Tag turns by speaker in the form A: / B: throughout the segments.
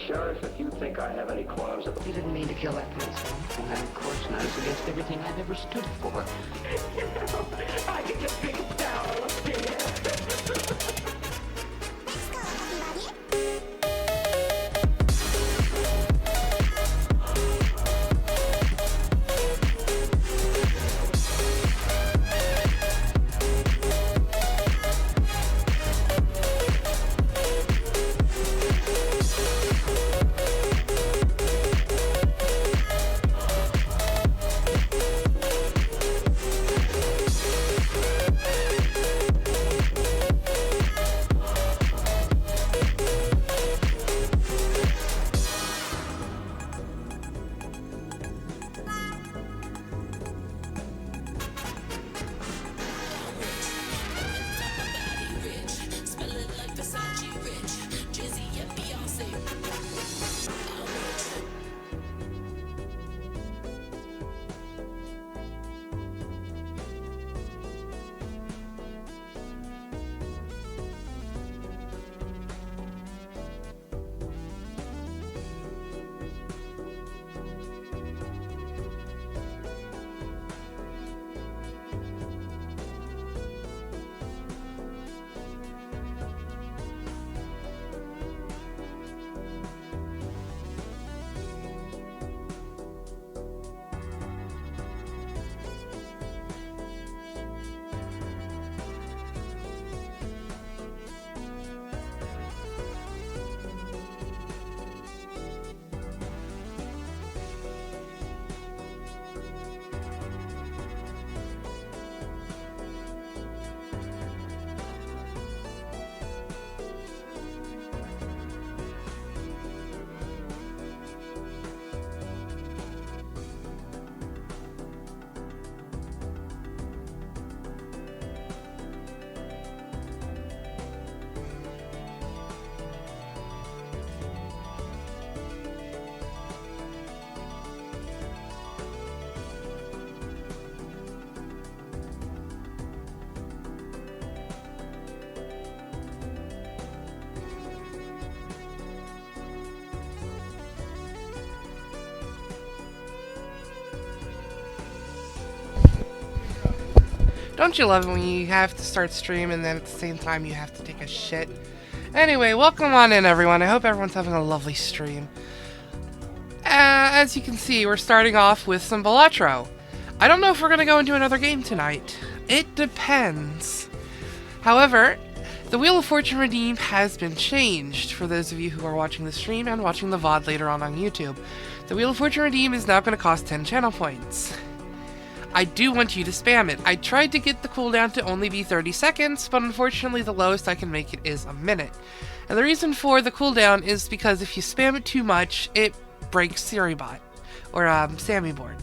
A: Sheriff, if you think I have any qualms about...
B: You didn't mean to kill that policeman.
A: And of course not. It's against everything I've ever stood for.
B: I can just take it down.
C: Don't you love it when you have to start stream and then at the same time you have to take a shit? Anyway, welcome on in, everyone. I hope everyone's having a lovely stream. As you can see, we're starting off with some Balatro. I don't know if we're going to go into another game tonight. It depends. However, the Wheel of Fortune Redeem has been changed for those of you who are watching the stream and watching the VOD later on YouTube. The Wheel of Fortune Redeem is now going to cost 10 channel points. I do want you to spam it. I tried to get the cooldown to only be 30 seconds, but unfortunately the lowest I can make it is a minute. And the reason for the cooldown is because if you spam it too much, it breaks Seribot, or Sammy board.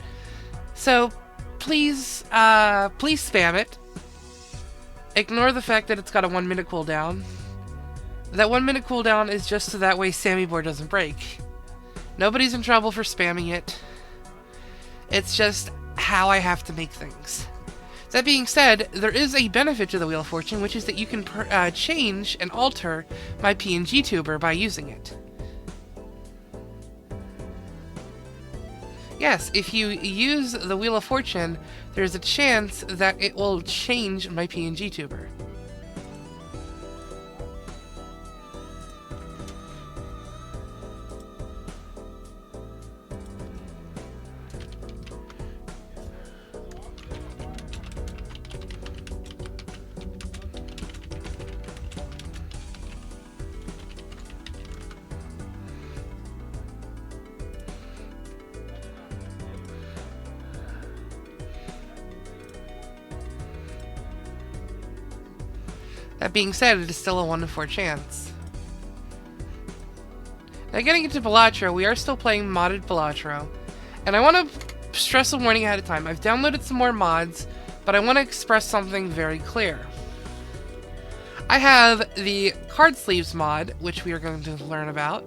C: So please spam it. Ignore the fact that it's got a 1 minute cooldown. That 1 minute cooldown is just so that way Sammy board doesn't break. Nobody's in trouble for spamming it. It's just how I have to make things. That being said, there is a benefit to the Wheel of Fortune, which is that you can change and alter my PNG tuber by using it. Yes, if you use the Wheel of Fortune, there's a chance that it will change my PNG tuber. That being said, it is still a 1 in 4 chance. Now getting into Balatro, we are still playing modded Balatro. And I want to stress a warning ahead of time. I've downloaded some more mods, but I want to express something very clear. I have the card sleeves mod, which we are going to learn about.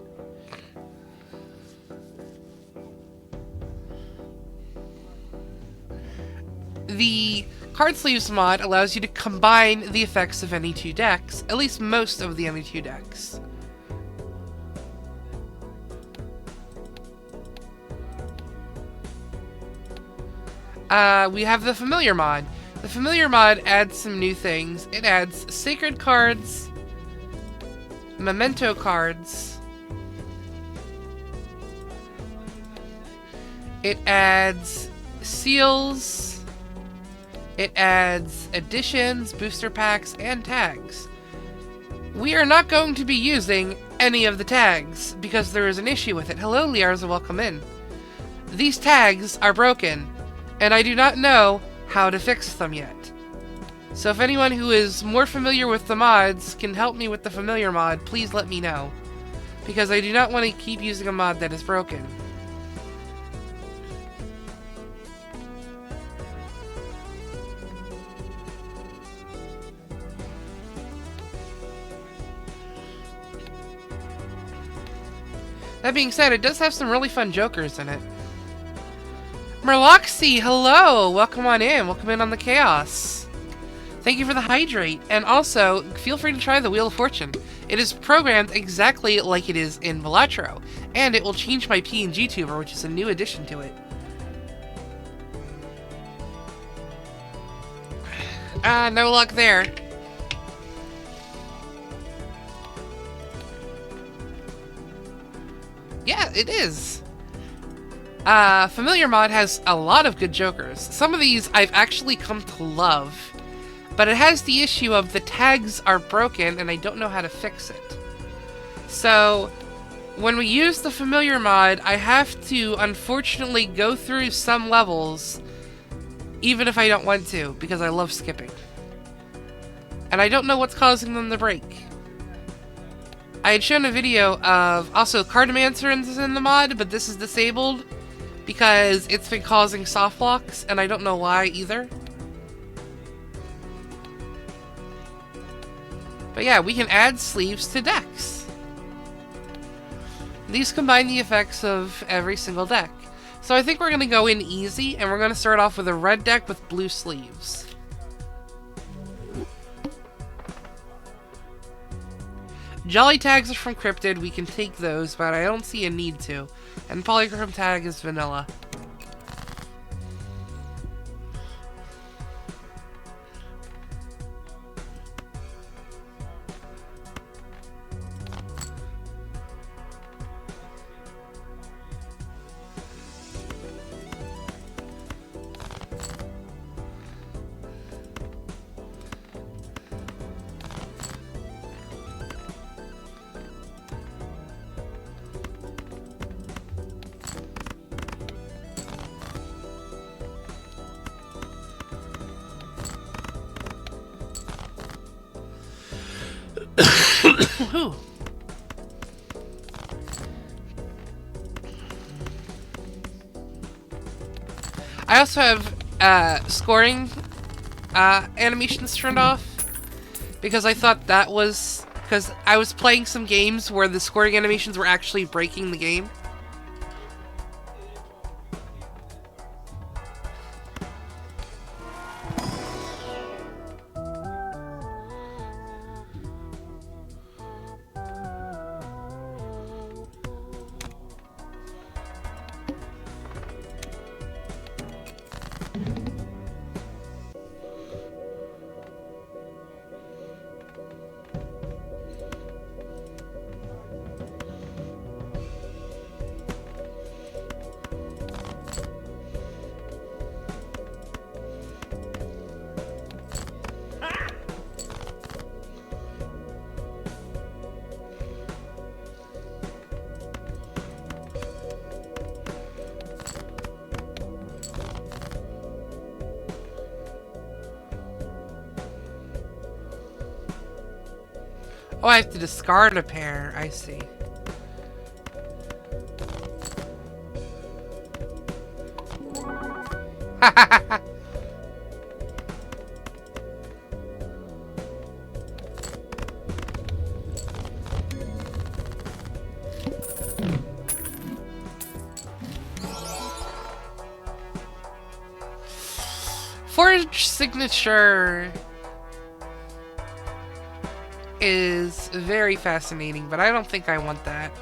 C: The card sleeves mod allows you to combine the effects of any two decks, at least most of the any two decks. We have the familiar mod. The familiar mod adds some new things. It adds sacred cards, memento cards. It adds seals. It adds additions, booster packs, and tags. We are not going to be using any of the tags because there is an issue with it. Hello, Liarza, welcome in. These tags are broken, and I do not know how to fix them yet. So if anyone who is more familiar with the mods can help me with the familiar mod, please let me know. Because I do not want to keep using a mod that is broken. That being said, it does have some really fun jokers in it. Merloxy, hello! Welcome on in. Welcome in on the Chaos. Thank you for the hydrate. And also, feel free to try the Wheel of Fortune. It is programmed exactly like it is in Balatro. And it will change my PNG tuber, which is a new addition to it. No luck there. Yeah, it is. Familiar mod has a lot of good jokers. Some of these I've actually come to love, but it has the issue of the tags are broken and I don't know how to fix it. So, when we use the familiar mod, I have to unfortunately go through some levels, even if I don't want to, because I love skipping. And I don't know what's causing them to break. I had shown a video of also Cartomancer is in the mod, but this is disabled because it's been causing soft locks, and I don't know why either. But yeah, we can add sleeves to decks. These combine the effects of every single deck. So I think we're going to go in easy, and we're going to start off with a red deck with blue sleeves. Jolly tags are from Cryptid, we can take those, but I don't see a need to. And Polychrome tag is vanilla. I also have scoring animations turned off because I thought that was because I was playing some games where the scoring animations were actually breaking the game. Oh, I have to discard a pair. I see. Forge signature is very fascinating, but I don't think I want that.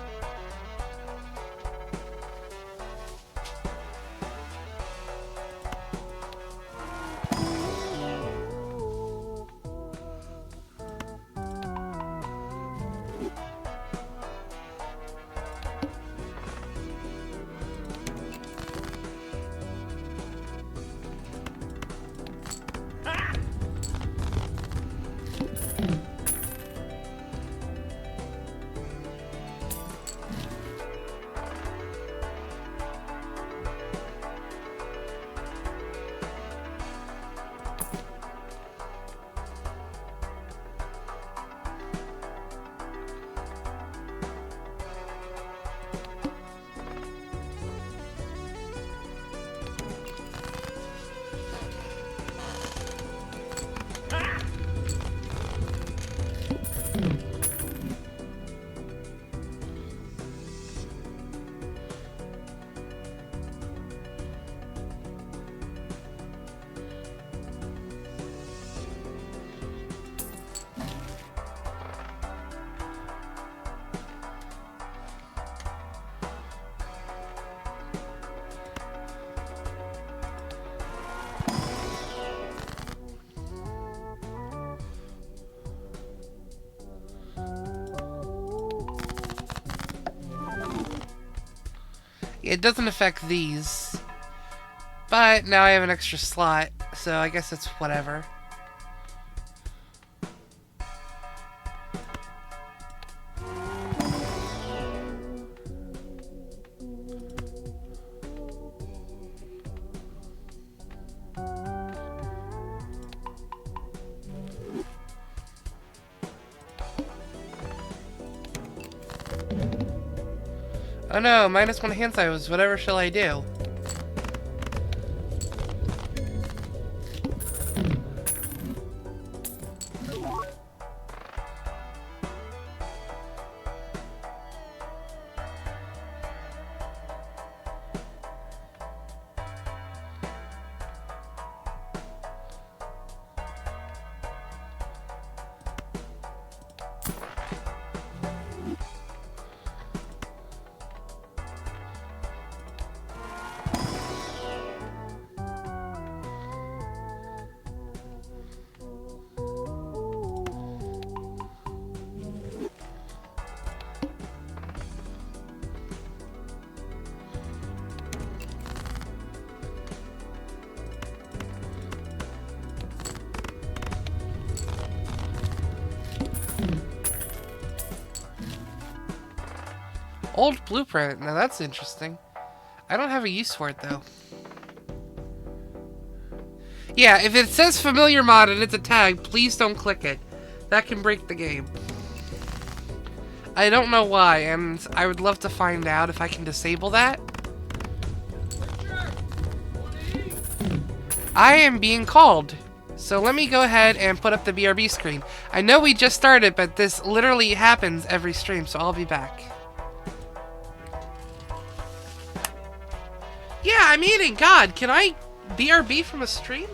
C: It doesn't affect these. But now I have an extra slot, so I guess it's whatever. Oh no, -1 hand size. Whatever shall I do? Old blueprint. Now that's interesting. I don't have a use for it though. Yeah, if it says familiar mod and it's a tag, please don't click it. That can break the game. I don't know why, and I would love to find out if I can disable that. I am being called. So let me go ahead and put up the BRB screen. I know we just started, but this literally happens every stream, so I'll be back. Yeah, I'm eating. God, can I BRB from a stream?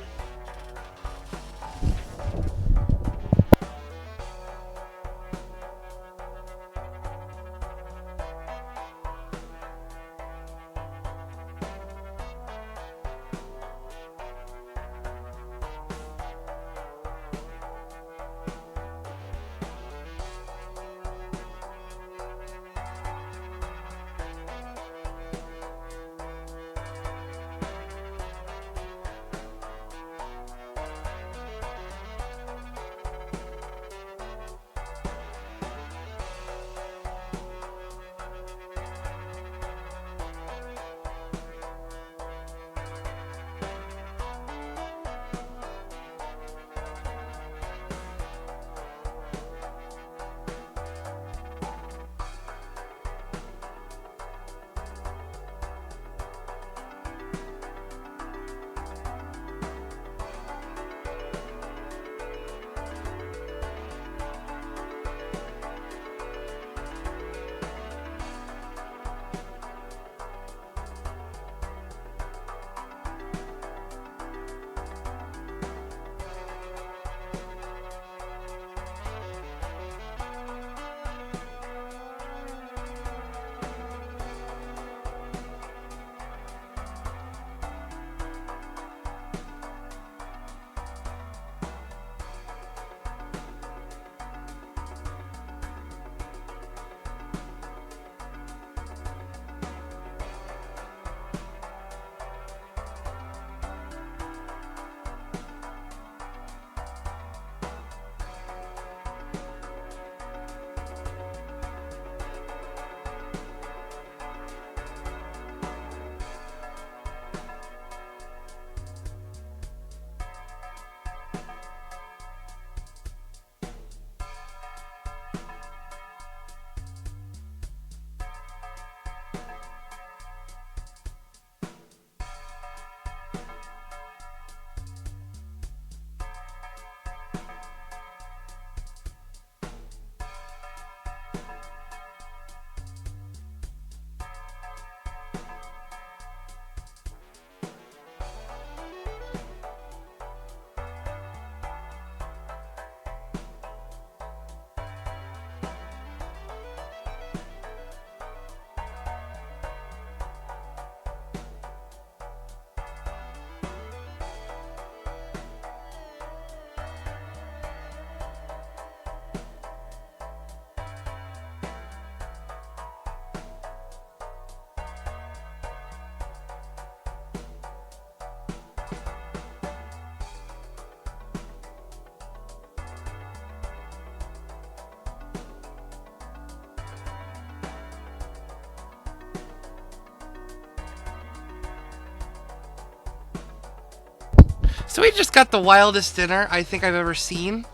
C: So we just got the wildest dinner I think I've ever seen.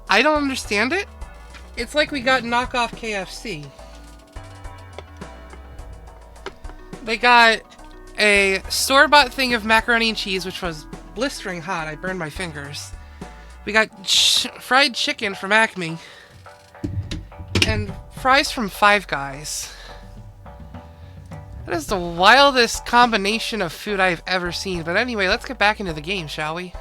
C: I don't understand it. It's like we got knockoff KFC. They got a store-bought thing of macaroni and cheese, which was blistering hot. I burned my fingers. We got fried chicken from Acme. And fries from Five Guys. That is the wildest combination of food I've ever seen. But anyway, let's get back into the game, shall we?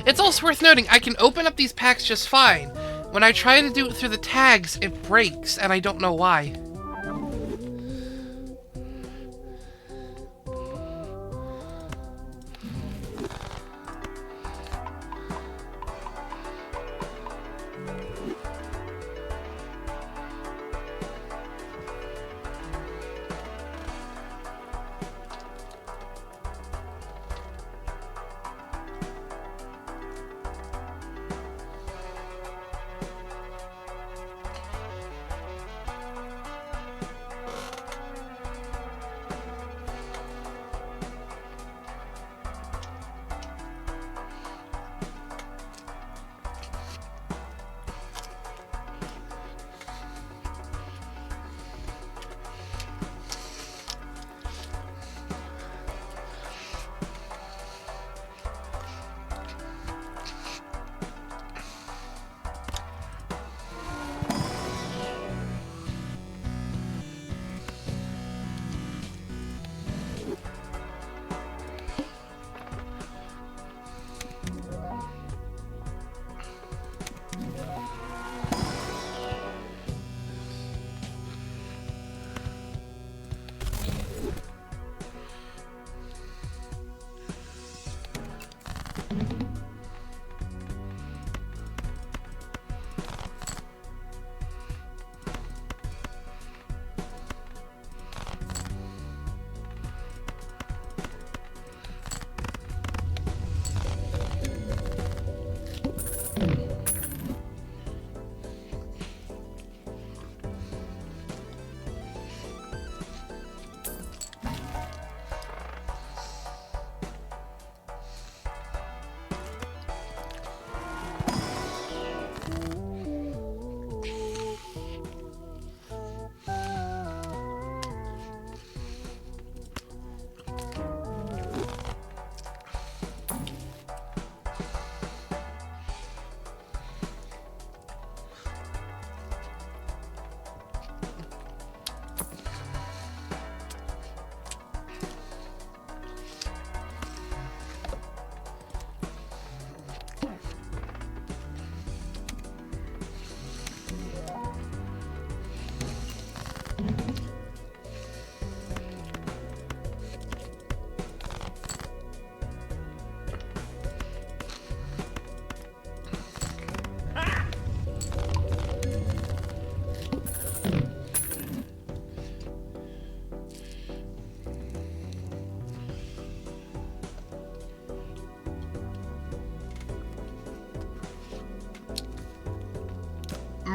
C: It's also worth noting, I can open up these packs just fine. When I try to do it through the tags, it breaks, and I don't know why.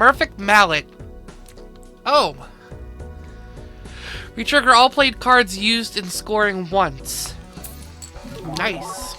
C: Perfect Mallet. Oh. Retrigger all played cards used in scoring once. Nice.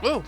C: Whoa.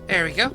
C: There we go.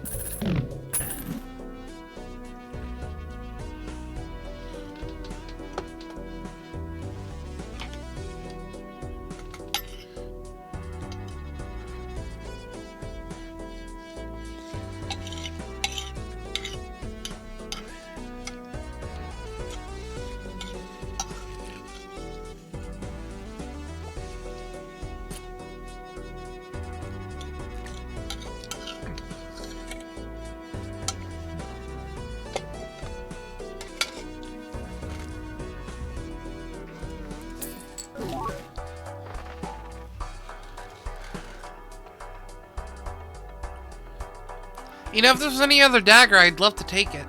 C: You know, if there was any other dagger, I'd love to take it.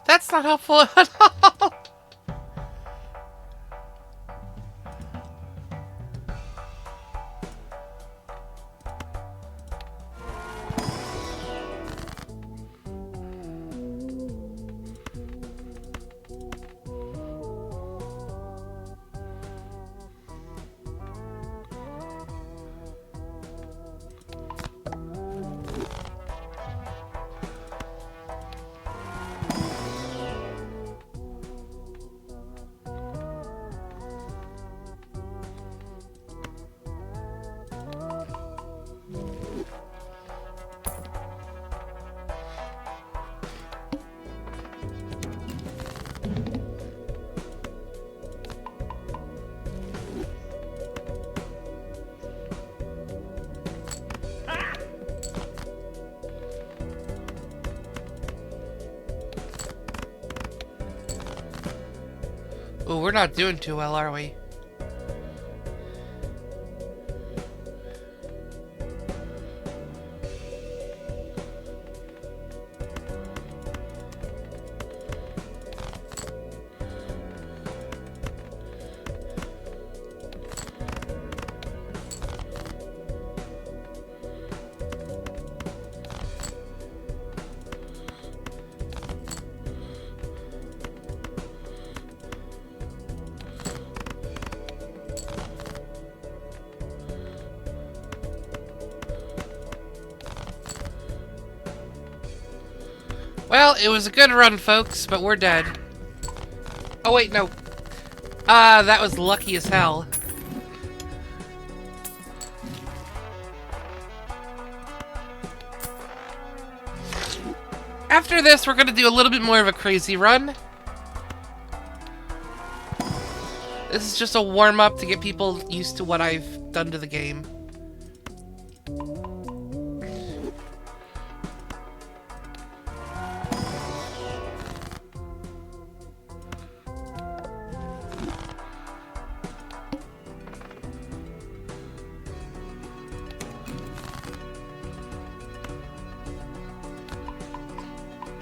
C: That's not helpful at all. Oh, we're not doing too well, are we? Well, it was a good run, folks, but we're dead. Oh, wait, no. That was lucky as hell. After this, we're gonna do a little bit more of a crazy run. This is just a warm-up to get people used to what I've done to the game.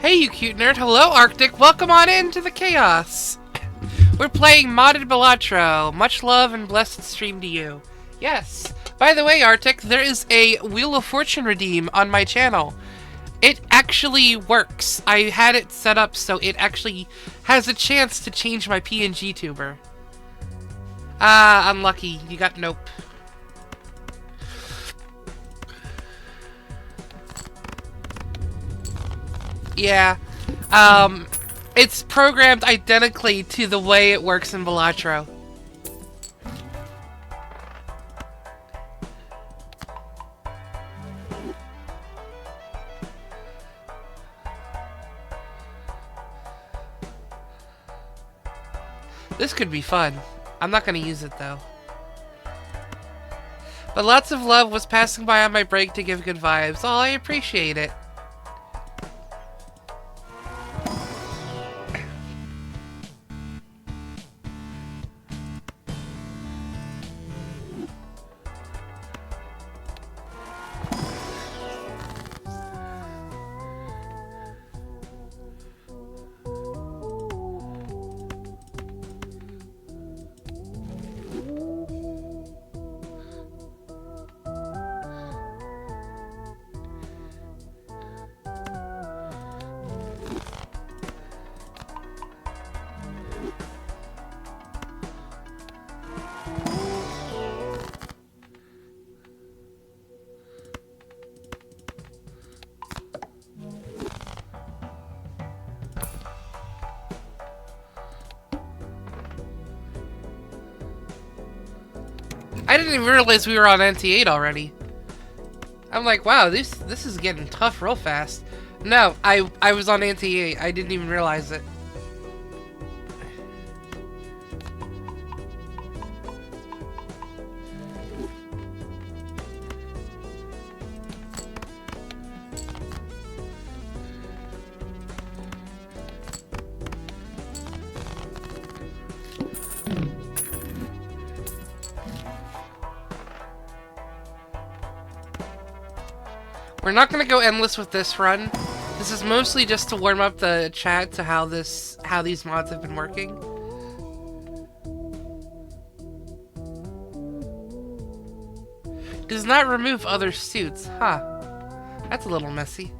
C: Hey, you cute nerd. Hello, Arctic. Welcome on into the chaos. We're playing modded Balatro. Much love and blessed stream to you. Yes. By the way, Arctic, there is a Wheel of Fortune redeem on my channel. It actually works. I had it set up so it actually has a chance to change my PNG tuber. Ah, unlucky. You got nope. Yeah. It's programmed identically to the way it works in Balatro. This could be fun. I'm not gonna use it though. But lots of love was passing by on my break to give good vibes. Oh, I appreciate it. I didn't even realize we were on NT8 already. I'm like, wow, this is getting tough real fast. No, I was on NT8. I didn't even realize it. We're not gonna go endless with this run. This is mostly just to warm up the chat to how these mods have been working. Does not remove other suits, huh? That's a little messy.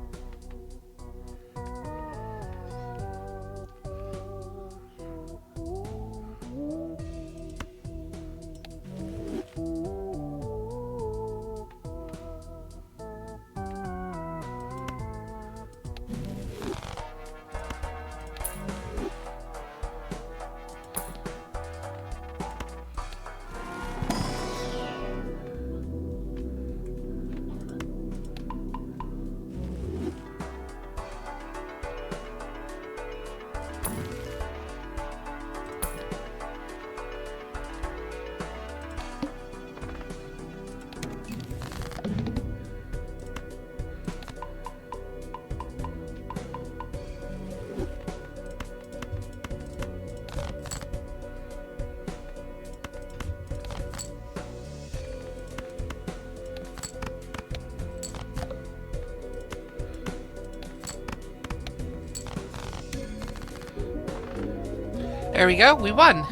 C: There we go, we won.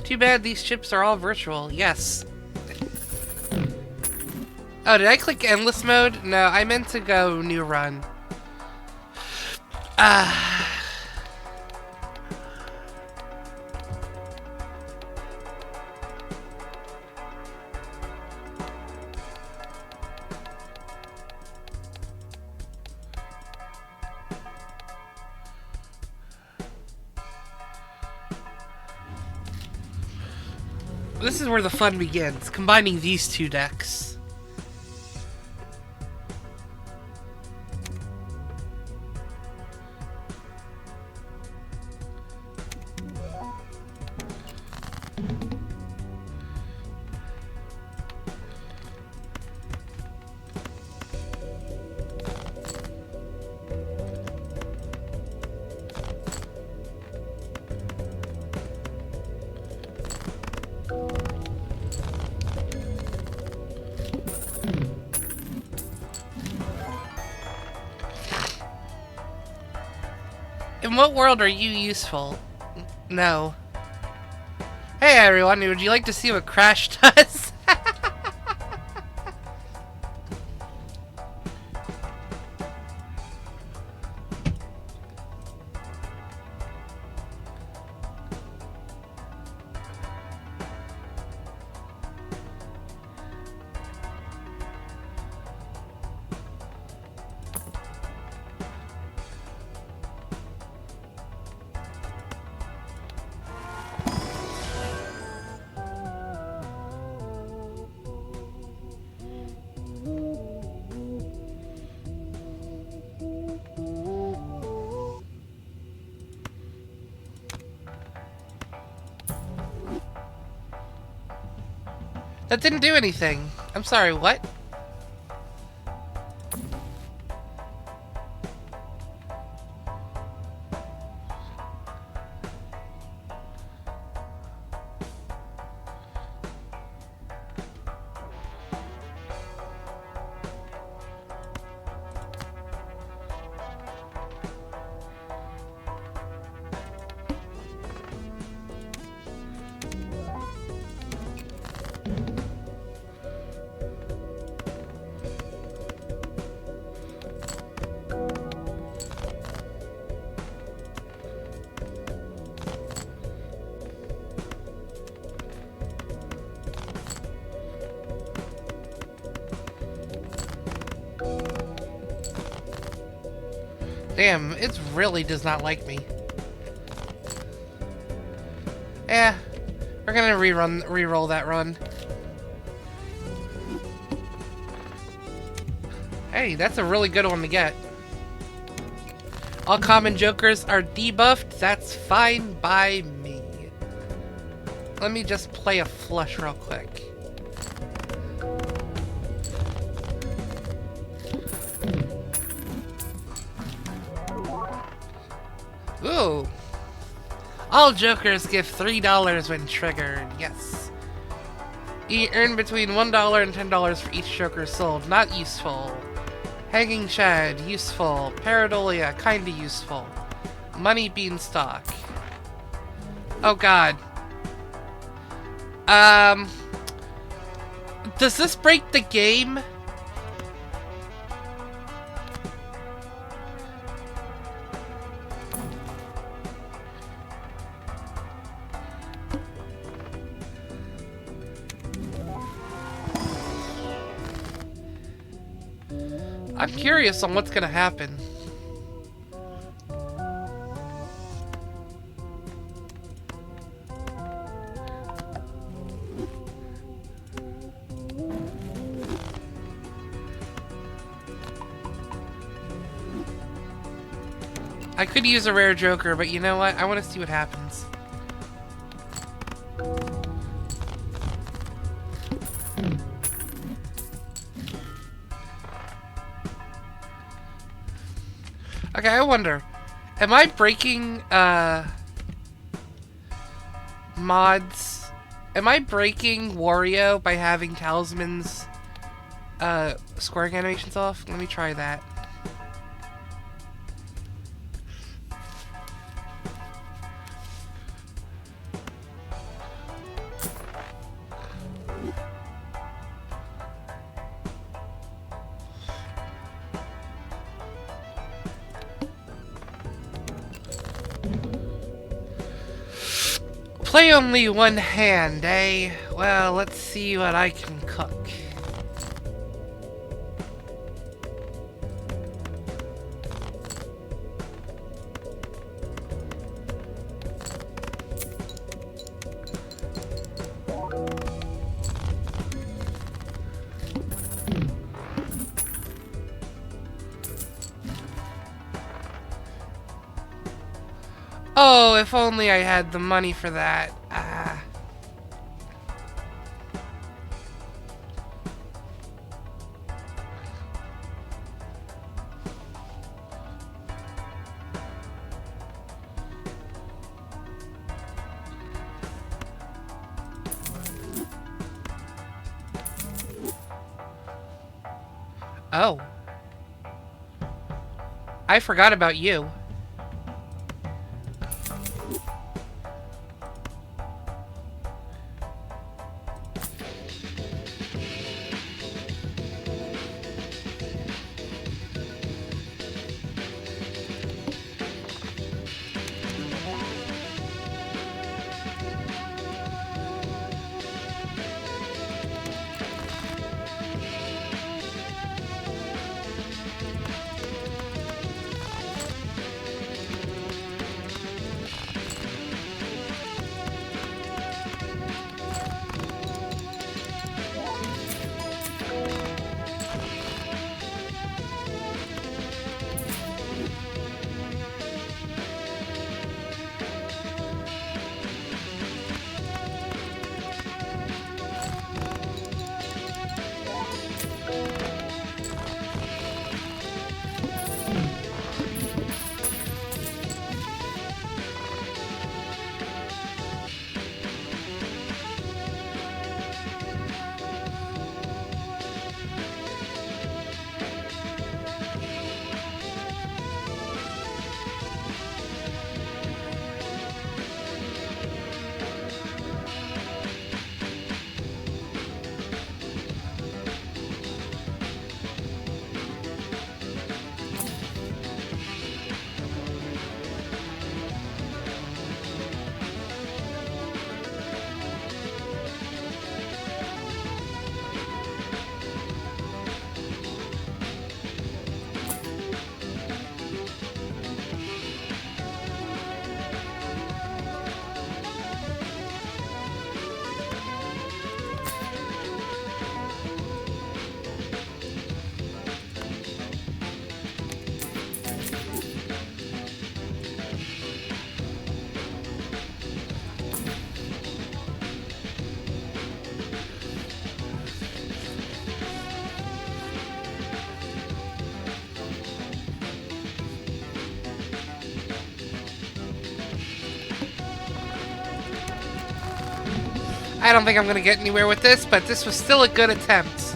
C: Too bad these chips are all virtual. Yes. Oh, did I click endless mode? No, I meant to go new run. This is where the fun begins, combining these two decks. In what world are you useful? No. Hey everyone, would you like to see what Crash does? That didn't do anything. I'm sorry, what? Damn, it really does not like me. Yeah, we're gonna re-roll that run. Hey, that's a really good one to get. All common jokers are debuffed. That's fine by me. Let me just play a flush real quick. Ooh. All jokers give $3 when triggered. Yes. You earn between $1 and $10 for each joker sold. Not useful. Hanging Shad, useful. Paradolia, kinda useful. Money Beanstalk. Oh god. Does this break the game? I'm curious on what's gonna happen. I could use a rare joker, but you know what? I want to see what happens. Okay, I wonder, am I breaking, mods? Am I breaking Wario by having Talisman's, squaring animations off? Let me try that. Play only one hand, eh? Well, let's see what I can cook. Oh, if only I had the money for that. Ah. Oh. I forgot about you. I don't think I'm gonna get anywhere with this, but this was still a good attempt.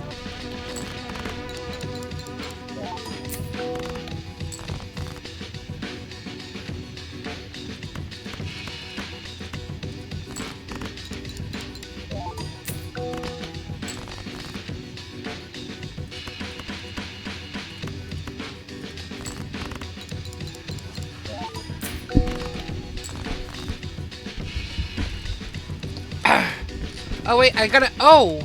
C: Oh wait, I gotta. Oh!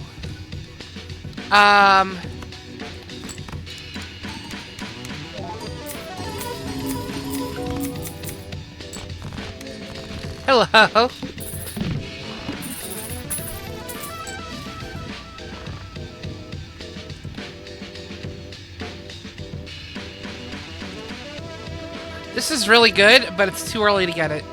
C: Hello! This is really good, but it's too early to get it.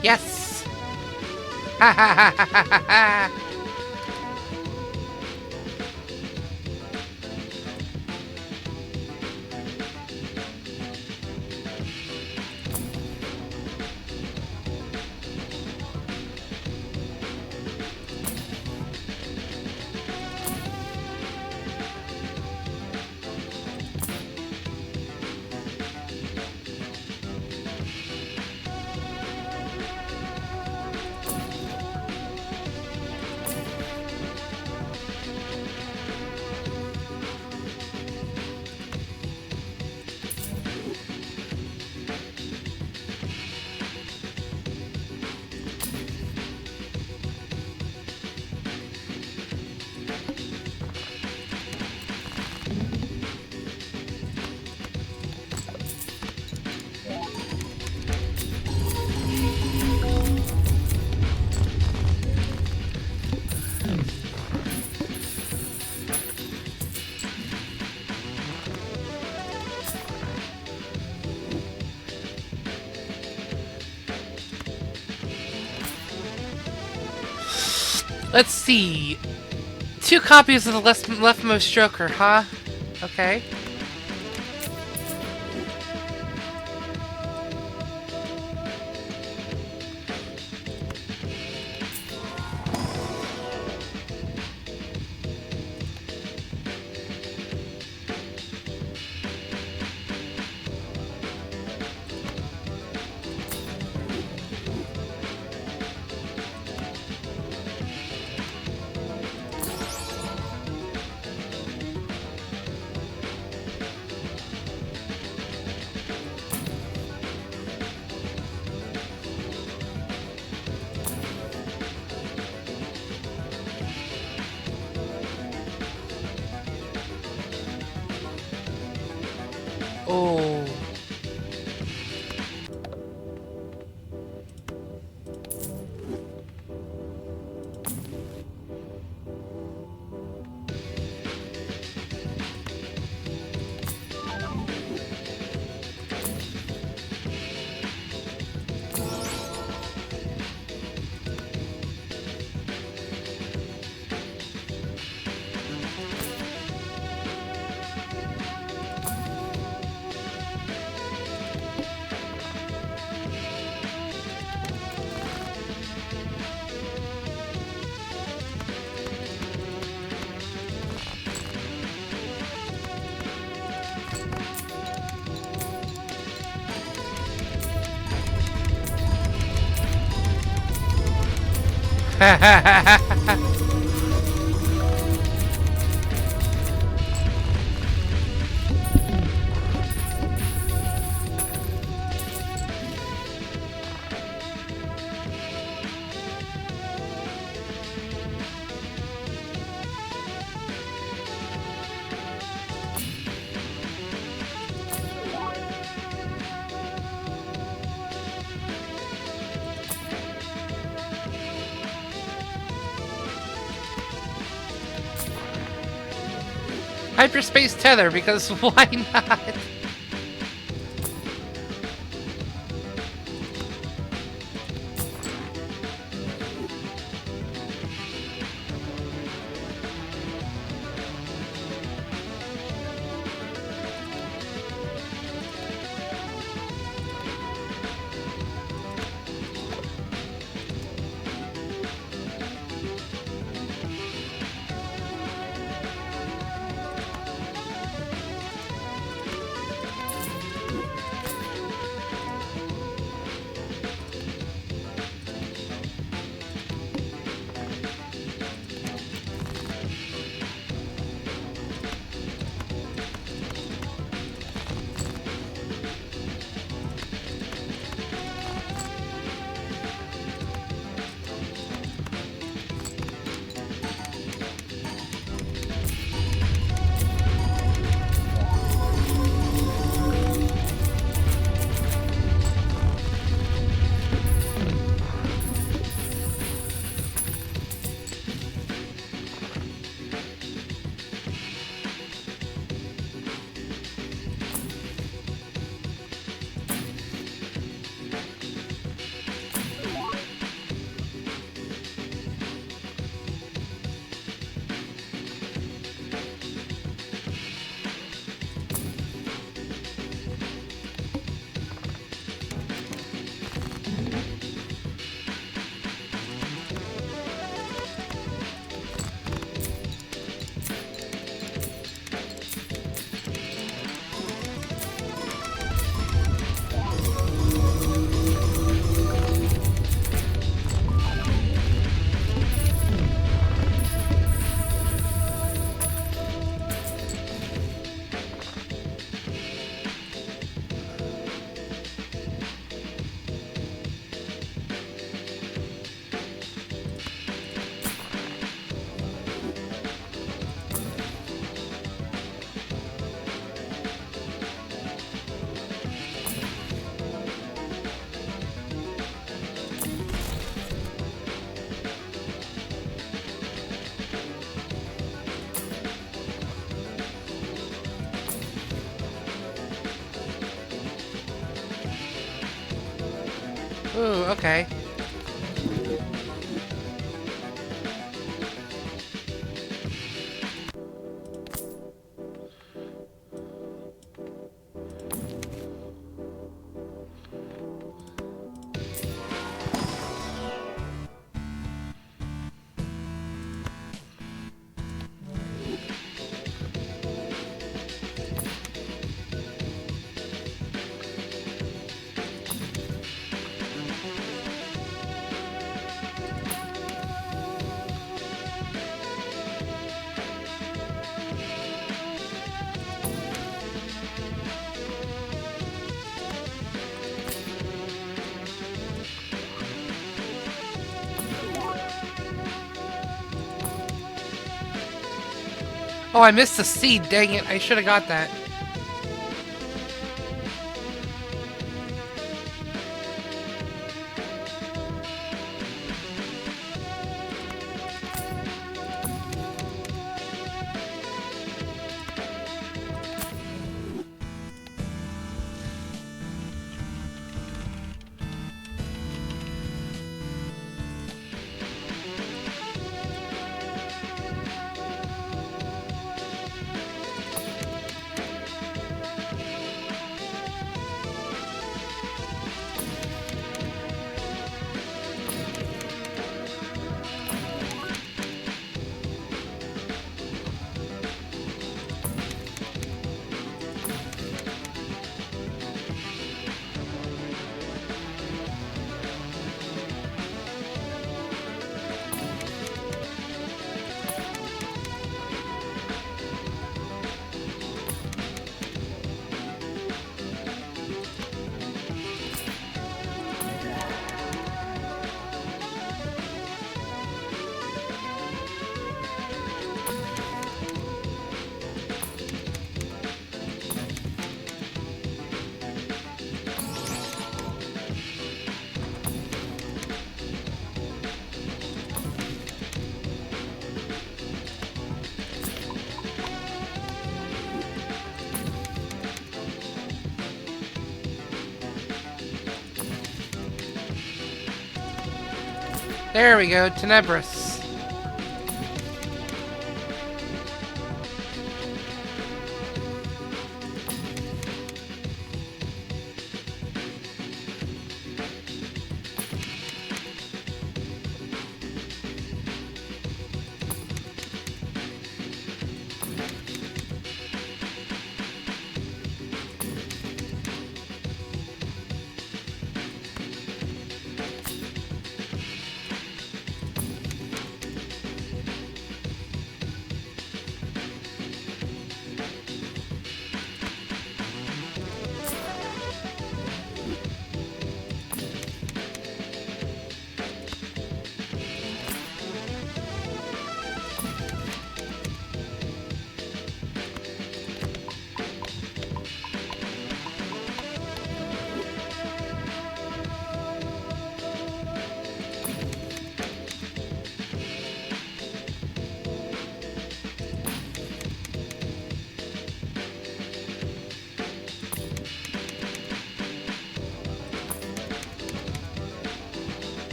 C: Yes! Ha ha ha ha ha ha ha! Let's see. 2 copies of the leftmost Joker, huh? Okay. Oh. Hyperspace tether, because why not? Ooh, okay. Oh, I missed the seed. Dang it. I should have got that. There we go, Tenebris.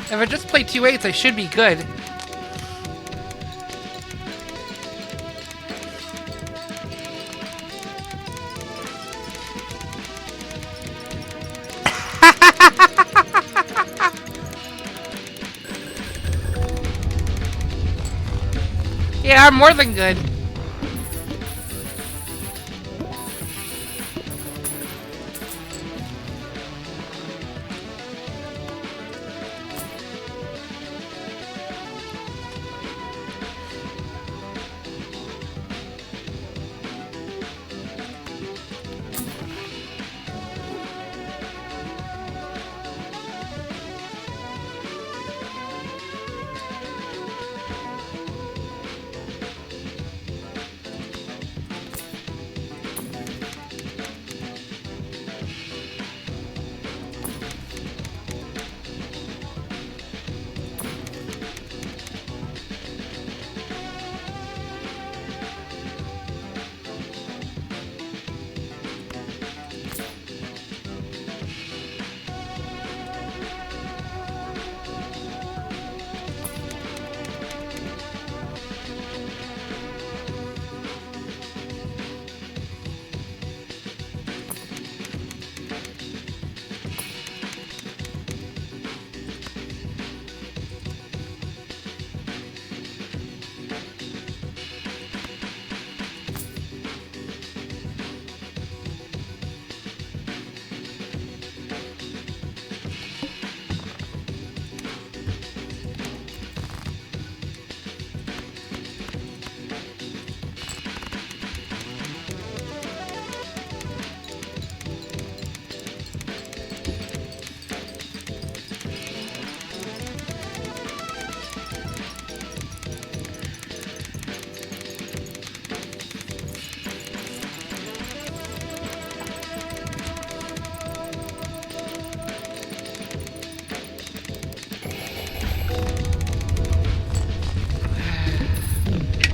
C: If I just play 2/8, I should be good. Yeah, I'm more than good.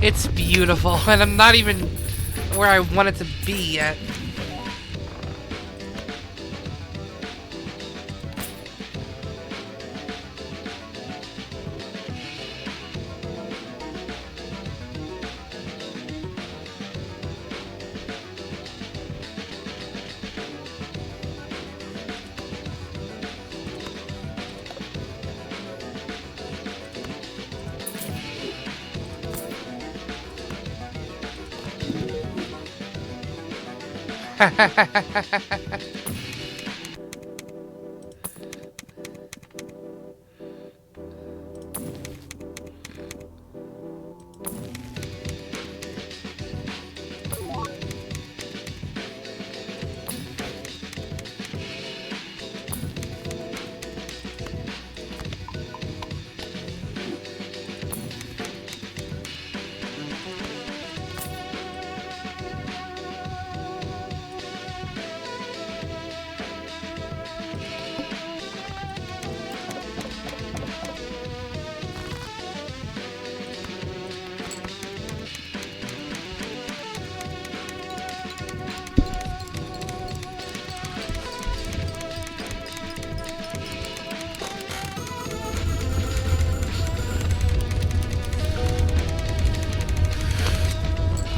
C: It's beautiful, and I'm not even where I want it to be yet.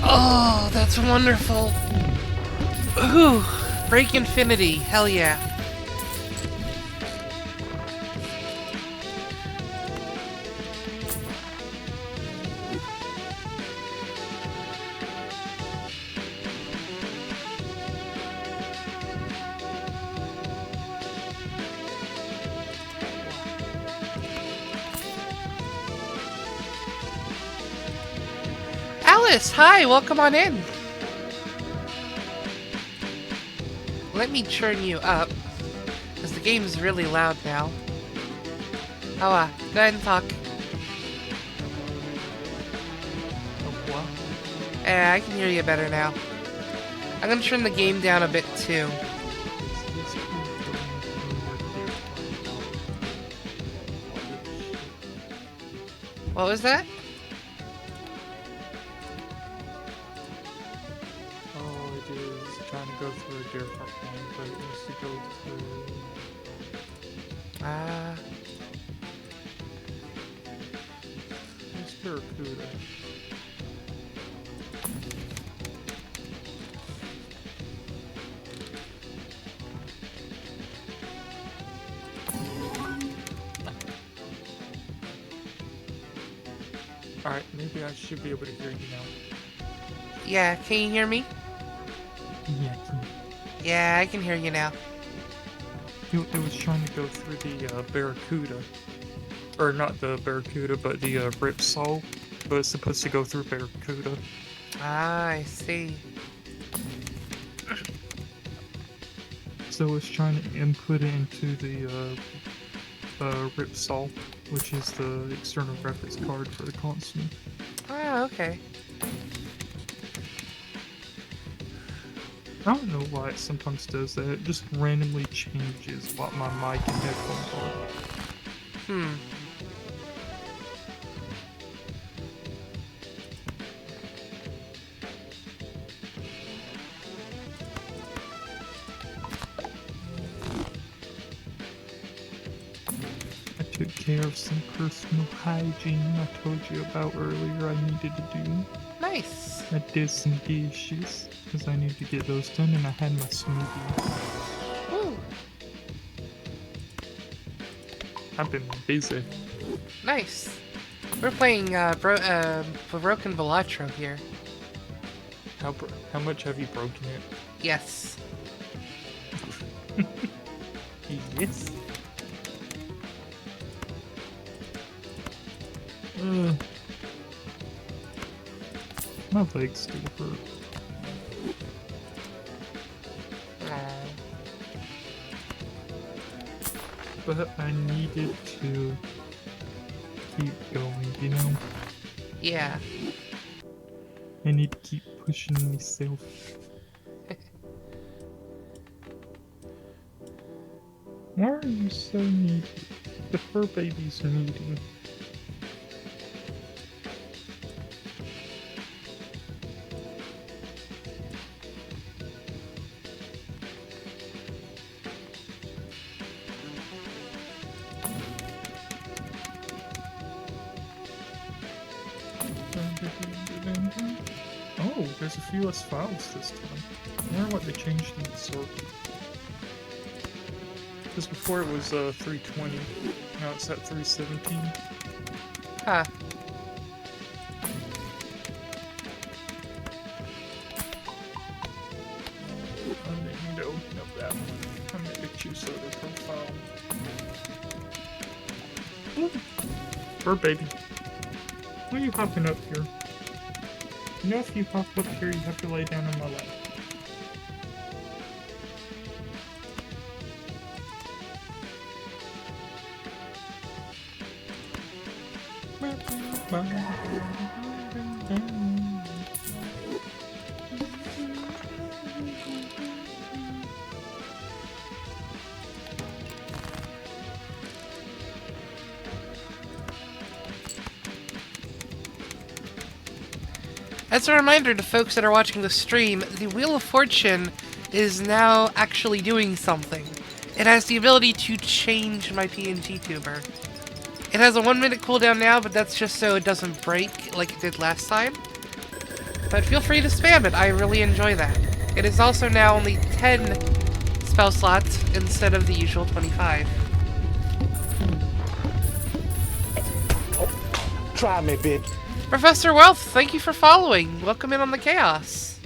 C: Oh, that's wonderful. Ooh, break infinity. Hell yeah. Alice, hi, welcome on in. Let me turn you up, because the game's really loud now. Oh, go ahead and talk. Yeah, I can hear you better now. I'm gonna turn the game down a bit too. What was that?
D: Oh, it is trying to go through a different one, but it needs to go through. Where's Barracuda? Alright, maybe I should be able to hear you now.
C: Yeah, can you hear me?
D: Yeah,
C: Yeah, I can hear you now.
D: it was trying to go through the Barracuda. Or not the Barracuda, but the Ripsaw. But it's supposed to go through Barracuda.
C: Ah, I see.
D: So it's trying to input it into the Ripsaw, which is the external graphics card for the console.
C: Ah, okay.
D: I don't know why it sometimes does that. It just randomly changes what my mic and headphones are. I took care of some personal hygiene I told you about earlier I needed to do.
C: Nice.
D: I did some dishes, because I needed to get those done, and I had my smoothie.
C: Woo.
D: I've been busy.
C: Nice. We're playing Broken Balatro here.
D: How much have you broken it?
C: Yes.
D: Yes. My legs still hurt.
C: Aw.
D: But I needed to keep going, you know?
C: Yeah.
D: I need to keep pushing myself. Why are you so needy? The fur baby's needy. Oh, there's a few less files this time. I wonder what they changed in the sort. Because before it was 320, now it's at 317.
C: Huh.
D: I need to open up that one. I'm gonna choose other profile. Ooh. Bird baby. Why are you hopping up here? You know, if you hop up here, you have to lay down on my lap.
C: As a reminder to folks that are watching the stream, the Wheel of Fortune is now actually doing something. It has the ability to change my PNG tuber. It has a 1-minute cooldown now, but that's just so it doesn't break like it did last time. But feel free to spam it, I really enjoy that. It is also now only 10 spell slots instead of the usual 25.
E: Try me, bitch.
C: Professor Wealth, thank you for following. Welcome in on the chaos.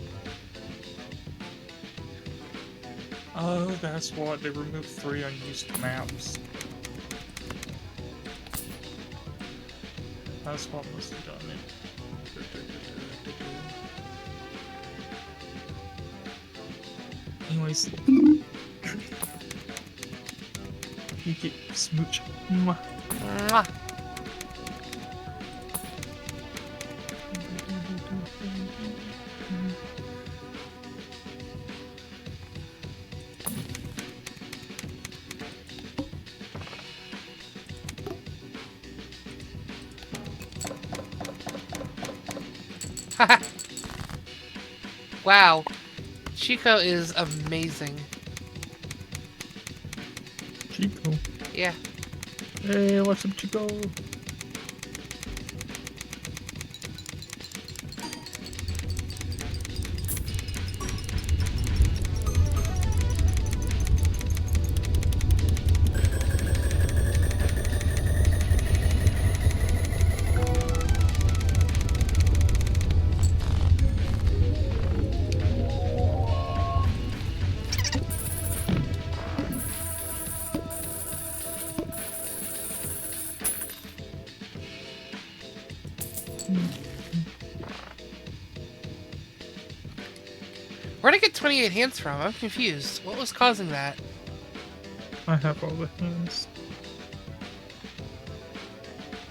D: Oh, that's what. They removed 3 unused maps. That's what must have done it. Anyways. You get smooch. Mwah.
C: Mwah. Wow. Chico is amazing.
D: Chico.
C: Yeah.
D: Hey, what's up, Chico?
C: Where'd I get 28 hands from? I'm confused. What was causing that?
D: I have all the hands.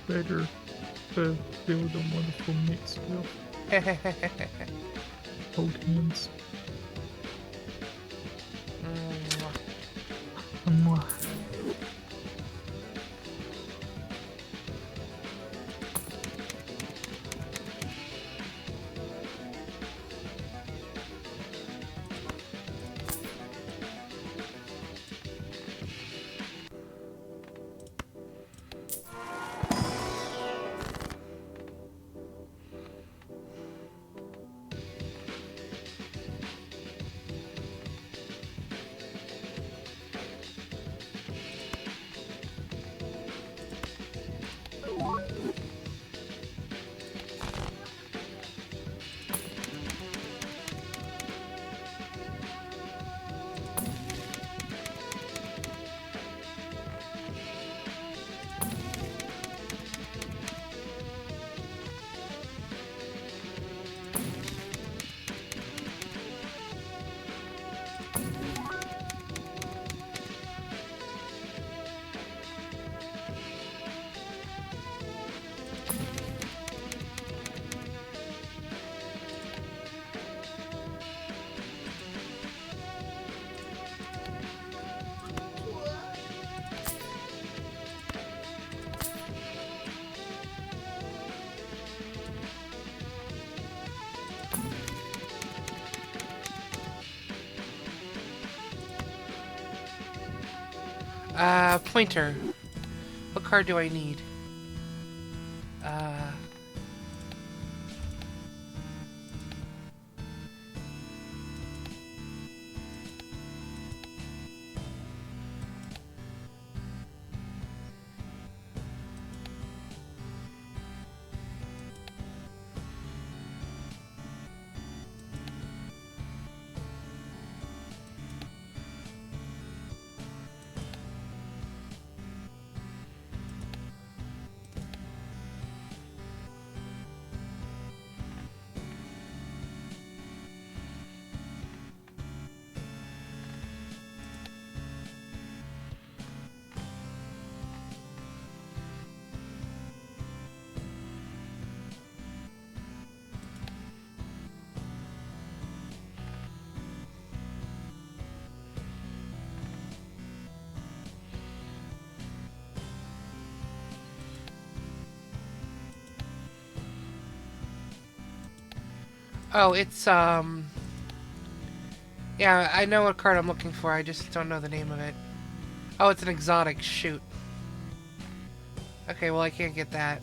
D: Better to build a wonderful mix with hold hands. Mwah.
C: Pointer. What card do I need? Oh, it's, yeah, I know what card I'm looking for, I just don't know the name of it. Oh, it's an exotic, shoot. Okay, well, I can't get that.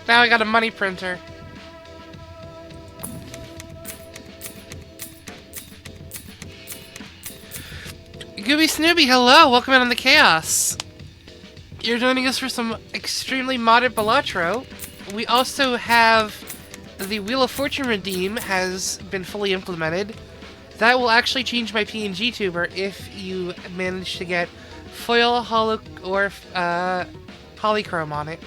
C: Now I got a money printer. Gooby Snooby, hello! Welcome in on the Chaos! You're joining us for some extremely modded Balatro. We also have the Wheel of Fortune redeem has been fully implemented. That will actually change my PNG tuber if you manage to get foil, holo, or polychrome on it.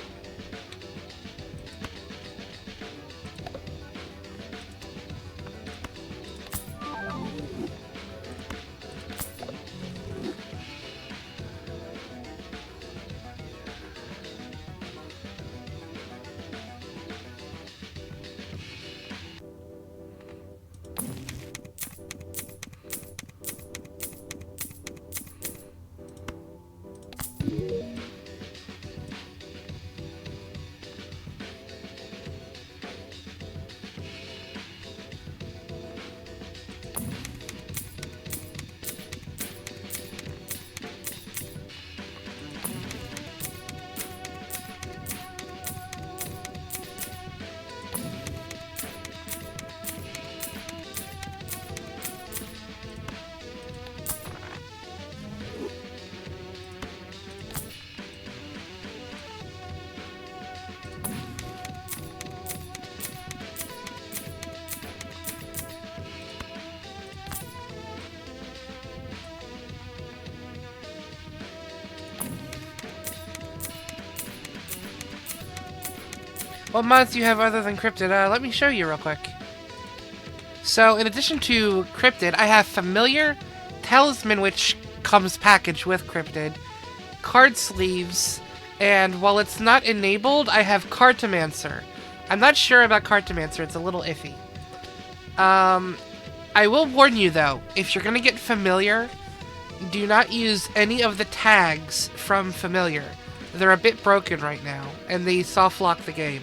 C: What mods do you have other than Cryptid? Let me show you real quick. So, in addition to Cryptid, I have Familiar, Talisman, which comes packaged with Cryptid, Card Sleeves, and while it's not enabled, I have Cartomancer. I'm not sure about Cartomancer, it's a little iffy. I will warn you though, if you're gonna get Familiar, do not use any of the tags from Familiar. They're a bit broken right now, and they soft lock the game.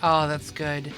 C: Oh, that's good.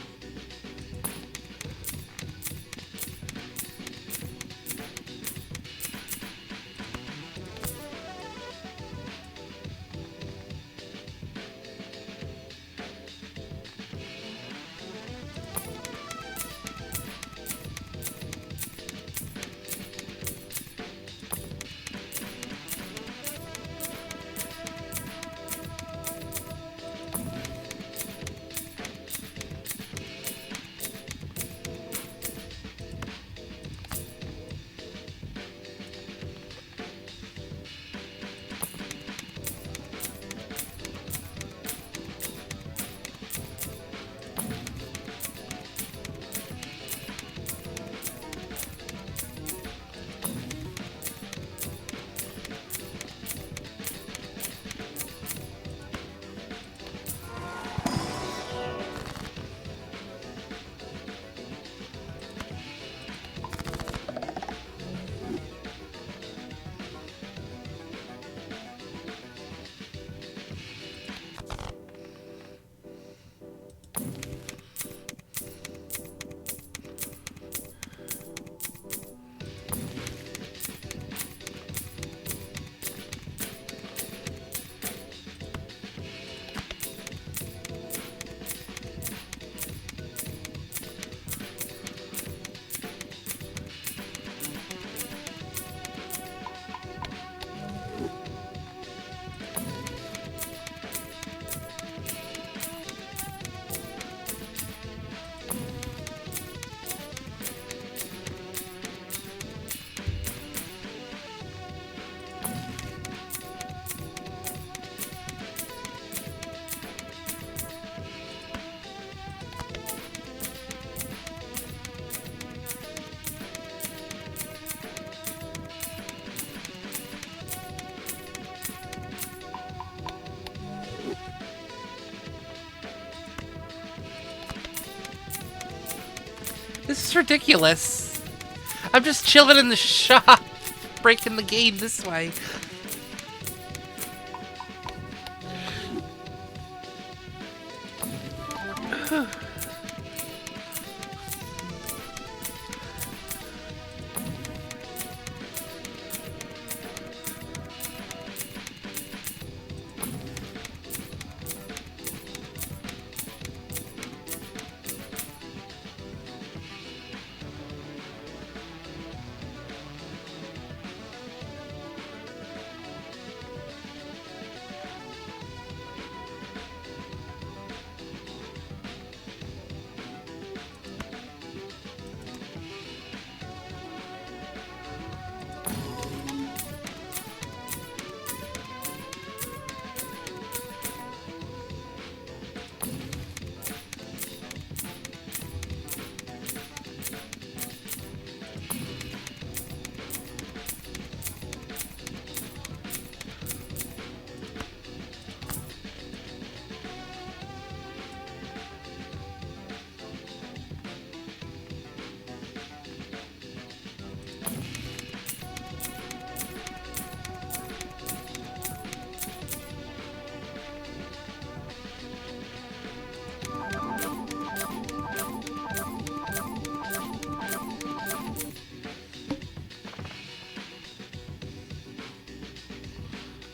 C: This is ridiculous. I'm just chilling in the shop, breaking the game this way.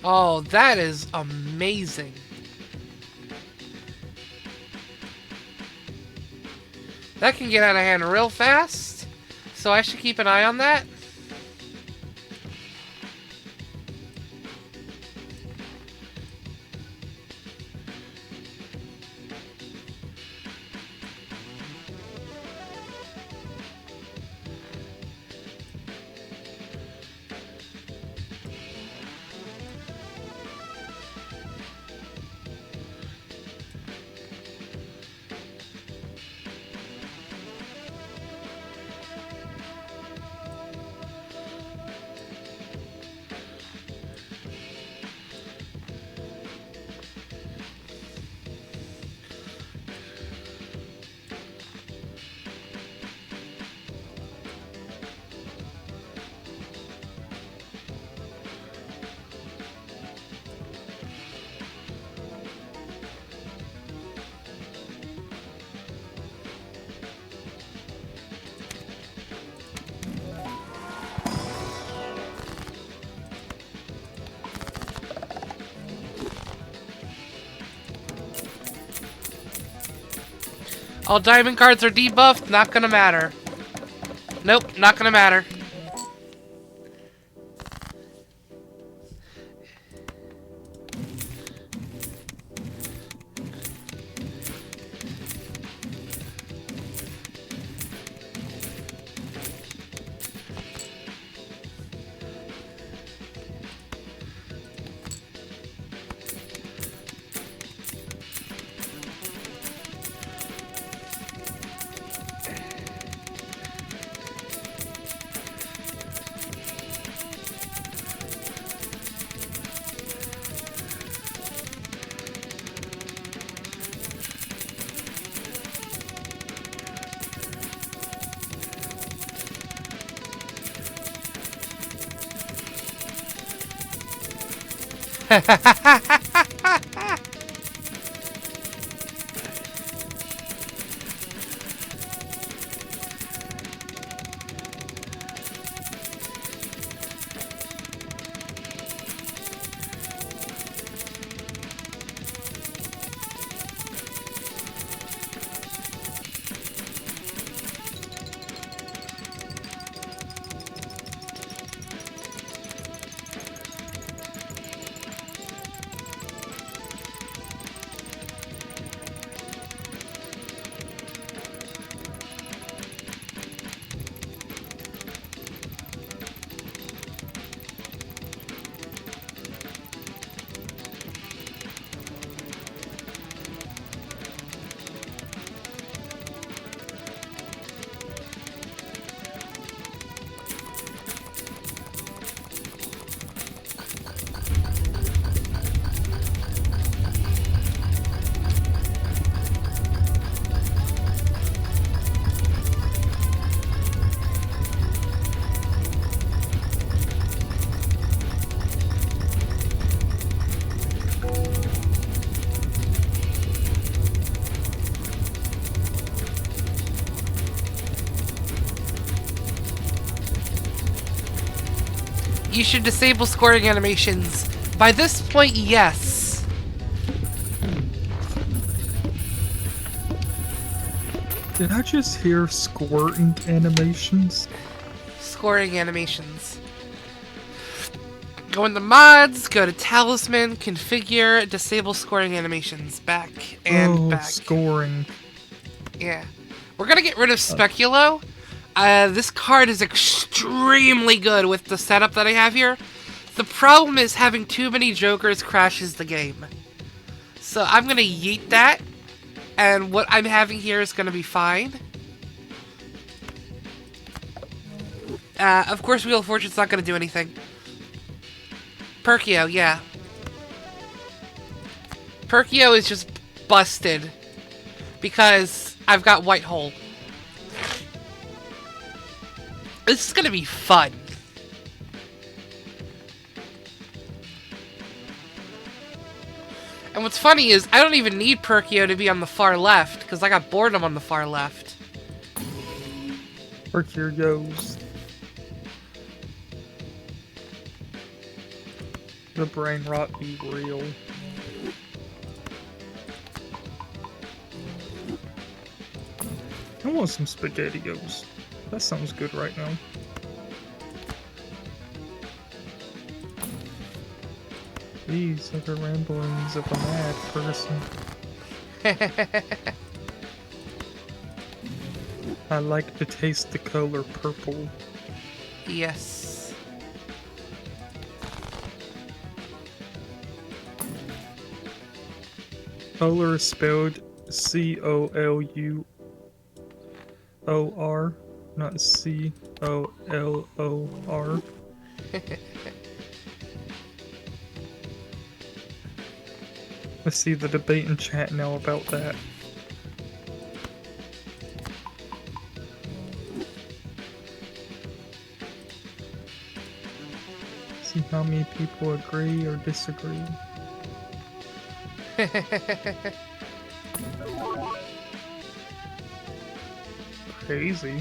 C: Oh, that is amazing. That can get out of hand real fast, so I should keep an eye on that. All diamond cards are debuffed, not gonna matter. Nope, not gonna matter. you should disable scoring animations. By this point, yes.
D: Did I just hear squirting animations?
C: Scoring animations. Go into mods, go to talisman, configure, disable scoring animations. Back and back.
D: Scoring.
C: Yeah. We're gonna get rid of Speculo. This card is extremely good with the setup that I have here. The problem is having too many jokers crashes the game. So I'm gonna yeet that, and what I'm having here is gonna be fine. Of course, Wheel of Fortune's not gonna do anything. Perkio, yeah. Perkio is just busted because I've got White Hole. This is gonna be fun. And what's funny is I don't even need Perkio to be on the far left because I got Boredom on the far left.
D: Perkio goes. The brain rot be real. I want some SpaghettiOs. That sounds good right now. These are the ramblings of a mad person. I like to taste the color purple.
C: Yes.
D: Color is spelled C-O-L-U-O-R, not C-O-L-O-R. Let's see the debate in chat now about that. See how many people agree or disagree. Crazy.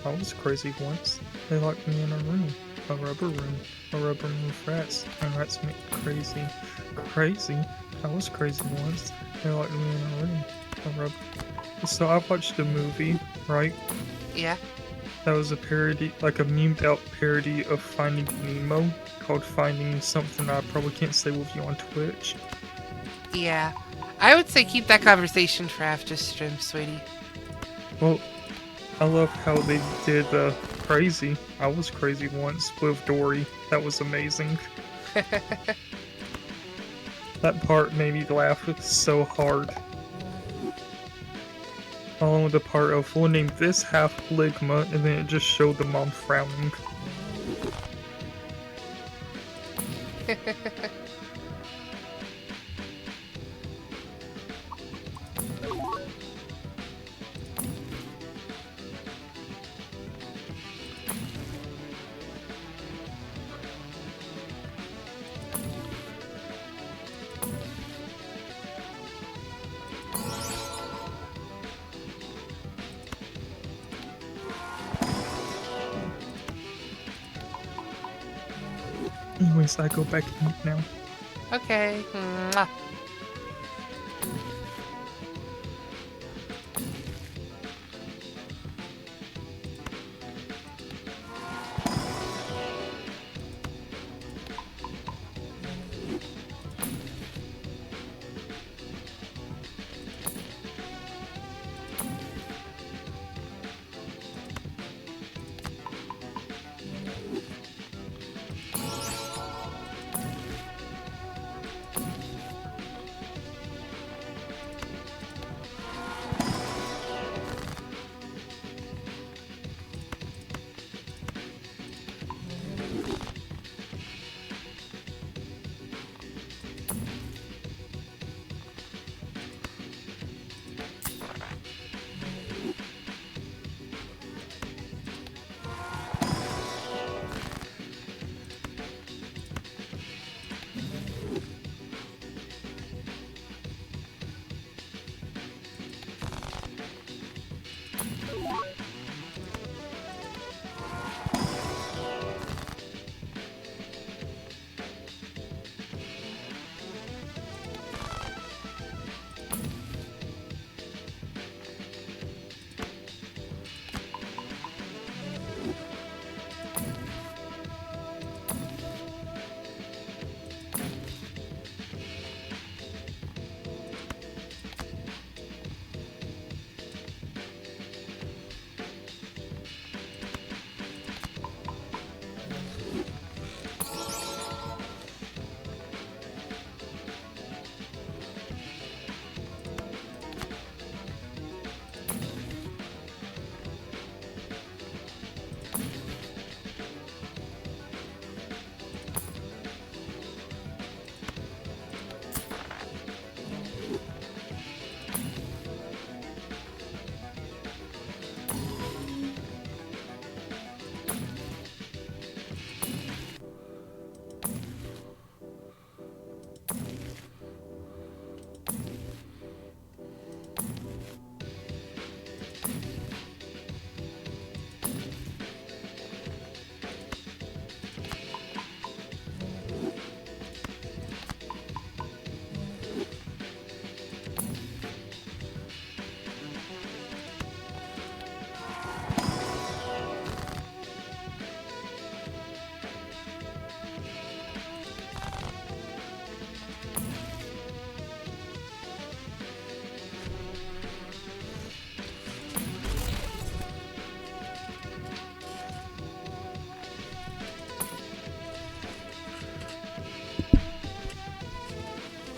D: I was crazy once. They locked me in a room. A rubber room. A rubber room with rats. And rats make me crazy. Crazy. I was crazy once. They locked me in a room. A rubber. So I watched a movie, right?
C: Yeah.
D: That was a parody, like a memed out parody of Finding Nemo, called Finding something I probably can't say with you on Twitch.
C: Yeah. I would say keep that conversation for after stream, sweetie.
D: Well, I love how they did crazy. I was crazy once with Dory. That was amazing. That part made me laugh so hard. Along with the part of we'll name this half Ligma, and then it just showed the mom frowning. Anyways, I go back and eat now.
C: Okay. Mwah.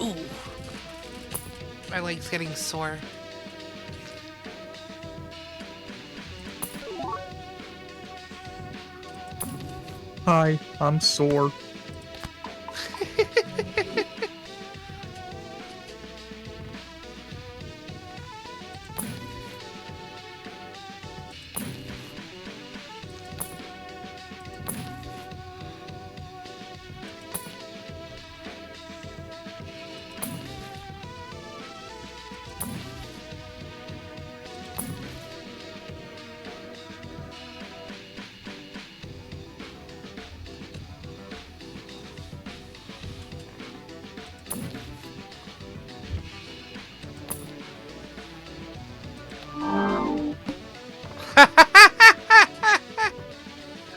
C: Ooh. My leg's getting sore.
D: Hi, I'm sore.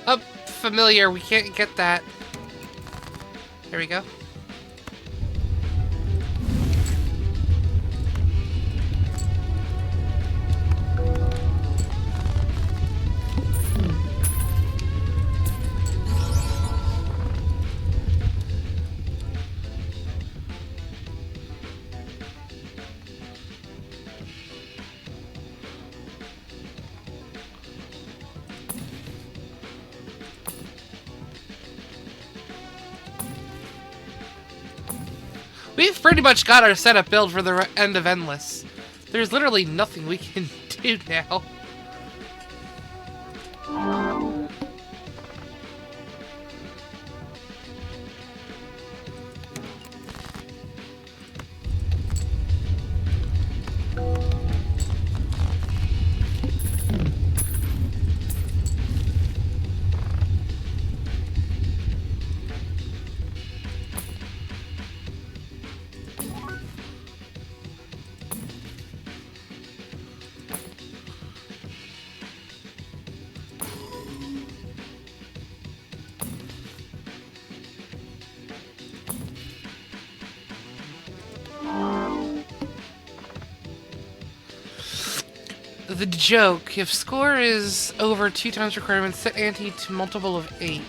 C: Oh, familiar. We can't get that. Here we go. We've pretty much got our setup built for the end of Endless. There's literally nothing we can do now. The joke, if score is over 2 times requirement, set ante to multiple of 8.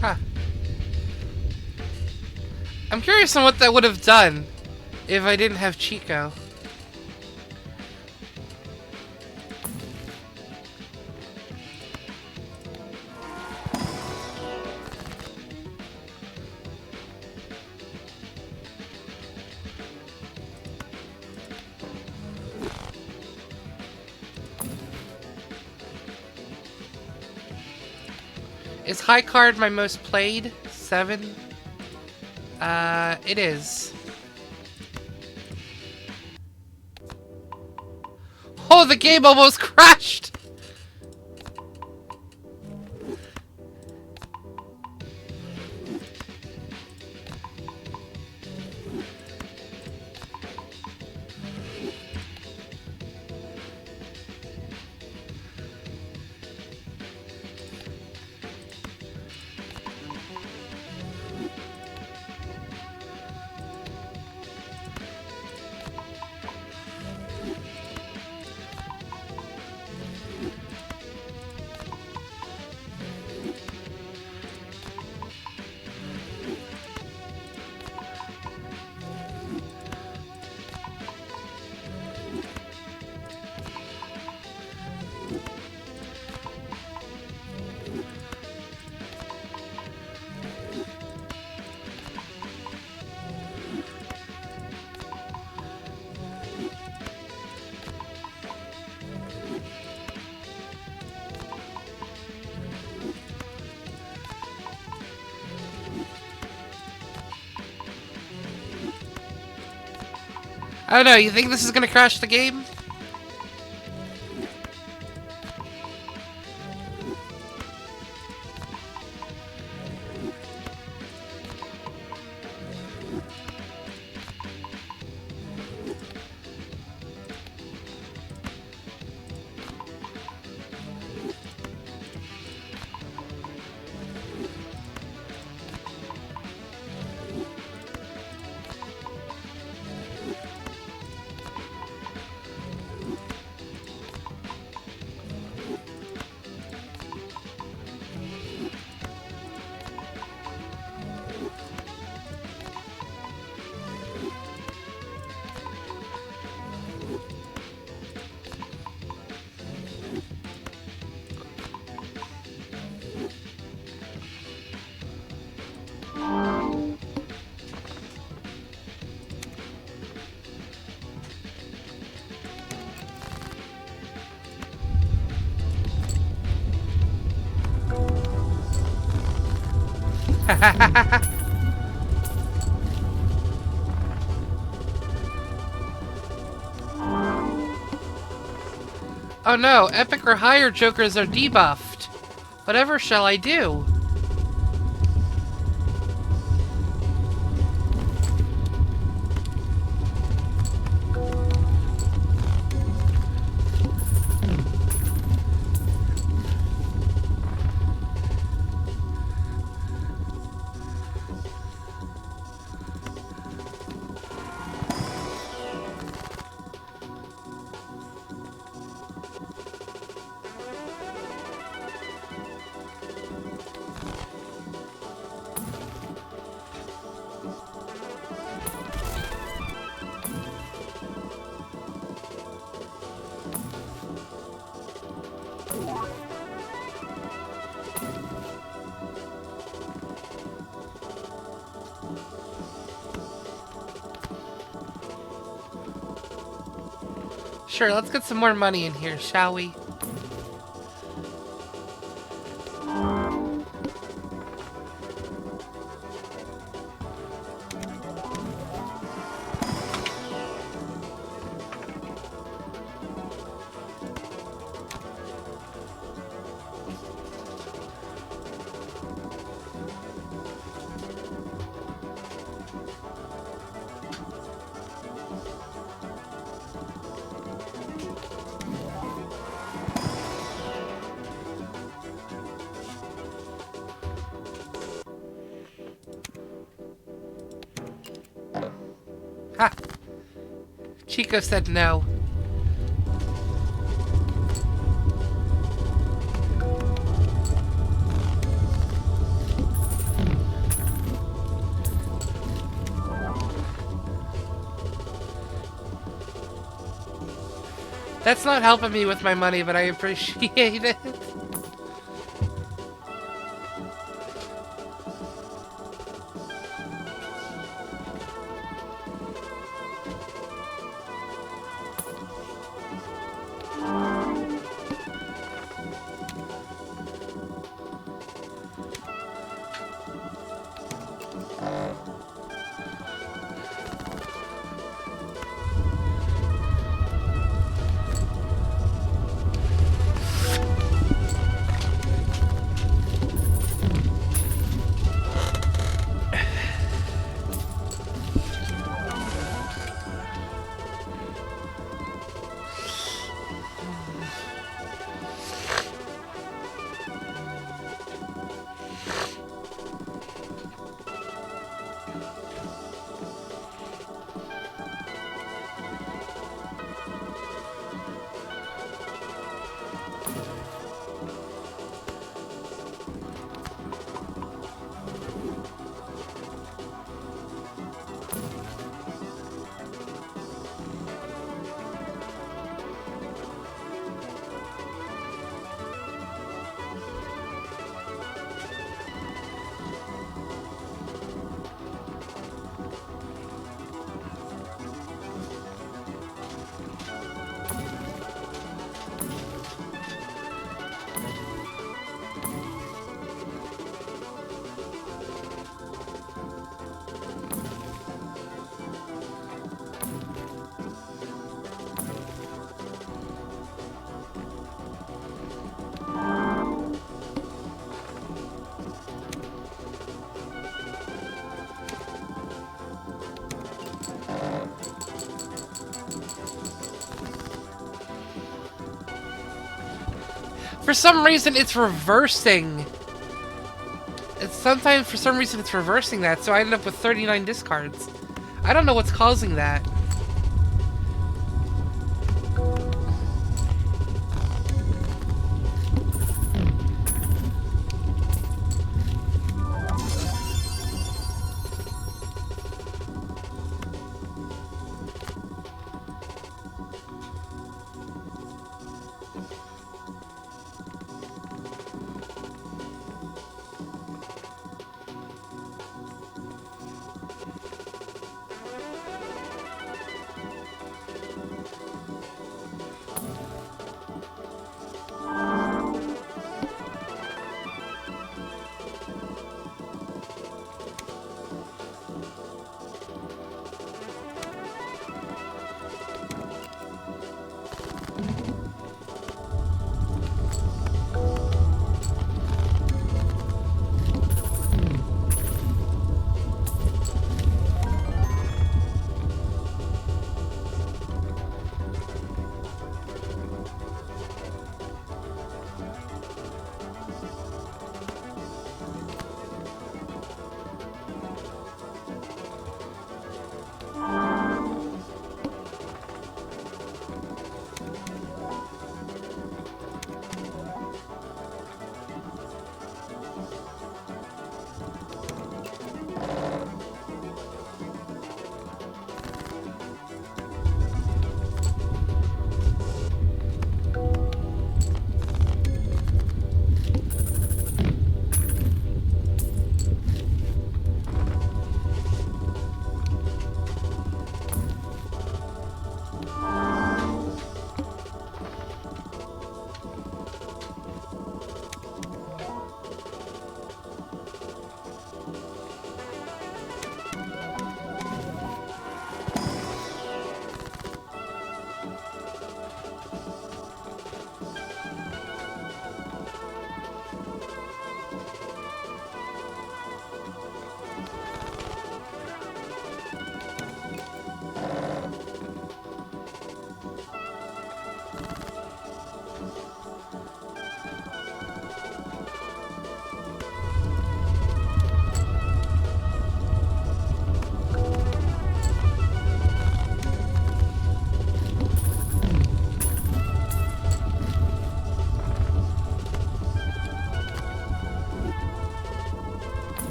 C: Huh. I'm curious on what that would have done if I didn't have Chico. Is High Card my most played? 7? It is. Oh, the game almost crashed! I don't know, you think this is gonna crash the game? Oh no, epic or higher jokers are debuffed. Whatever shall I do? Sure, let's get some more money in here, shall we? Ha! Chico said no. That's not helping me with my money, but I appreciate it. For some reason, it's reversing. Sometimes, for some reason, it's reversing that, so I end up with 39 discards. I don't know what's causing that.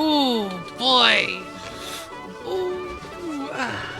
C: Ooh, boy. Ooh, ah.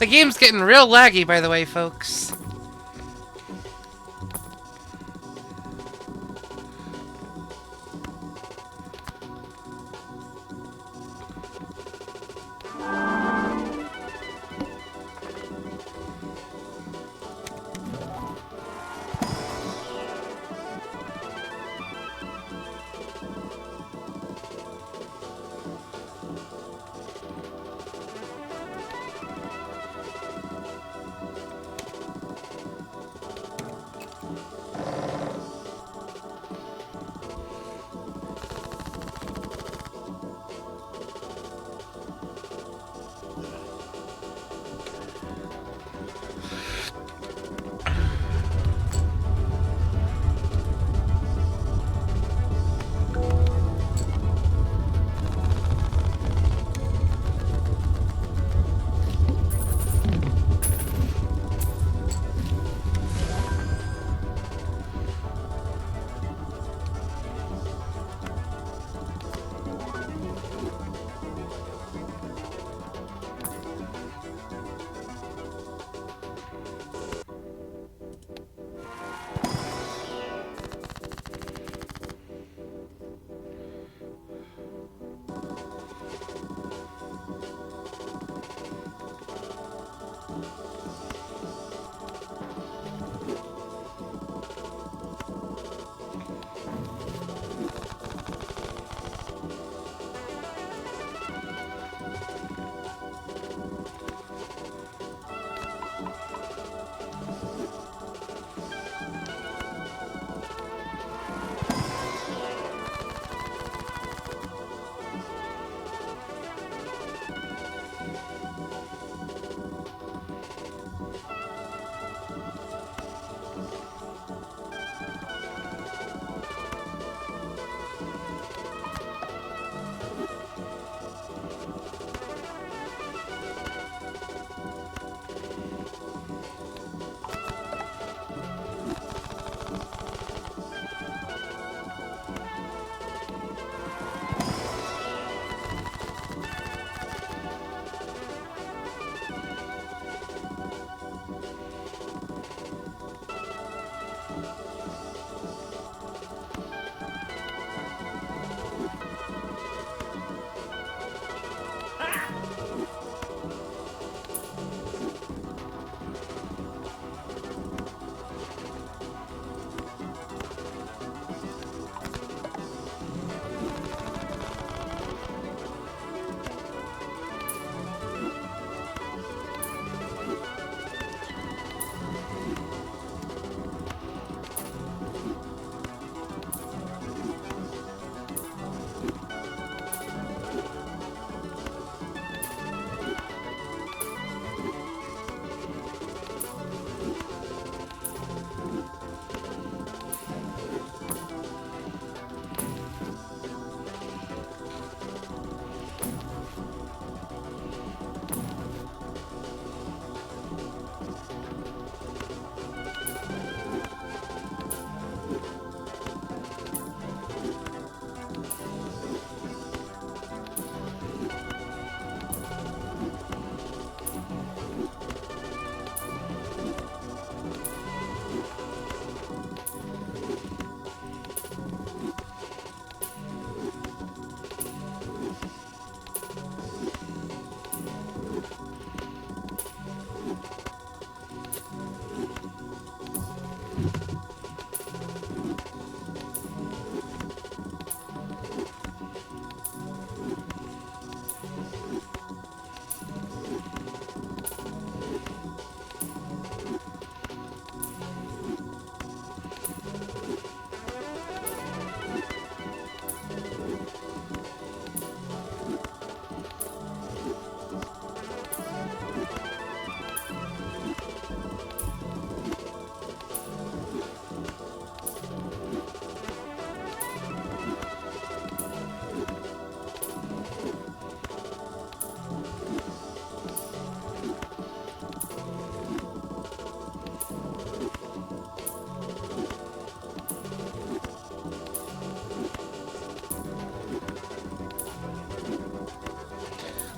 C: The game's getting real laggy, by the way, folks.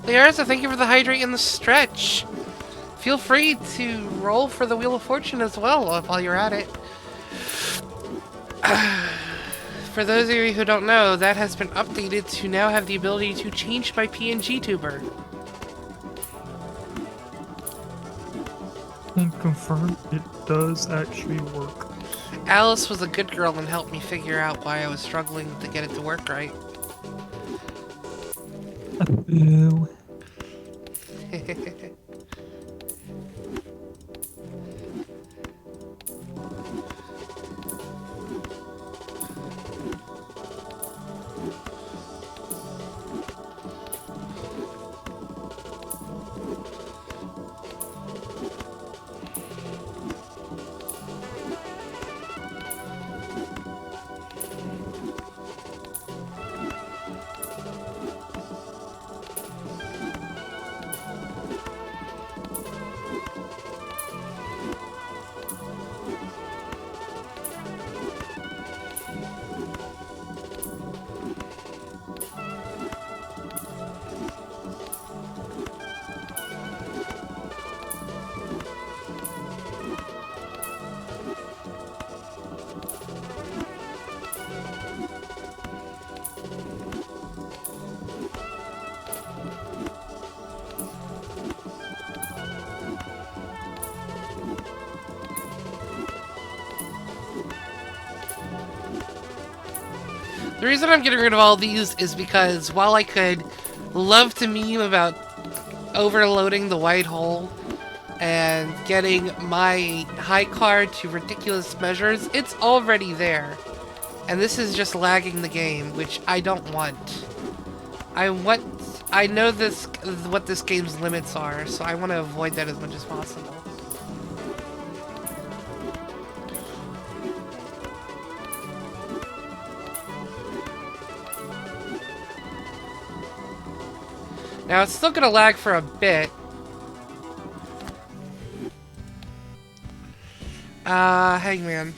C: Liara, so thank you for the hydrate and the stretch. Feel free to roll for the Wheel of Fortune as well while you're at it. For those of you who don't know, that has been updated to now have the ability to change my PNG tuber.
D: And confirm it does actually work.
C: Alice was a good girl and helped me figure out why I was struggling to get it to work right.
D: Ew.
C: The reason I'm getting rid of all these is because while I could love to meme about overloading the white hole and getting my high card to ridiculous measures, it's already there. And this is just lagging the game, which I don't want. I know what this game's limits are, so I want to avoid that as much as possible. Now, it's still gonna lag for a bit. Hangman.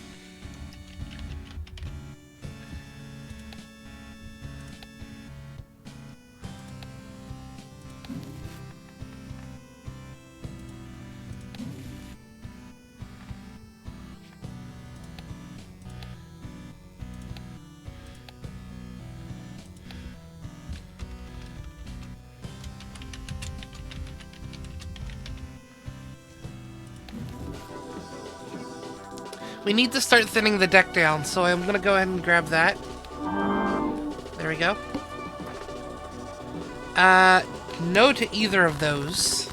C: We need to start thinning the deck down, so I'm gonna go ahead and grab that. There we go. No to either of those.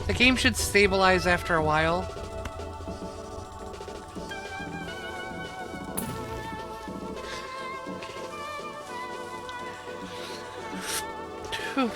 C: The game should stabilize after a while. Whew.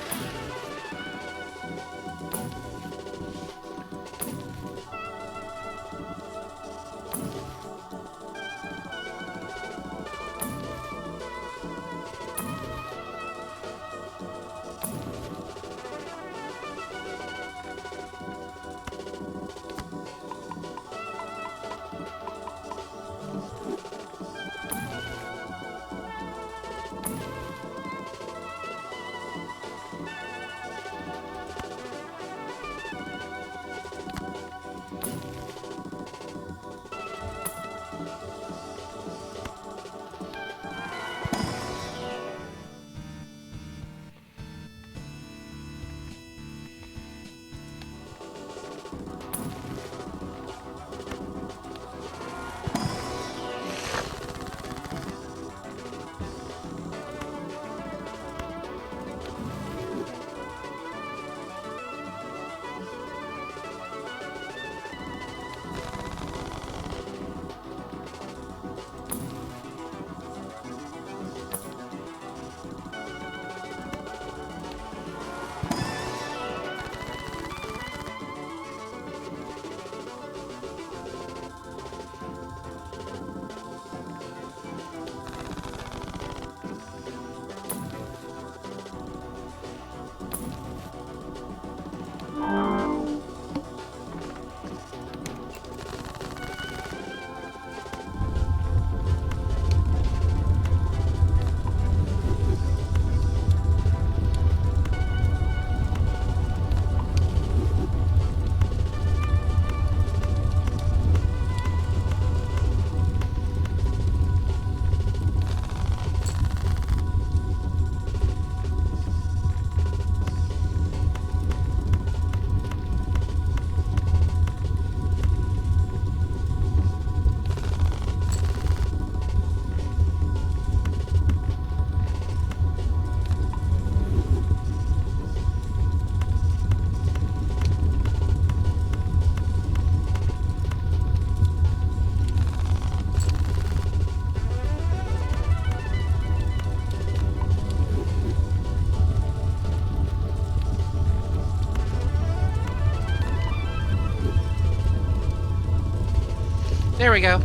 C: There we go.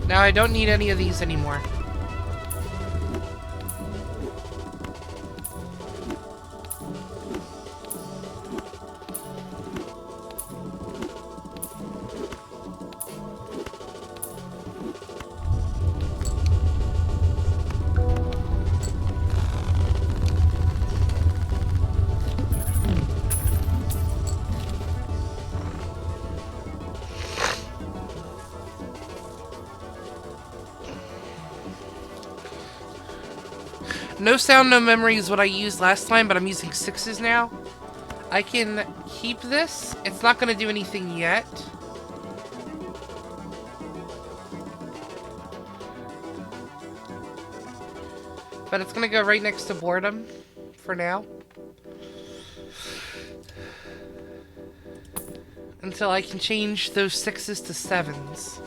C: Now I don't need any of these anymore. No sound, no memory is what I used last time, but I'm using 6s now. I can keep this. It's not going to do anything yet. But it's going to go right next to boredom for now. Until I can change those 6s to 7s.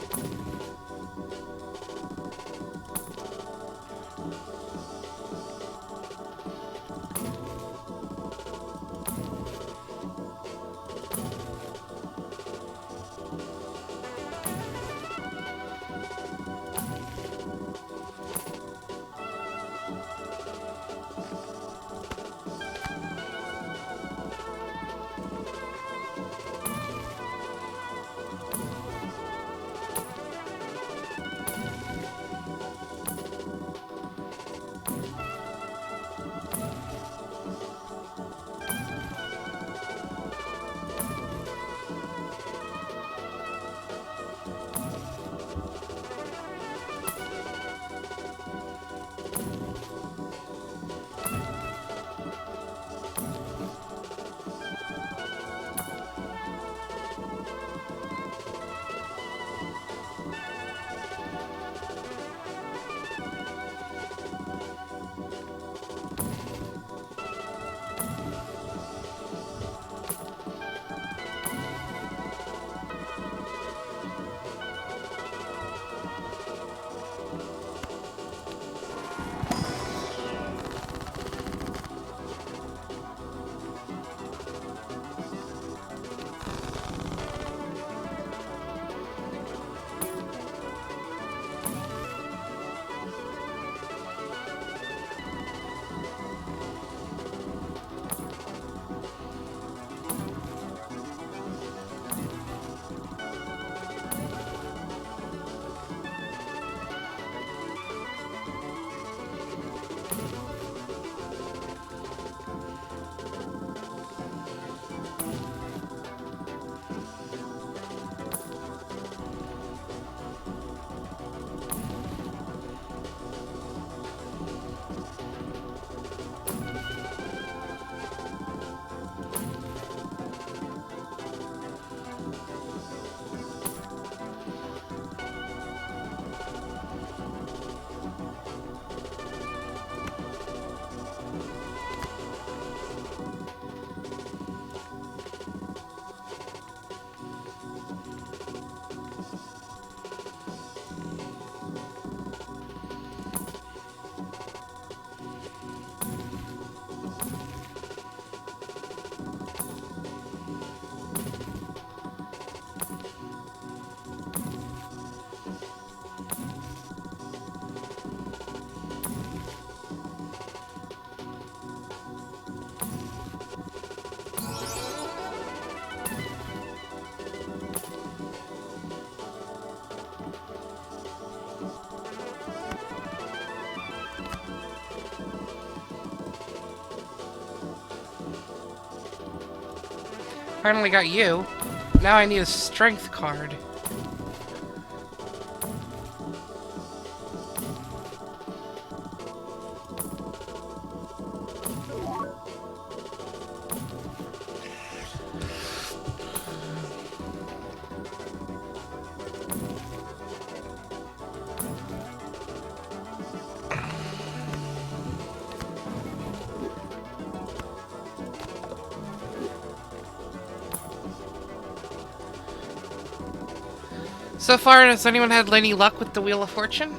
C: Finally got you. Now I need a strength card. So far, has anyone had any luck with the Wheel of Fortune?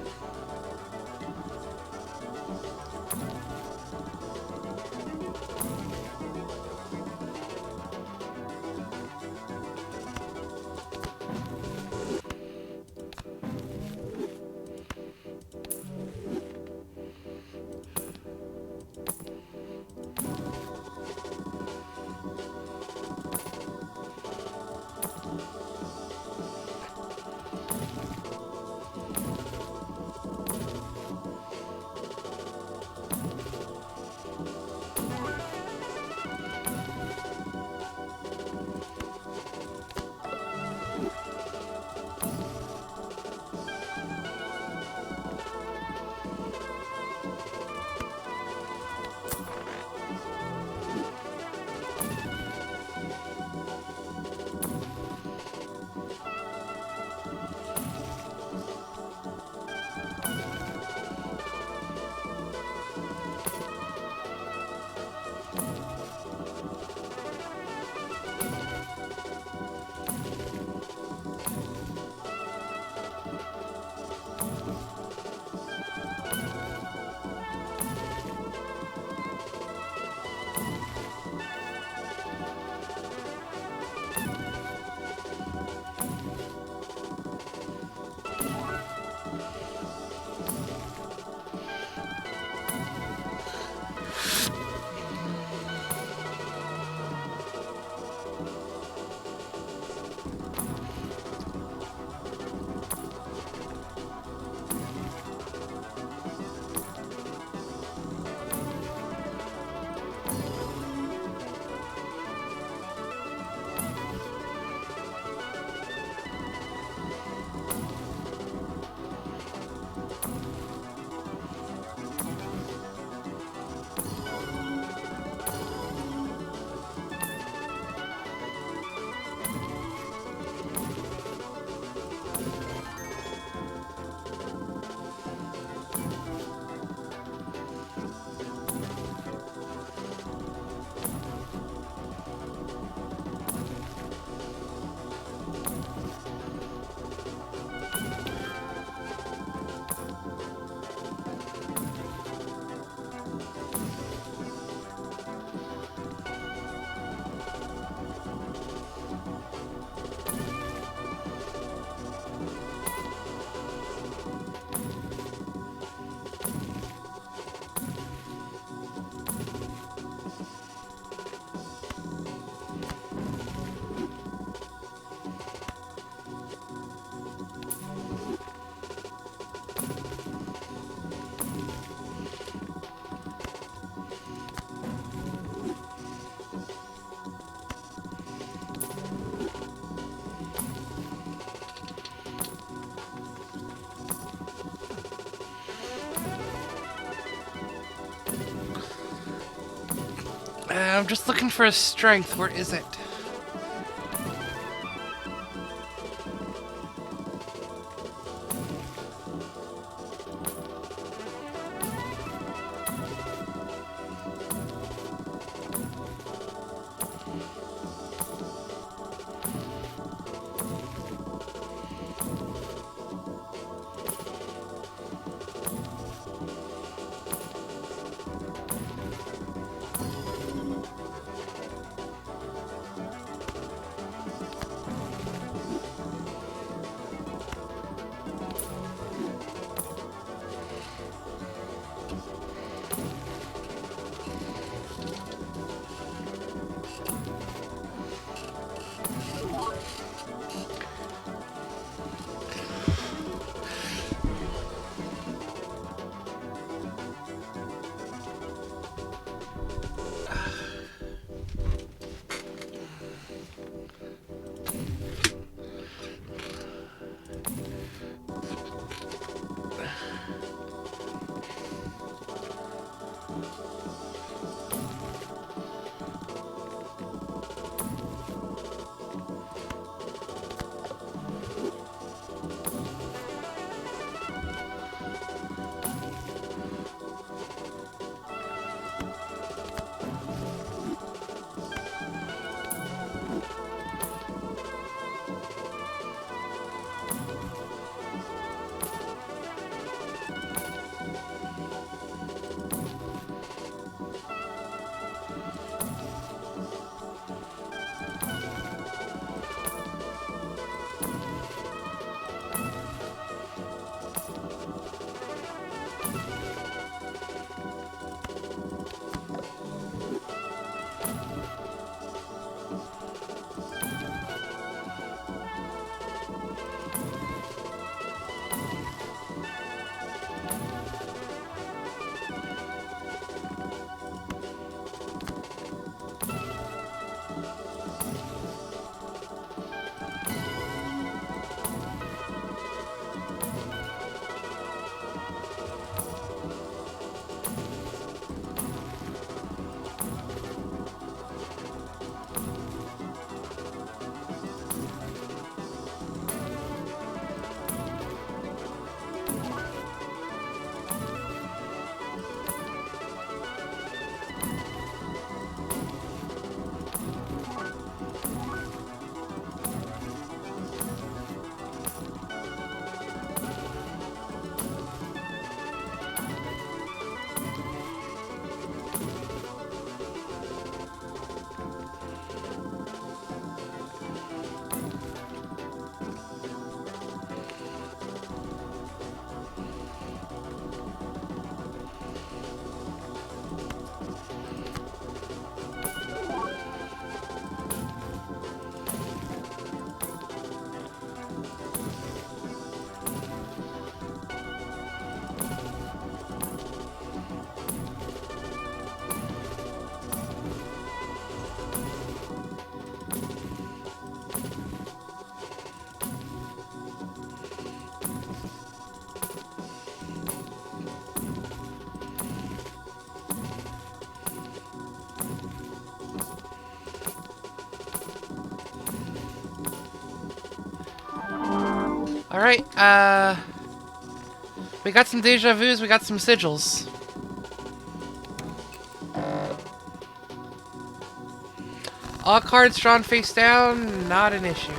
C: I'm just looking for a strength. Where is it? Alright, we got some deja vus, we got some sigils. All cards drawn face down, not an issue.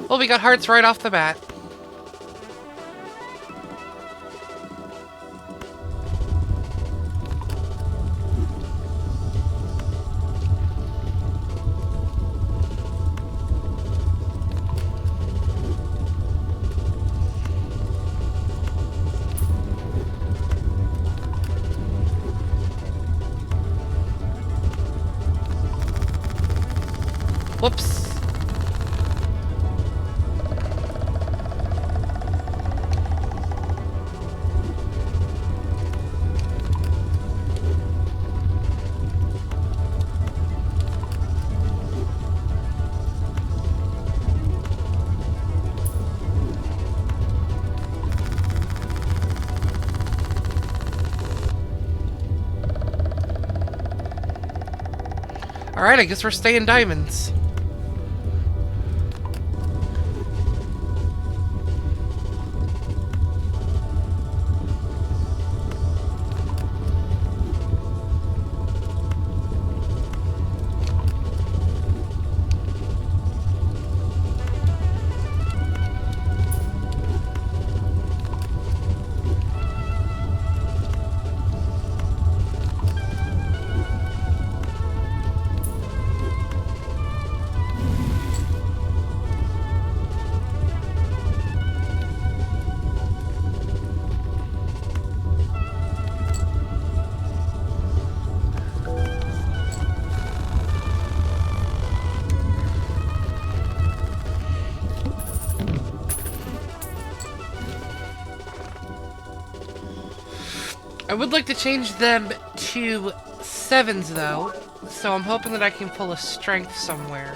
C: Well, we got hearts right off the bat. Whoops. Alright, I guess we're staying diamonds. I would like to change them to 7s though, So I'm hoping that I can pull a strength somewhere.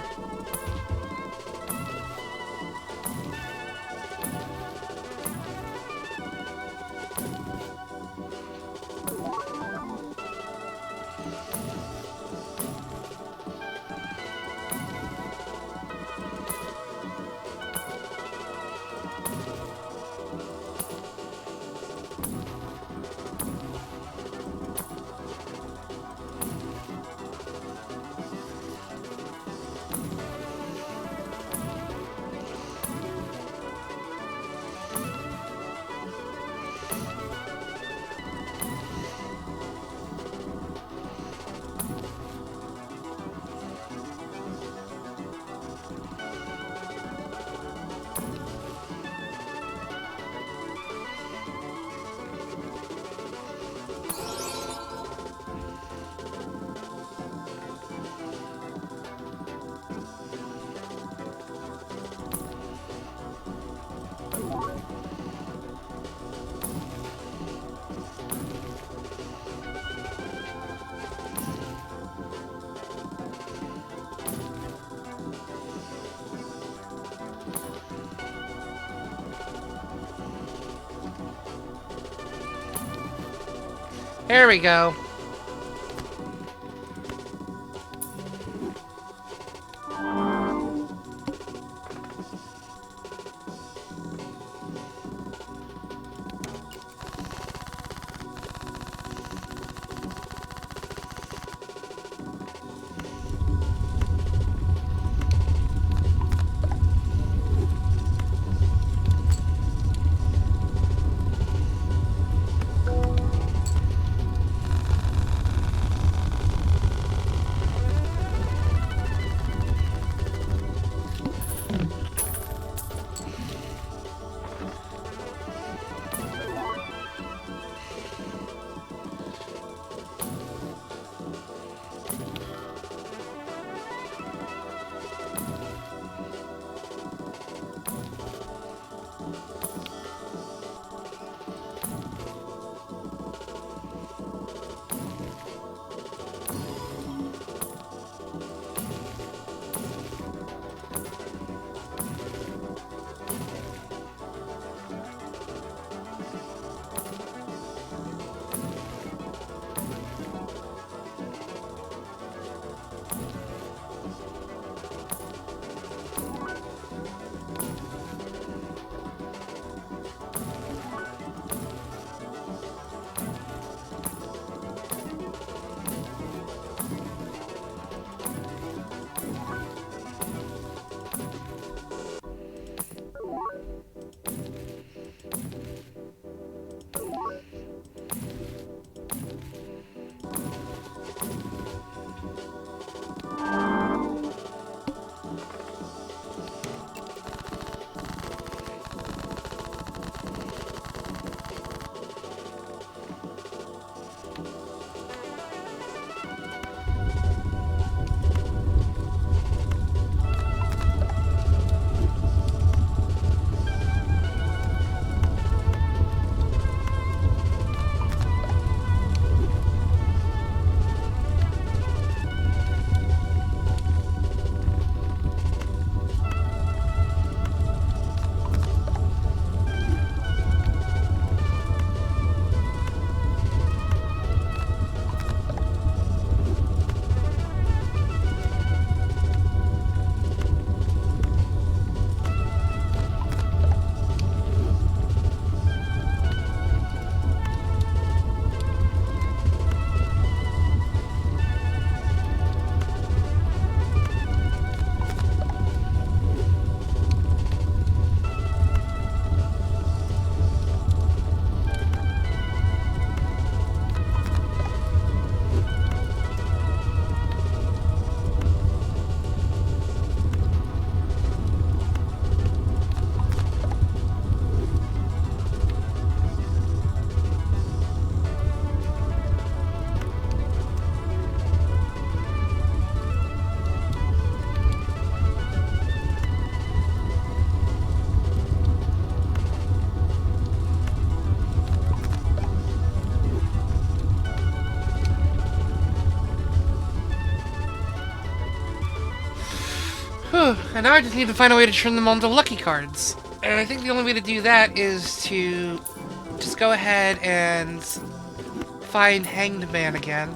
C: There we go. Whew, and now I just need to find a way to turn them onto lucky cards. And I think the only way to do that is to just go ahead and find Hanged Man again.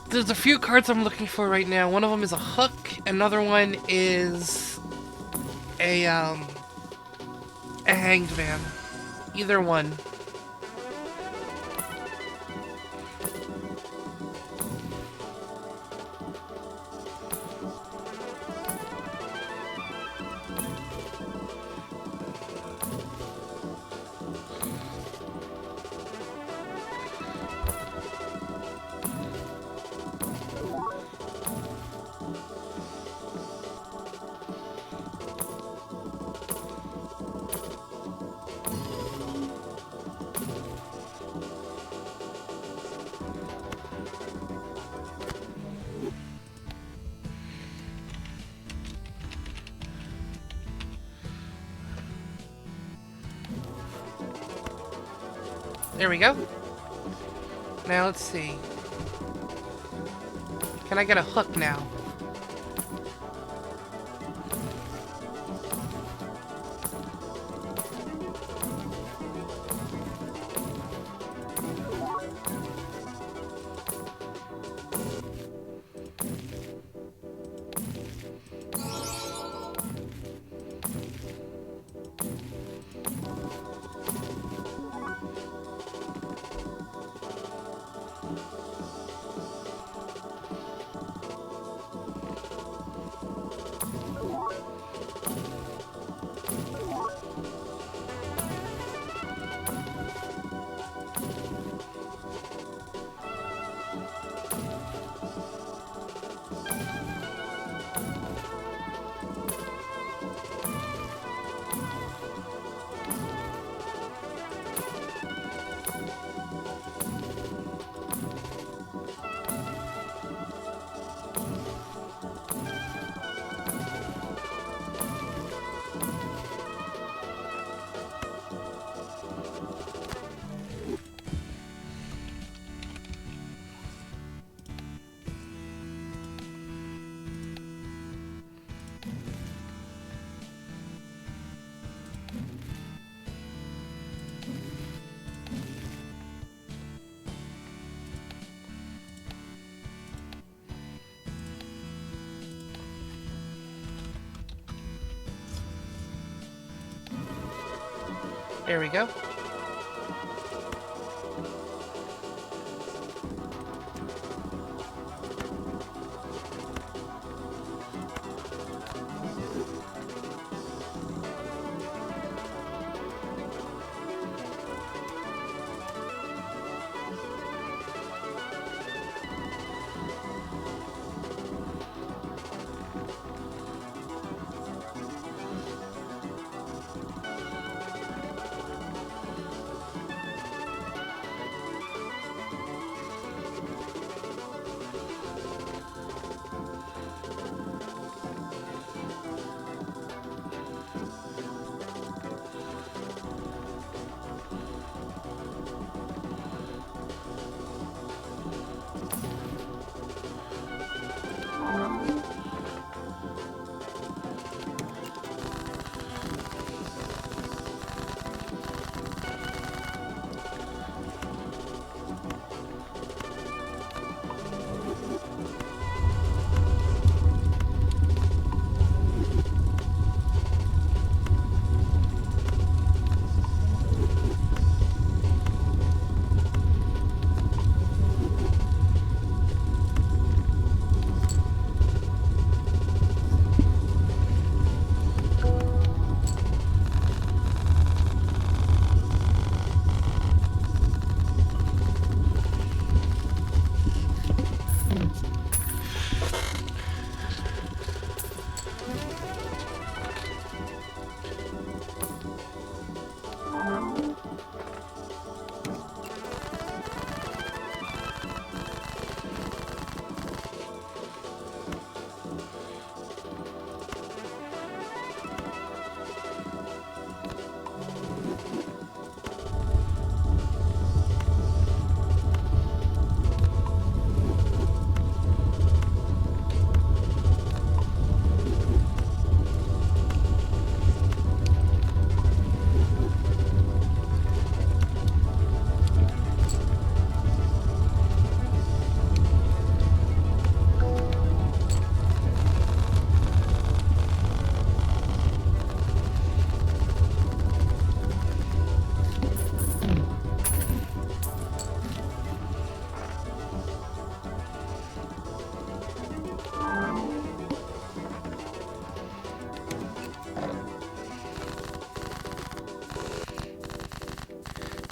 C: There's a few cards I'm looking for right now. One of them is a hook. Another one is a hanged man. Either one. There we go. Now let's see. Can I get a hook now? There we go.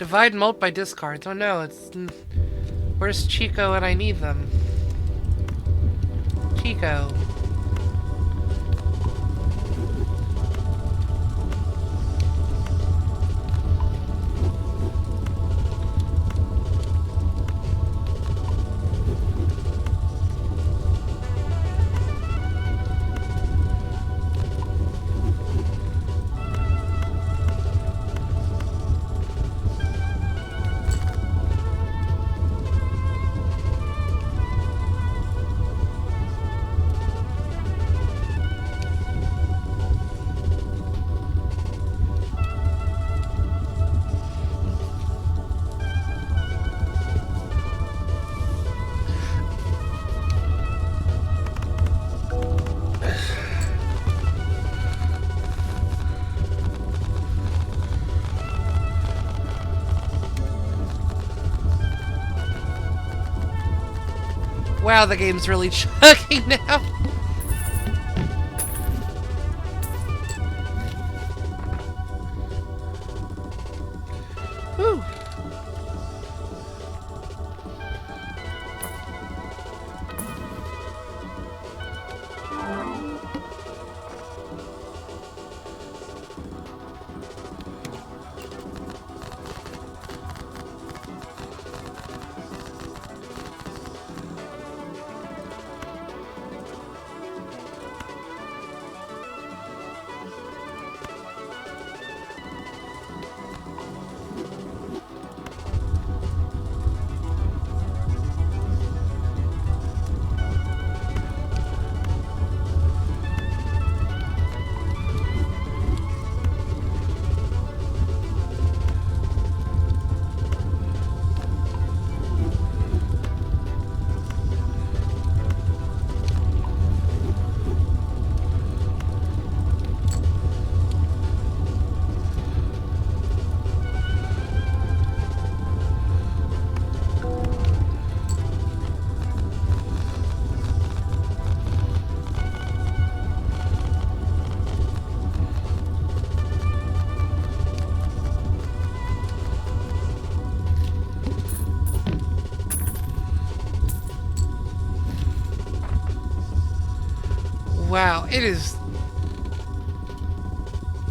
C: Divide and multiply by discards. Oh no, it's... Where's Chico when I need them? Chico. Wow, the game's really chugging now. Whew. Wow, it is...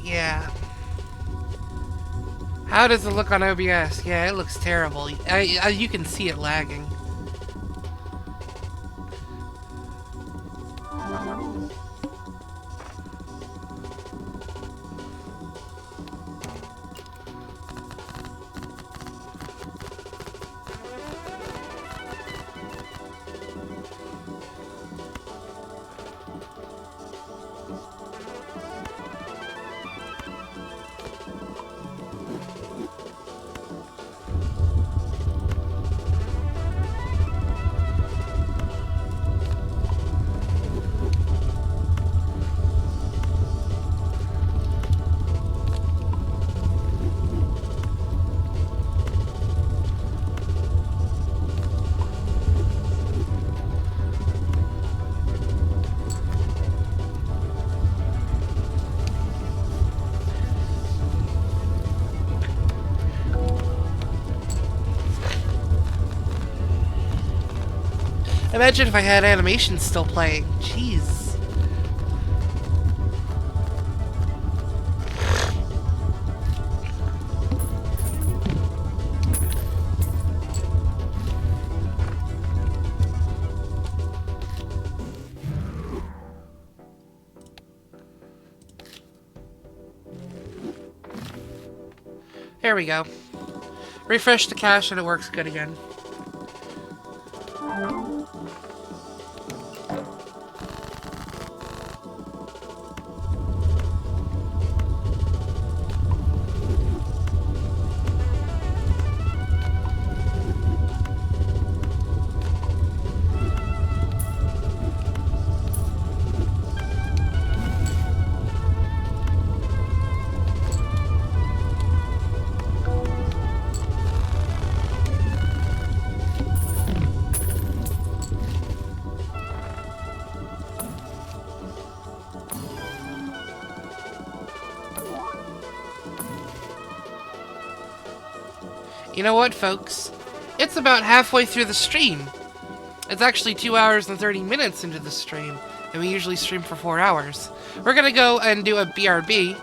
C: Yeah. How does it look on OBS? Yeah, it looks terrible. You can see it lagging. Imagine if I had animations still playing. Jeez. There we go. Refresh the cache and it works good again. You know what, folks? It's about halfway through the stream. It's actually 2 hours and 30 minutes into the stream, and we usually stream for 4 hours. We're gonna go and do a BRB.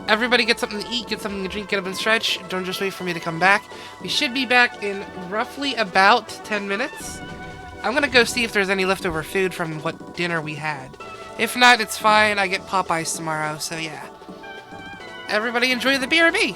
C: Everybody get something to eat, get something to drink, get up and stretch. Don't just wait for me to come back. We should be back in roughly about 10 minutes. I'm gonna go see if there's any leftover food from what dinner we had. If not, it's fine. I get Popeyes tomorrow, so yeah. Everybody enjoy the BRB.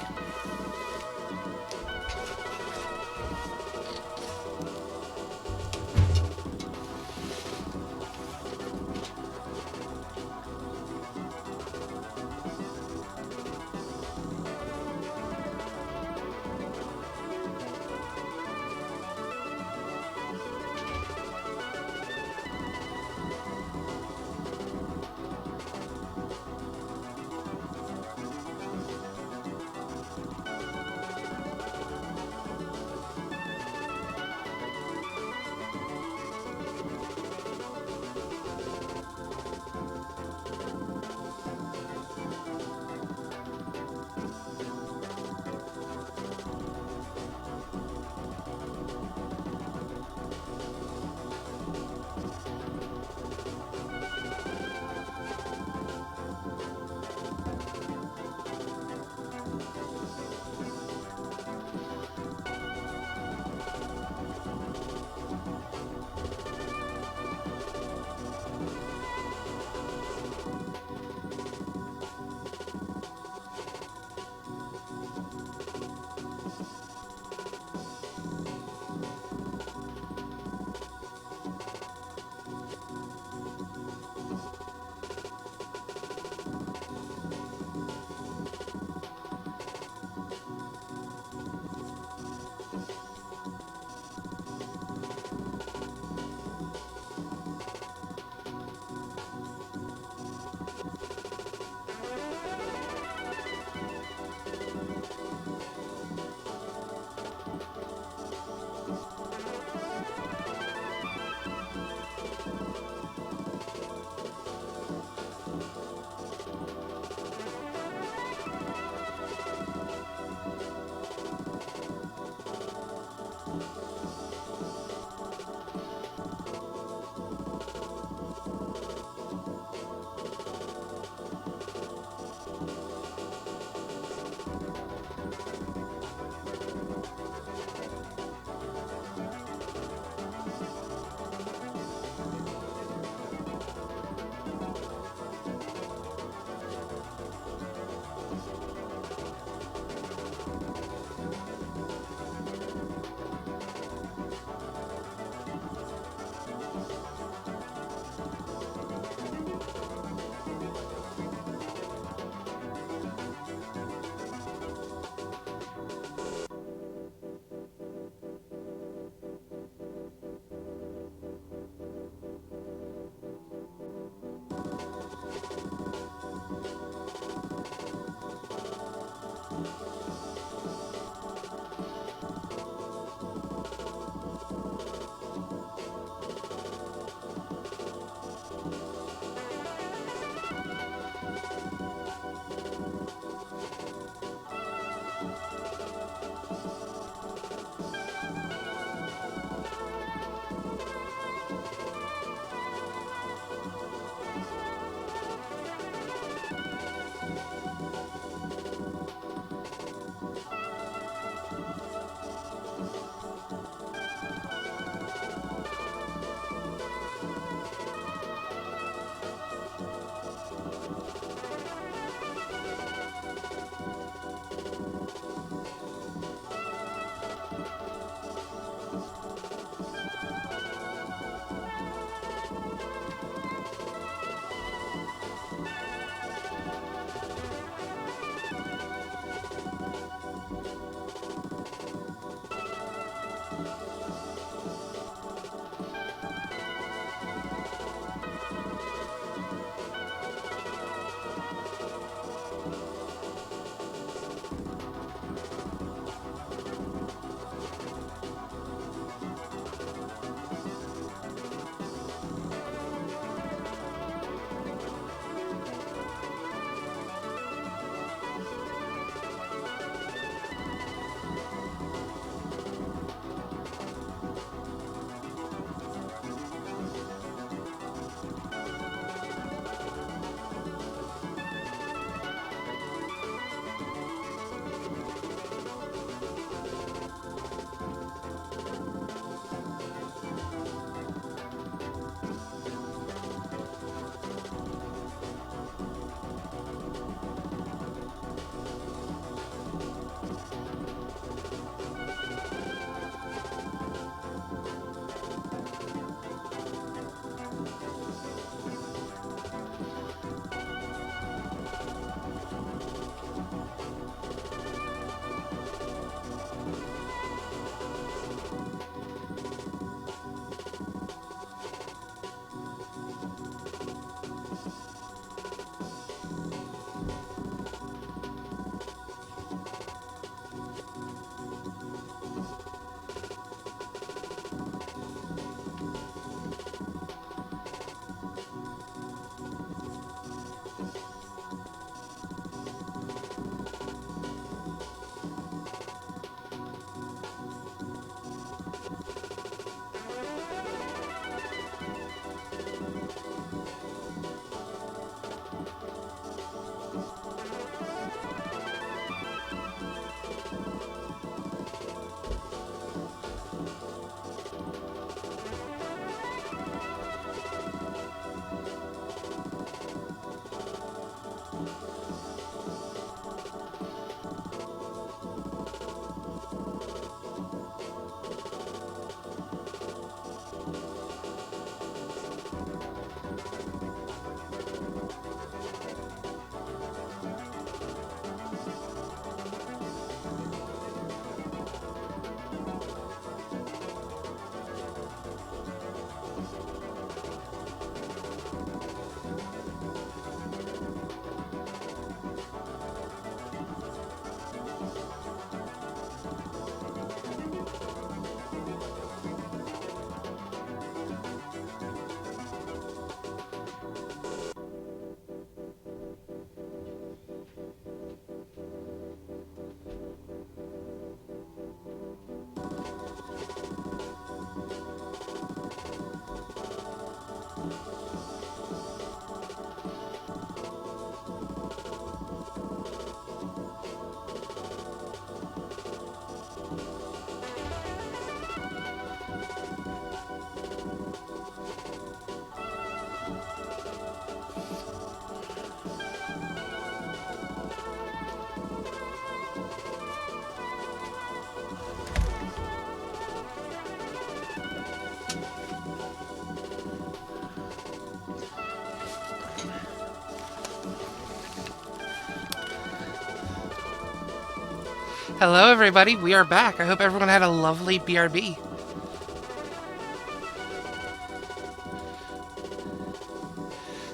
C: Hello, everybody. We are back. I hope everyone had a lovely BRB.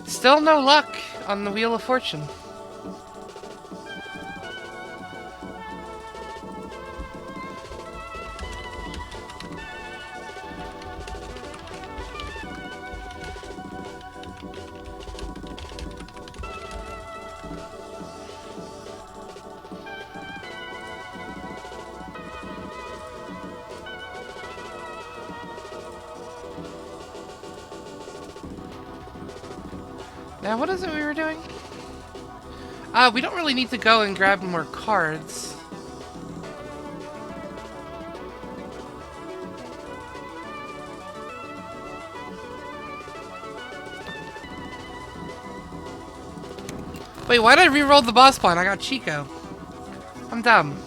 C: Still no luck on the Wheel of Fortune. Now, what is it we were doing? We don't really need to go and grab more cards. Wait, why did I re-roll the boss pawn? I got Chico. I'm dumb.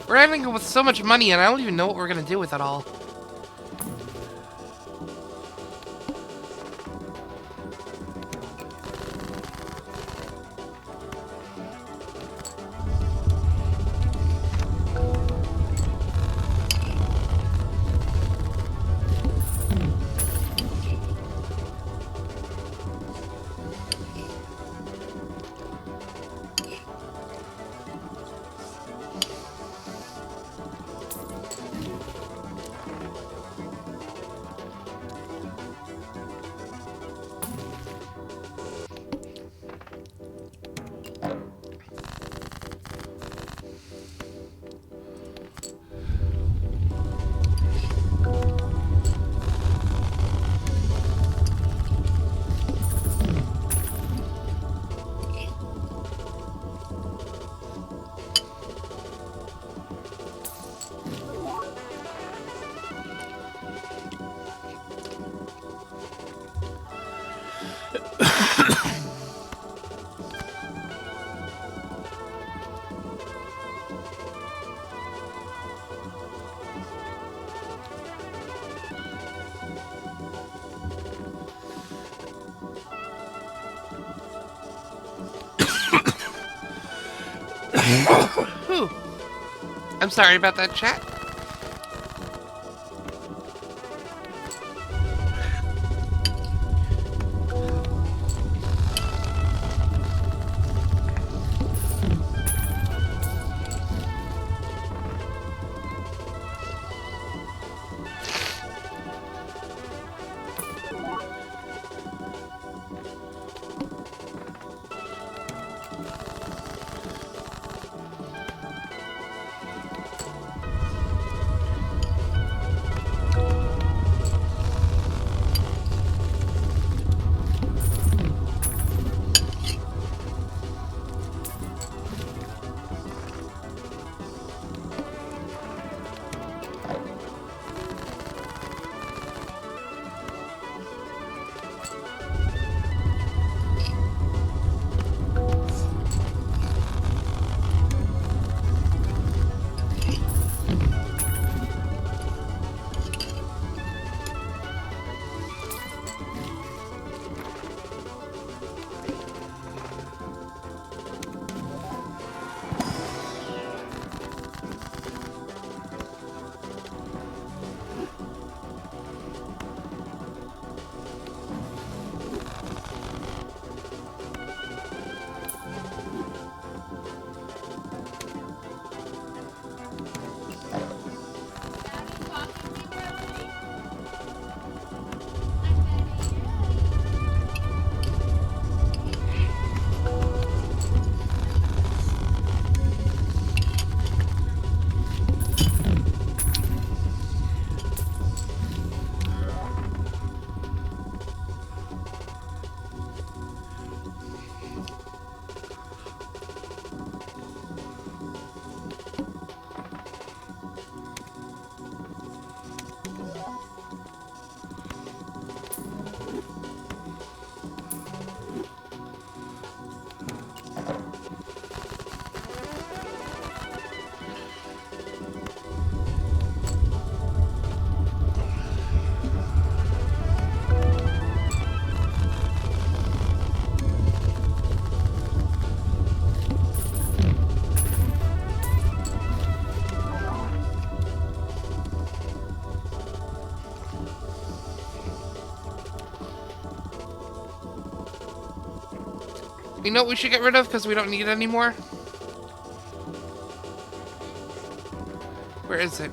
C: We're ending with so much money, and I don't even know what we're gonna do with it all. Whew. I'm sorry about that, chat. You know what we should get rid of because we don't need it anymore? Where is it?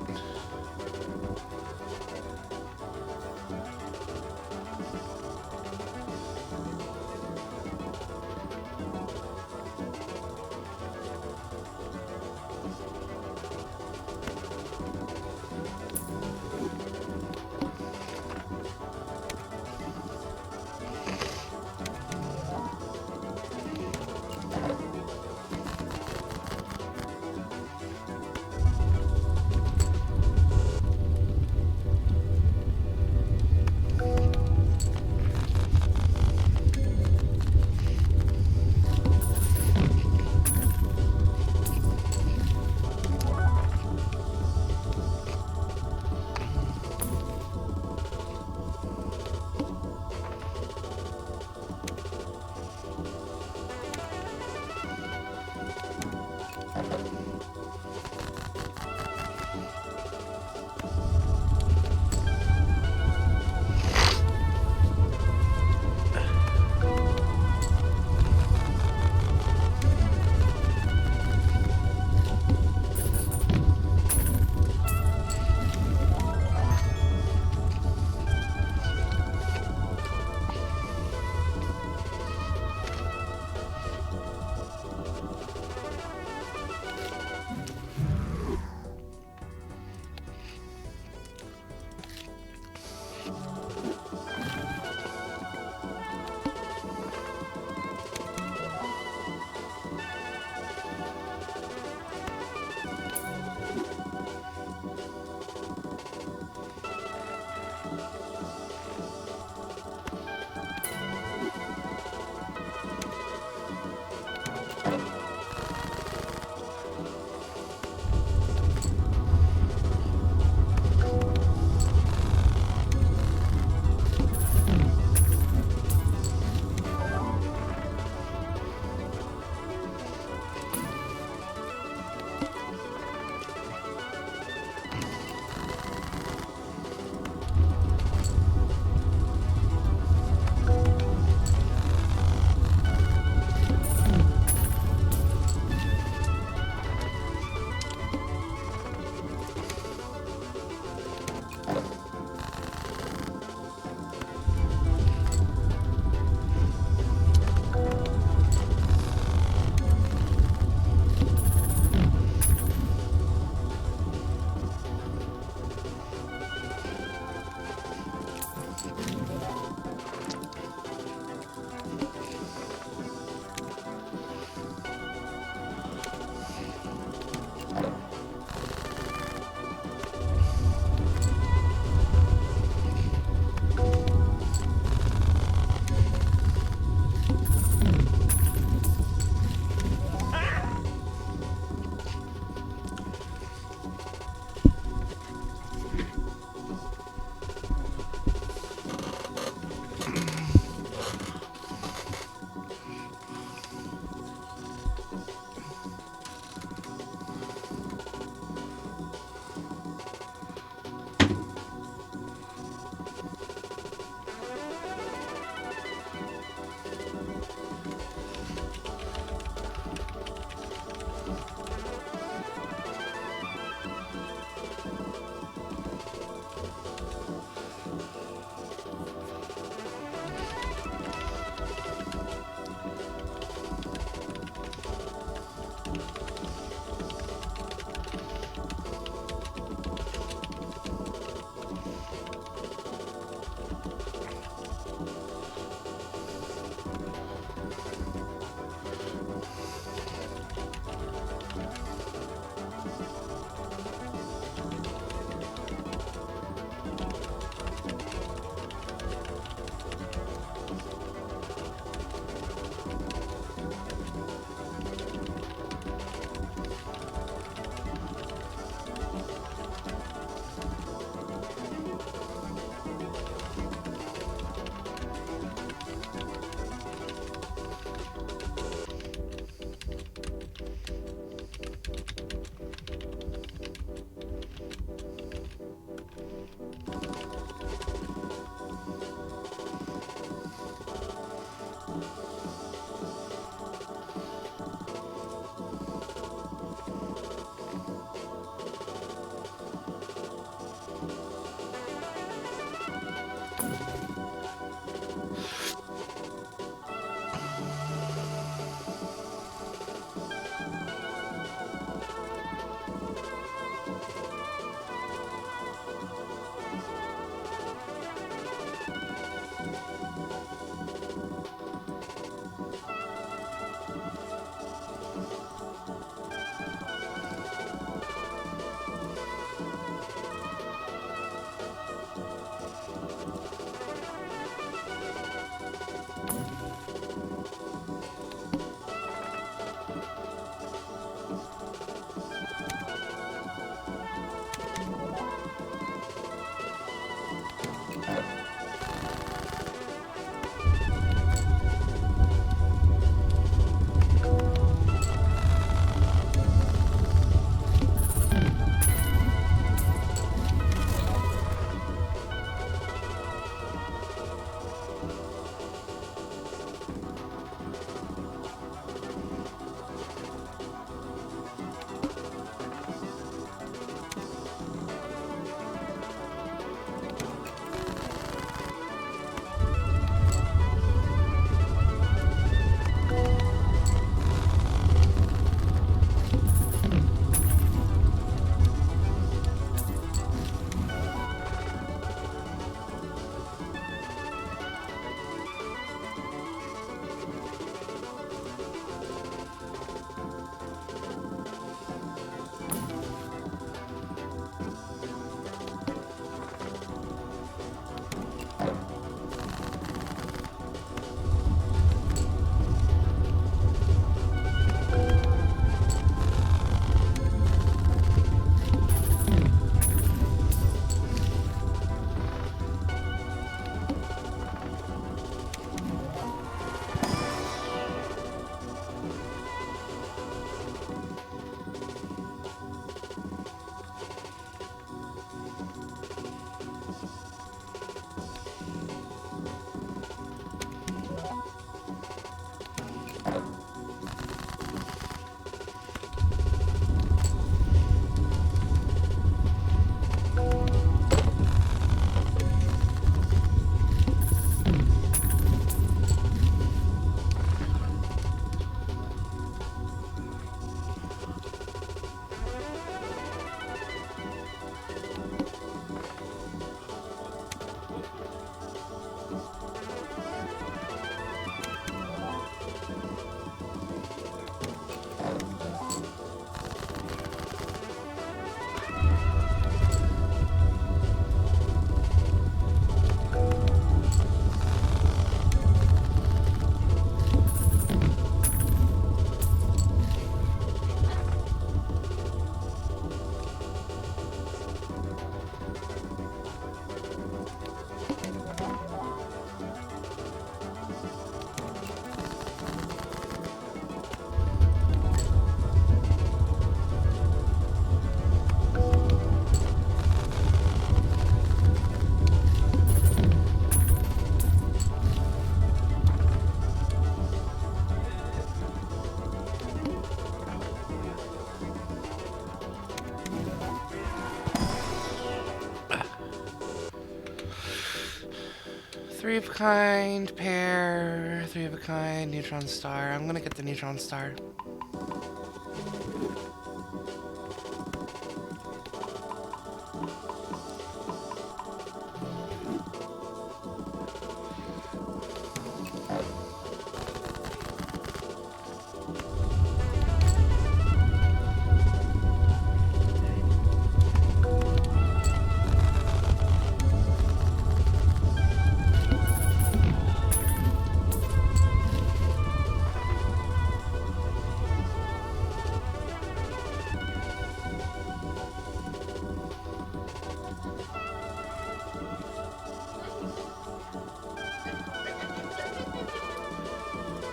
C: Three of a kind, pair, three of a kind, neutron star. I'm gonna get the neutron star.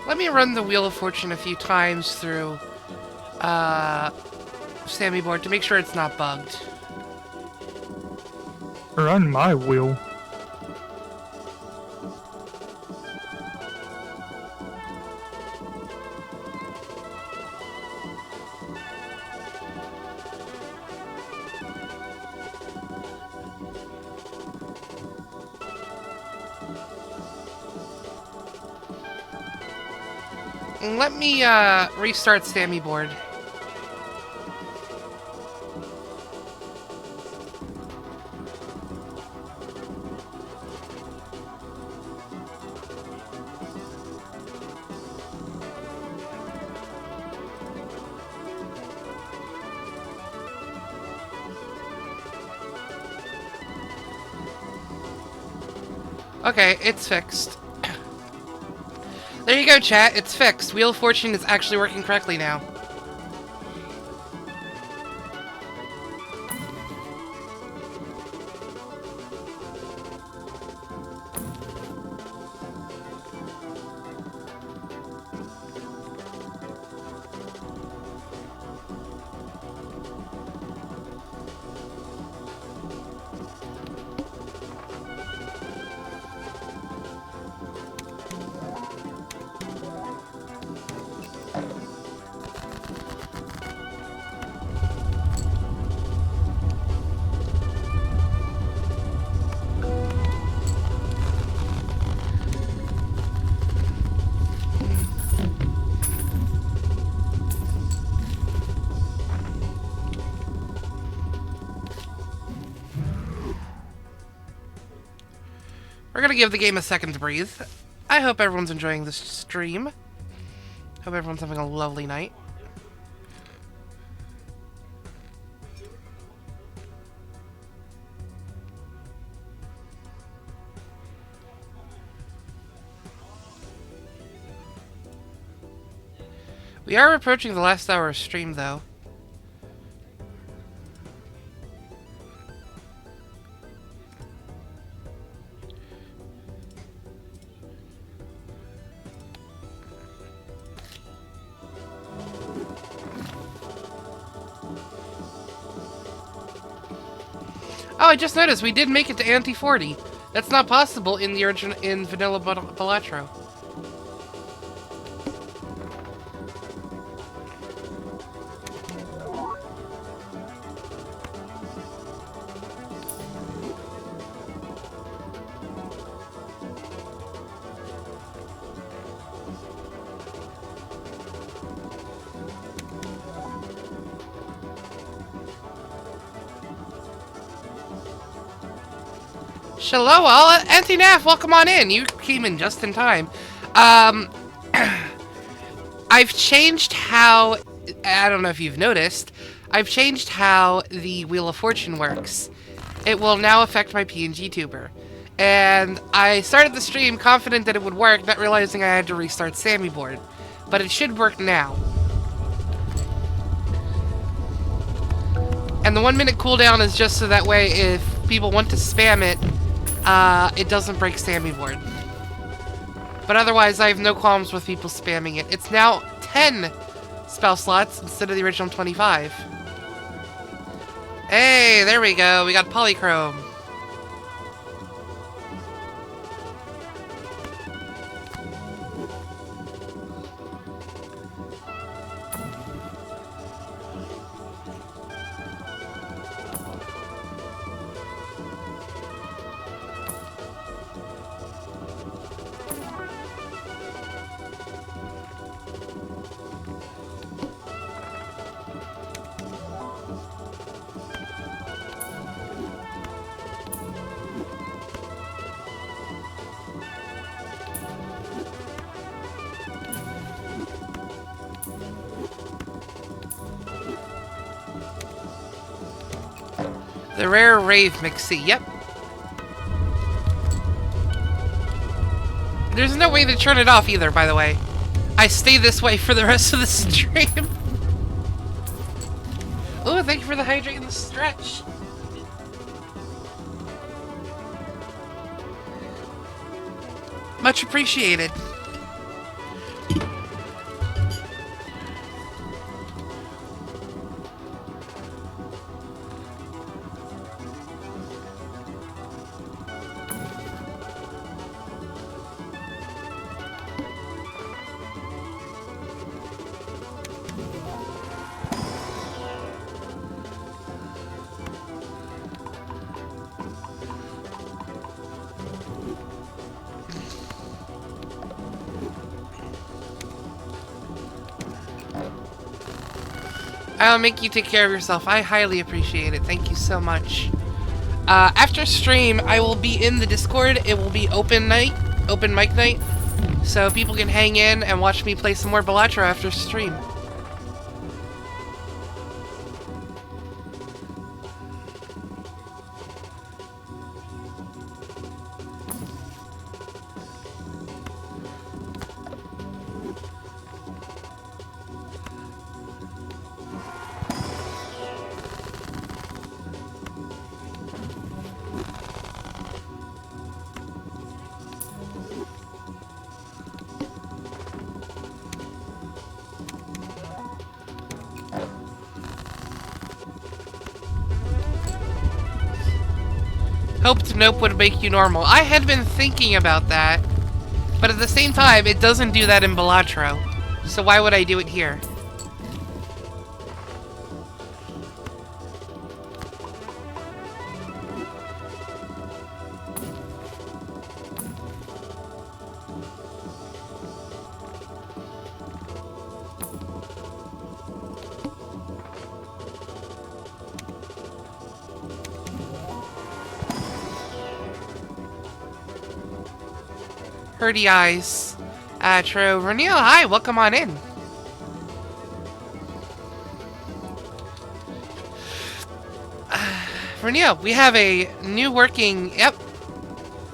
C: Let me run the Wheel of Fortune a few times through Sammy board to make sure it's not bugged.
D: Run my wheel.
C: Let me restart Sammy board. Okay, it's fixed. There you go, chat. It's fixed. Wheel of Fortune is actually working correctly now. We're gonna give the game a second to breathe. I hope everyone's enjoying this stream. Hope everyone's having a lovely night. We are approaching the last hour of stream, though. Oh, I just noticed we did make it to Ante 40. That's not possible in the original in Vanilla Balatro. Hello, all. Auntie Naff, welcome on in. You came in just in time. I've changed how... I don't know if you've noticed. I've changed how the Wheel of Fortune works. It will now affect my PNG tuber. And I started the stream confident that it would work, not realizing I had to restart Sammy board. But it should work now. And the 1 minute cooldown is just so that way if people want to spam it, it doesn't break Sammy board. But otherwise, I have no qualms with people spamming it. It's now 10 spell slots instead of the original 25. Hey, there we go. We got Polychrome. The rare rave mixie. Yep. There's no way to turn it off either, by the way. I stay this way for the rest of the stream. Oh, thank you for the hydrate and the stretch. Much appreciated. I'll make you take care of yourself. I highly appreciate it. Thank you so much. After stream, I will be in the Discord. It will be open mic night. So people can hang in and watch me play some more Balatro after stream. Hoped Nope would make you normal. I had been thinking about that, but at the same time, it doesn't do that in Balatro. So why would I do it here? Hurdy eyes. True. Renil, hi, welcome on in. Renil, we have a new working,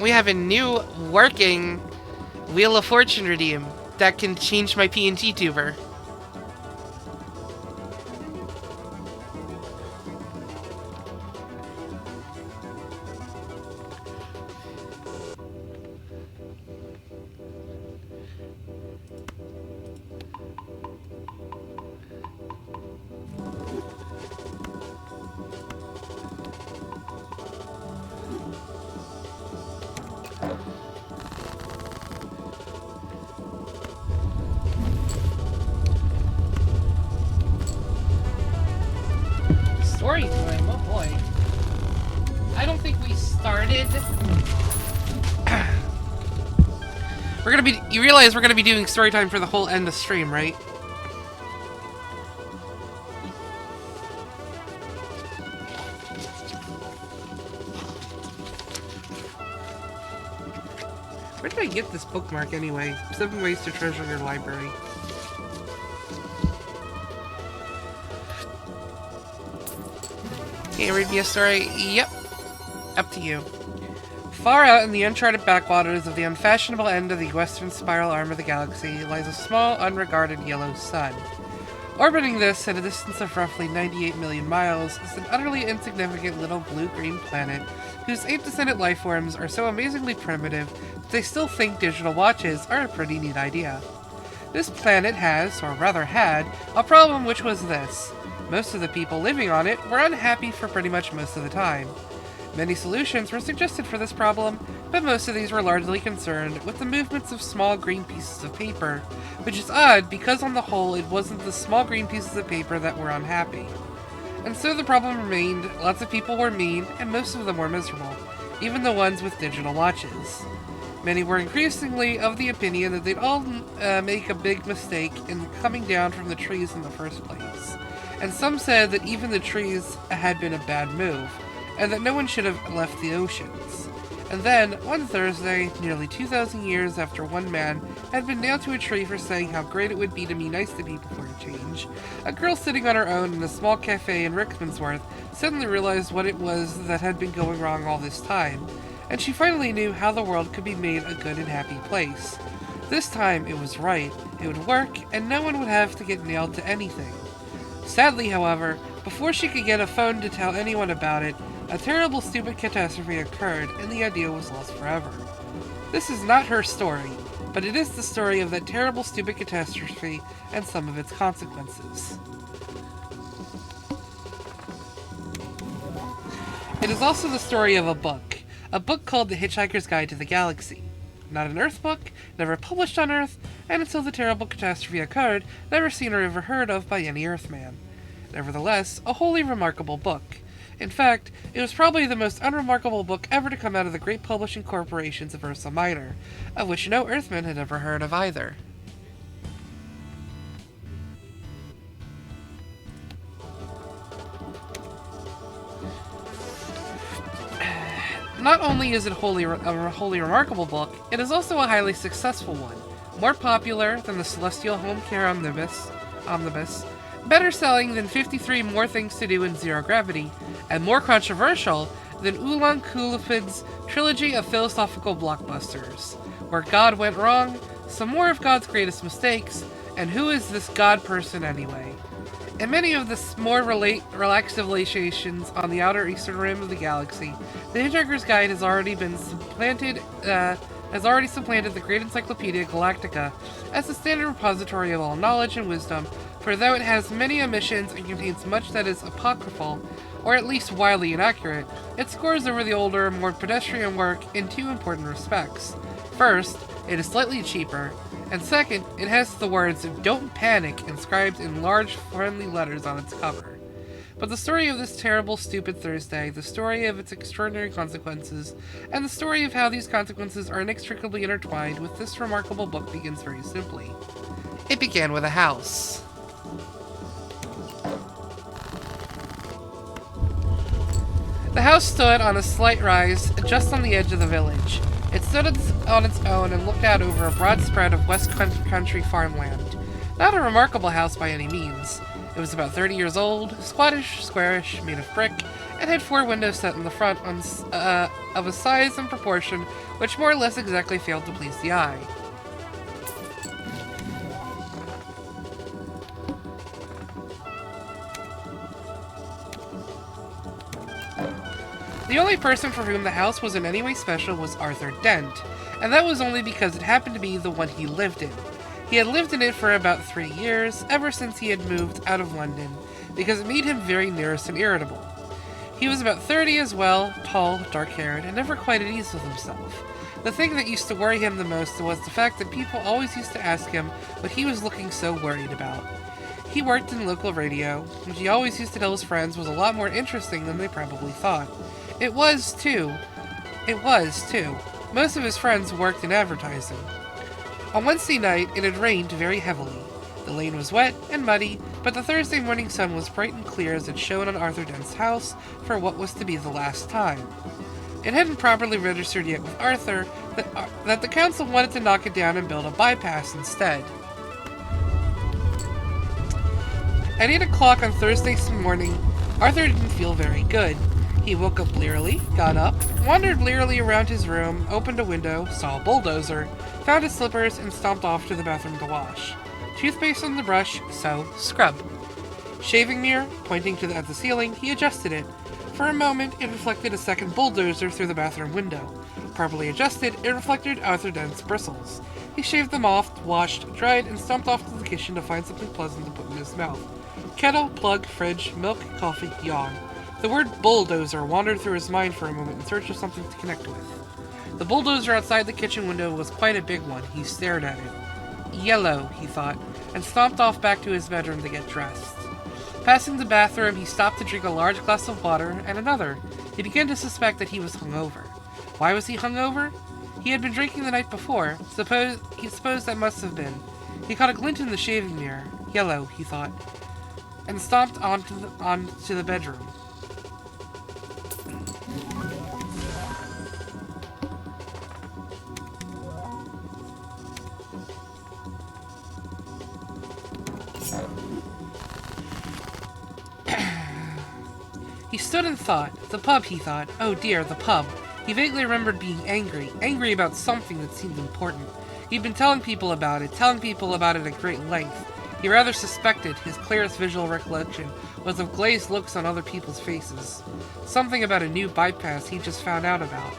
C: we have a new working Wheel of Fortune redeem that can change my PNG tuber. Story time, oh boy. I don't think we started. You realize we're gonna be doing story time for the whole end of stream, right? Where did I get this bookmark anyway? 7 ways to treasure your library. Can you read me a story? Yep. Up to you. Far out in the uncharted backwaters of the unfashionable end of the western spiral arm of the galaxy lies a small, unregarded yellow sun. Orbiting this at a distance of roughly 98 million miles is an utterly insignificant little blue-green planet whose ape-descendant lifeforms are so amazingly primitive that they still think digital watches are a pretty neat idea. This planet has, or rather had, a problem, which was this. Most of the people living on it were unhappy for pretty much most of the time. Many solutions were suggested for this problem, but most of these were largely concerned with the movements of small green pieces of paper, which is odd because on the whole it wasn't the small green pieces of paper that were unhappy. And so the problem remained, lots of people were mean, and most of them were miserable, even the ones with digital watches. Many were increasingly of the opinion that they'd all make a big mistake in coming down from the trees in the first place. And some said that even the trees had been a bad move, and that no one should have left the oceans. And then, one Thursday, nearly 2,000 years after one man had been nailed to a tree for saying how great it would be to be nice to people for a change, a girl sitting on her own in a small cafe in Rickmansworth suddenly realized what it was that had been going wrong all this time, and she finally knew how the world could be made a good and happy place. This time it was right, it would work, and no one would have to get nailed to anything. Sadly, however, before she could get a phone to tell anyone about it, a terrible, stupid catastrophe occurred, and the idea was lost forever. This is not her story, but it is the story of that terrible, stupid catastrophe and some of its consequences. It is also the story of a book called The Hitchhiker's Guide to the Galaxy. Not an Earth book, never published on Earth, and until the terrible catastrophe occurred, never seen or ever heard of by any Earthman. Nevertheless, a wholly remarkable book. In fact, it was probably the most unremarkable book ever to come out of the great publishing corporations of Ursa Minor, of which no Earthman had ever heard of either. Not only is it a wholly remarkable book, it is also a highly successful one, more popular than the Celestial Home Care Omnibus, better selling than 53 More Things to Do in Zero Gravity, and more controversial than Ulan Kulifid's trilogy of philosophical blockbusters, Where God Went Wrong, Some More of God's Greatest Mistakes, and Who Is This God Person Anyway? In many of the more relaxed civilizations on the outer eastern rim of the galaxy, the Hitchhiker's Guide has already supplanted the Great Encyclopedia Galactica as the standard repository of all knowledge and wisdom, for though it has many omissions and contains much that is apocryphal, or at least wildly inaccurate, it scores over the older, more pedestrian work in two important respects. First, it is slightly cheaper, and second, it has the words "Don't Panic" inscribed in large, friendly letters on its cover. But the story of this terrible, stupid Thursday, the story of its extraordinary consequences, and the story of how these consequences are inextricably intertwined with this remarkable book begins very simply. It began with a house. The house stood on a slight rise just on the edge of the village. It stood on its own and looked out over a broad spread of West Country farmland. Not a remarkable house by any means. It was about 30 years old, squattish, squarish, made of brick, and had 4 windows set in the front of a size and proportion which more or less exactly failed to please the eye. The only person for whom the house was in any way special was Arthur Dent, and that was only because it happened to be the one he lived in. He had lived in it for about 3 years, ever since he had moved out of London, because it made him very nervous and irritable. He was about 30 as well, tall, dark-haired, and never quite at ease with himself. The thing that used to worry him the most was the fact that people always used to ask him what he was looking so worried about. He worked in local radio, which he always used to tell his friends was a lot more interesting than they probably thought. It was, too. Most of his friends worked in advertising. On Wednesday night, it had rained very heavily. The lane was wet and muddy, but the Thursday morning sun was bright and clear as it shone on Arthur Dent's house for what was to be the last time. It hadn't properly registered yet with Arthur that the council wanted to knock it down and build a bypass instead. At 8 o'clock on Thursday morning, Arthur didn't feel very good. He woke up blearily, got up, wandered blearily around his room, opened a window, saw a bulldozer, found his slippers, and stomped off to the bathroom to wash. Toothpaste on the brush, so scrub. Shaving mirror, pointing at the ceiling, he adjusted it. For a moment, it reflected a second bulldozer through the bathroom window. Properly adjusted, it reflected Arthur Dent's bristles. He shaved them off, washed, dried, and stomped off to the kitchen to find something pleasant to put in his mouth. Kettle, plug, fridge, milk, coffee, yawn. The word bulldozer wandered through his mind for a moment in search of something to connect with. The bulldozer outside the kitchen window was quite a big one. He stared at it. Yellow, he thought, and stomped off back to his bedroom to get dressed. Passing the bathroom, he stopped to drink a large glass of water and another. He began to suspect that he was hungover. Why was he hungover? He had been drinking the night before. He supposed that must have been. He caught a glint in the shaving mirror. Yellow, he thought, and stomped onto the bedroom. He stood and thought. The pub, he thought. Oh dear, the pub. He vaguely remembered being angry. Angry about something that seemed important. He'd been telling people about it at great length. He rather suspected his clearest visual recollection was of glazed looks on other people's faces. Something about a new bypass he'd just found out about.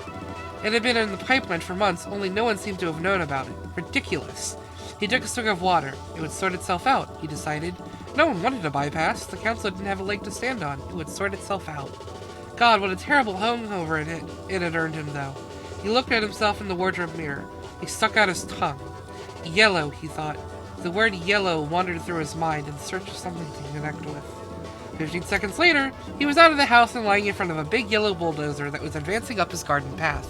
C: It had been in the pipeline for months, only no one seemed to have known about it. Ridiculous. He took a swig of water. It would sort itself out, he decided. No one wanted a bypass. The council didn't have a leg to stand on. It would sort itself out. God, what a terrible hangover it had earned him, though. He looked at himself in the wardrobe mirror. He stuck out his tongue. Yellow, he thought. The word yellow wandered through his mind in search of something to connect with. 15 seconds later, he was out of the house and lying in front of a big yellow bulldozer that was advancing up his garden path.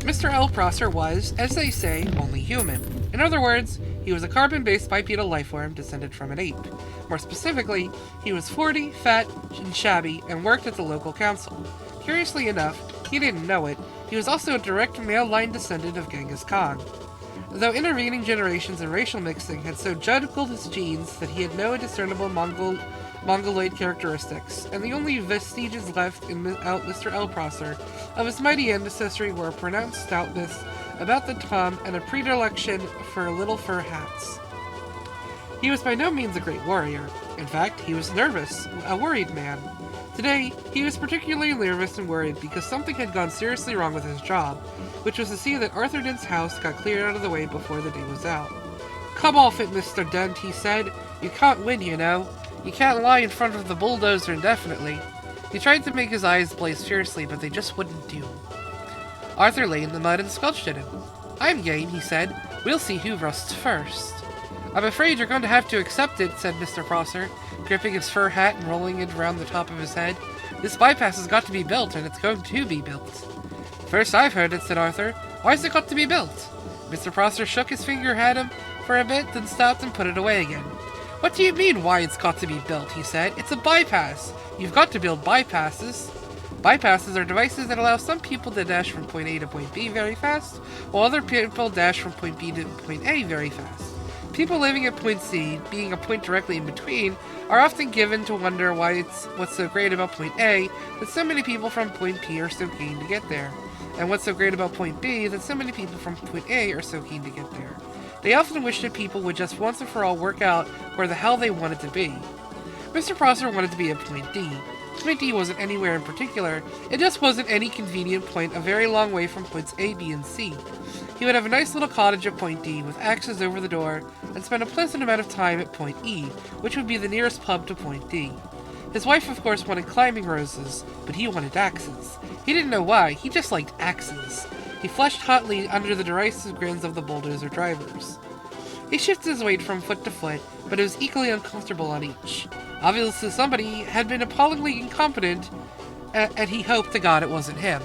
C: Mr. L. Prosser was, as they say, only human. In other words, he was a carbon-based bipedal lifeform descended from an ape. More specifically, he was 40, fat, and shabby, and worked at the local council. Curiously enough, he didn't know it, he was also a direct male-line descendant of Genghis Khan. Though intervening generations and racial mixing had so juggled his genes that he had no discernible Mongoloid characteristics, and the only vestiges left in Mr. L. Prosser of his mighty ancestry were a pronounced stoutness about the tongue and a predilection for little fur hats. He was by no means a great warrior. In fact, he was nervous, a worried man. Today, he was particularly nervous and worried because something had gone seriously wrong with his job, which was to see that Arthur Dent's house got cleared out of the way before the day was out. "Come off it, Mr. Dent," he said. "You can't win, you know. You can't lie in front of the bulldozer indefinitely." He tried to make his eyes blaze fiercely, but they just wouldn't do. Arthur lay in the mud and squelched at him. "I'm game," he said. "We'll see who rusts first." "I'm afraid you're going to have to accept it," said Mr. Prosser, gripping his fur hat and rolling it around the top of his head. "This bypass has got to be built, and it's going to be built." "First I've heard it," said Arthur. "Why's it got to be built?" Mr. Prosser shook his finger at him for a bit, then stopped and put it away again. "What do you mean, why it's got to be built?" he said. "It's a bypass. You've got to build bypasses." Bypasses are devices that allow some people to dash from point A to point B very fast, while other people dash from point B to point A very fast. People living at point C, being a point directly in between, are often given to wonder what's so great about point A that so many people from point P are so keen to get there, and what's so great about point B that so many people from point A are so keen to get there. They often wish that people would just once and for all work out where the hell they wanted to be. Mr. Prosser wanted to be at point D. Point D wasn't anywhere in particular, it just wasn't any convenient point a very long way from points A, B, and C. He would have a nice little cottage at point D with axes over the door, and spend a pleasant amount of time at point E, which would be the nearest pub to point D. His wife, of course, wanted climbing roses, but he wanted axes. He didn't know why, he just liked axes. He flushed hotly under the derisive grins of the bulldozer drivers. He shifted his weight from foot to foot, but it was equally uncomfortable on each. Obviously somebody had been appallingly incompetent, and he hoped to God it wasn't him.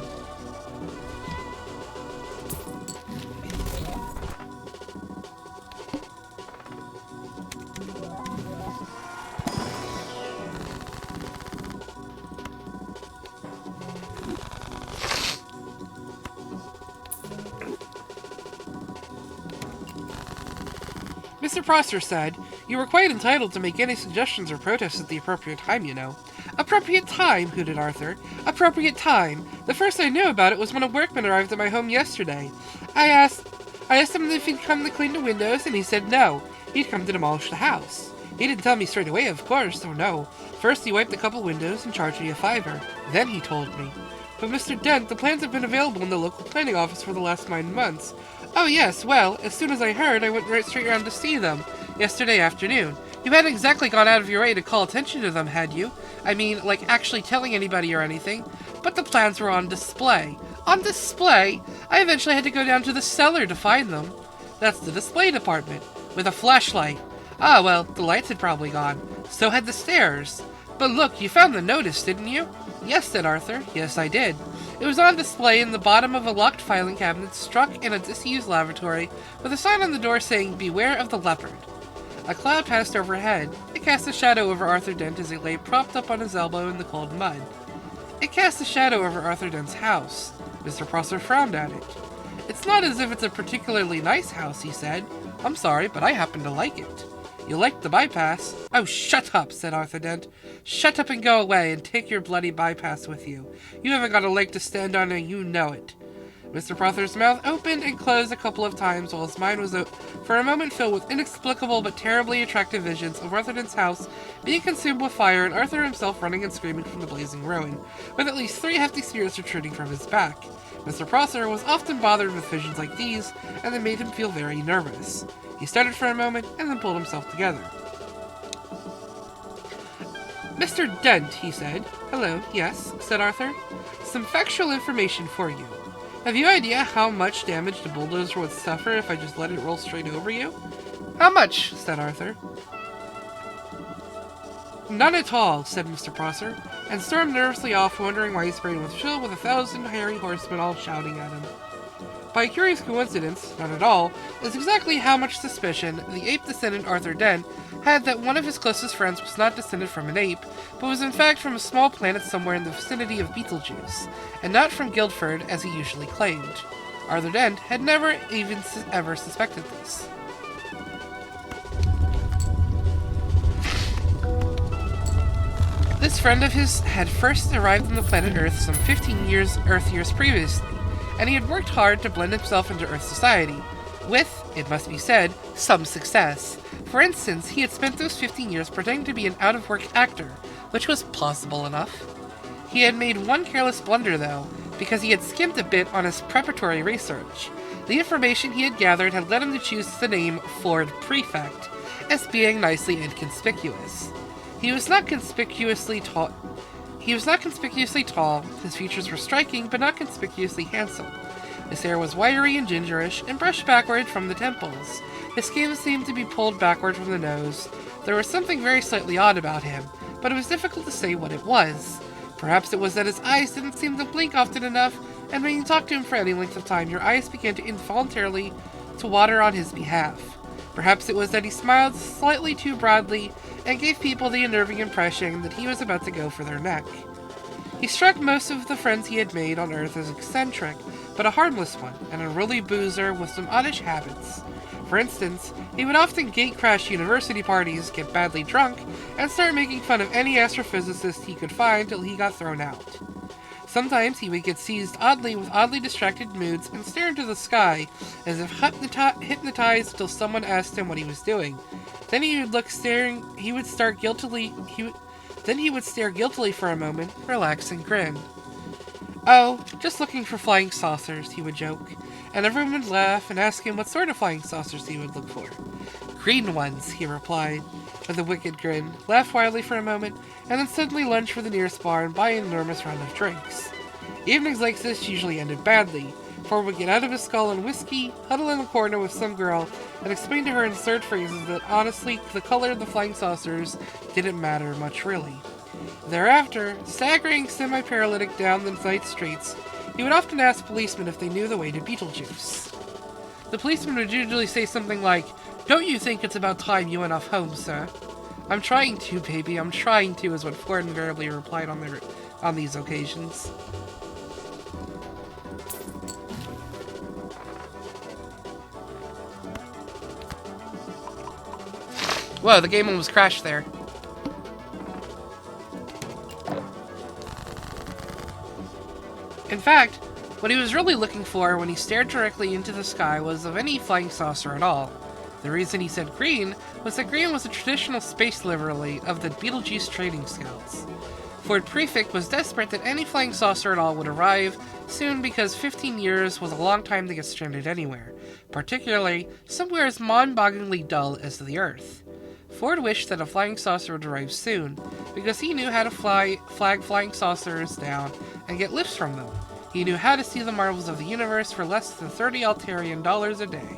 C: Mr. Prosser said, "You were quite entitled to make any suggestions or protests at the appropriate time, you know." "Appropriate time?" hooted Arthur. "Appropriate time! The first I knew about it was when a workman arrived at my home yesterday. I asked him if he'd come to clean the windows, and he said no. He'd come to demolish the house. He didn't tell me straight away, of course, oh no. First he wiped a couple windows and charged me $5. Then he told me. But Mr. Dent, the plans have been available in the local planning office for the last 9 months. Oh yes, well, as soon as I heard, I went right straight around to see them, yesterday afternoon. You hadn't exactly gone out of your way to call attention to them, had you? I mean, like actually telling anybody or anything. But the plans were on display. On display? I eventually had to go down to the cellar to find them. That's the display department, with a flashlight. Ah, well, the lights had probably gone. So had the stairs. But look, you found the notice, didn't you? Yes, said Arthur. Yes, I did. It was on display in the bottom of a locked filing cabinet struck in a disused lavatory with a sign on the door saying, "Beware of the leopard." A cloud passed overhead. It cast a shadow over Arthur Dent as he lay propped up on his elbow in the cold mud. It cast a shadow over Arthur Dent's house. Mr. Prosser frowned at it. "It's not as if it's a particularly nice house," he said. "I'm sorry, but I happen to like it." "You like the bypass?" "Oh, shut up," said Arthur Dent. "Shut up and go away, and take your bloody bypass with you. You haven't got a leg to stand on, and you know it." Mr. Prosser's mouth opened and closed a couple of times while his mind was for a moment filled with inexplicable but terribly attractive visions of Arthur Dent's house being consumed with fire and Arthur himself running and screaming from the blazing ruin, with at least 3 hefty spears protruding from his back. Mr. Prosser was often bothered with visions like these, and they made him feel very nervous. He started for a moment and then pulled himself together. "Mr. Dent," he said. "Hello, yes," said Arthur. "Some factual information for you. Have you idea how much damage the bulldozer would suffer if I just let it roll straight over you?" "How much?" said Arthur. "None at all," said Mr. Prosser, and stormed nervously off, wondering why his brain was filled with 1,000 hairy horsemen all shouting at him. By a curious coincidence, none at all, is exactly how much suspicion the ape descendant Arthur Dent had that one of his closest friends was not descended from an ape, but was in fact from a small planet somewhere in the vicinity of Betelgeuse, and not from Guildford as he usually claimed. Arthur Dent had never even ever suspected this. This friend of his had first arrived on the planet Earth some 15 Earth years previously, and he had worked hard to blend himself into Earth society, with, it must be said, some success. For instance, he had spent those 15 years pretending to be an out-of-work actor, which was plausible enough. He had made one careless blunder, though, because he had skimmed a bit on his preparatory research. The information he had gathered had led him to choose the name Ford Prefect, as being nicely inconspicuous. He was not conspicuously tall. His features were striking, but not conspicuously handsome. His hair was wiry and gingerish, and brushed backward from the temples. His skin seemed to be pulled backward from the nose. There was something very slightly odd about him, but it was difficult to say what it was. Perhaps it was that his eyes didn't seem to blink often enough, and when you talked to him for any length of time, your eyes began to involuntarily to water on his behalf. Perhaps it was that he smiled slightly too broadly and gave people the unnerving impression that he was about to go for their neck. He struck most of the friends he had made on Earth as eccentric, but a harmless one, and a really boozer with some oddish habits. For instance, he would often gate-crash university parties, get badly drunk, and start making fun of any astrophysicist he could find till he got thrown out. Sometimes he would get seized oddly with oddly distracted moods and stare into the sky, as if hypnotized until someone asked him what he was doing. Then he would stare guiltily for a moment, relax and grin. "Oh, just looking for flying saucers," he would joke, and everyone would laugh and ask him what sort of flying saucers he would look for. "Green ones," he replied, with a wicked grin, laughed wildly for a moment, and then suddenly lunged for the nearest bar and buy an enormous round of drinks. Evenings like this usually ended badly. Ford would get out of his skull and whiskey, huddle in a corner with some girl, and explain to her in third phrases that honestly, the color of the flying saucers didn't matter much really. Thereafter, staggering semi-paralytic down the night streets, he would often ask policemen if they knew the way to Betelgeuse. The policeman would usually say something like, "Don't you think it's about time you went off home, sir?" "I'm trying to, baby, I'm trying to," is what Ford invariably replied on these occasions. Whoa, the game almost crashed there. In fact, what he was really looking for when he stared directly into the sky was of any flying saucer at all. The reason he said green was that green was a traditional space livery of the Betelgeuse Trading Scouts. Ford Prefect was desperate that any flying saucer at all would arrive soon because 15 years was a long time to get stranded anywhere, particularly somewhere as mind-bogglingly dull as the Earth. Ford wished that a flying saucer would arrive soon, because he knew how to flag flying saucers down and get lifts from them. He knew how to see the marvels of the universe for less than $30 Altarian a day.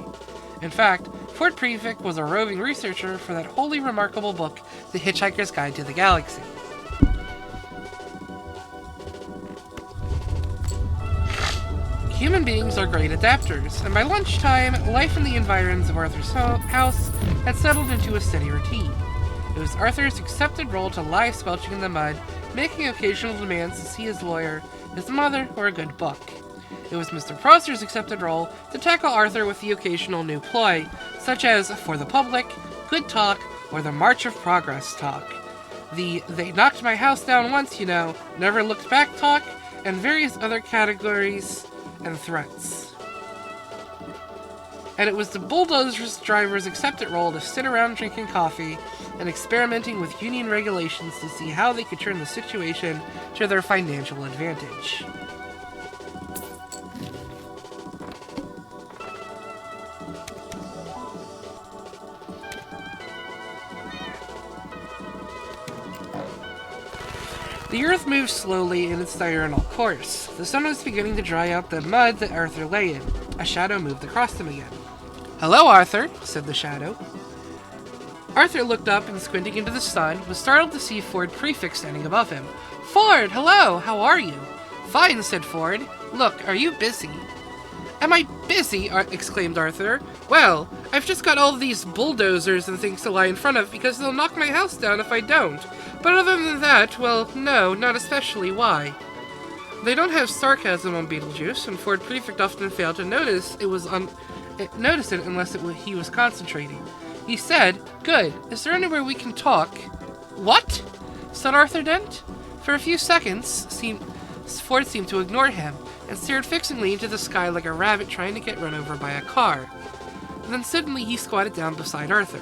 C: In fact, Ford Prefect was a roving researcher for that wholly remarkable book, The Hitchhiker's Guide to the Galaxy. Human beings are great adapters, and by lunchtime, life in the environs of Arthur's house had settled into a steady routine. It was Arthur's accepted role to lie squelching in the mud, making occasional demands to see his lawyer, his mother, or a good book. It was Mr. Prosser's accepted role to tackle Arthur with the occasional new ploy, such as For the Public, Good Talk, or the March of Progress talk. The They Knocked My House Down Once, Never Looked Back talk, and various other categories and threats. And it was the bulldozer driver's accepted role to sit around drinking coffee and experimenting with union regulations to see how they could turn the situation to their financial advantage. The earth moved slowly in its diurnal course. The sun was beginning to dry out the mud that Arthur lay in. A shadow moved across him again. "Hello, Arthur," said the shadow. Arthur looked up and, squinting into the sun, was startled to see Ford Prefect standing above him. "Ford, hello! How are you?" "Fine," said Ford. "Look, are you busy?" "Am I busy?" exclaimed Arthur. "Well, I've just got all these bulldozers and things to lie in front of because they'll knock my house down if I don't. But other than that, well, no, not especially. Why?" They don't have sarcasm on Beetlejuice, and Ford Prefect often failed to notice it unless he was concentrating. He said, "Good. Is there anywhere we can talk?" "What?" said Arthur Dent. For a few seconds, Ford seemed to ignore him, and stared fixedly into the sky like a rabbit trying to get run over by a car. And then suddenly he squatted down beside Arthur.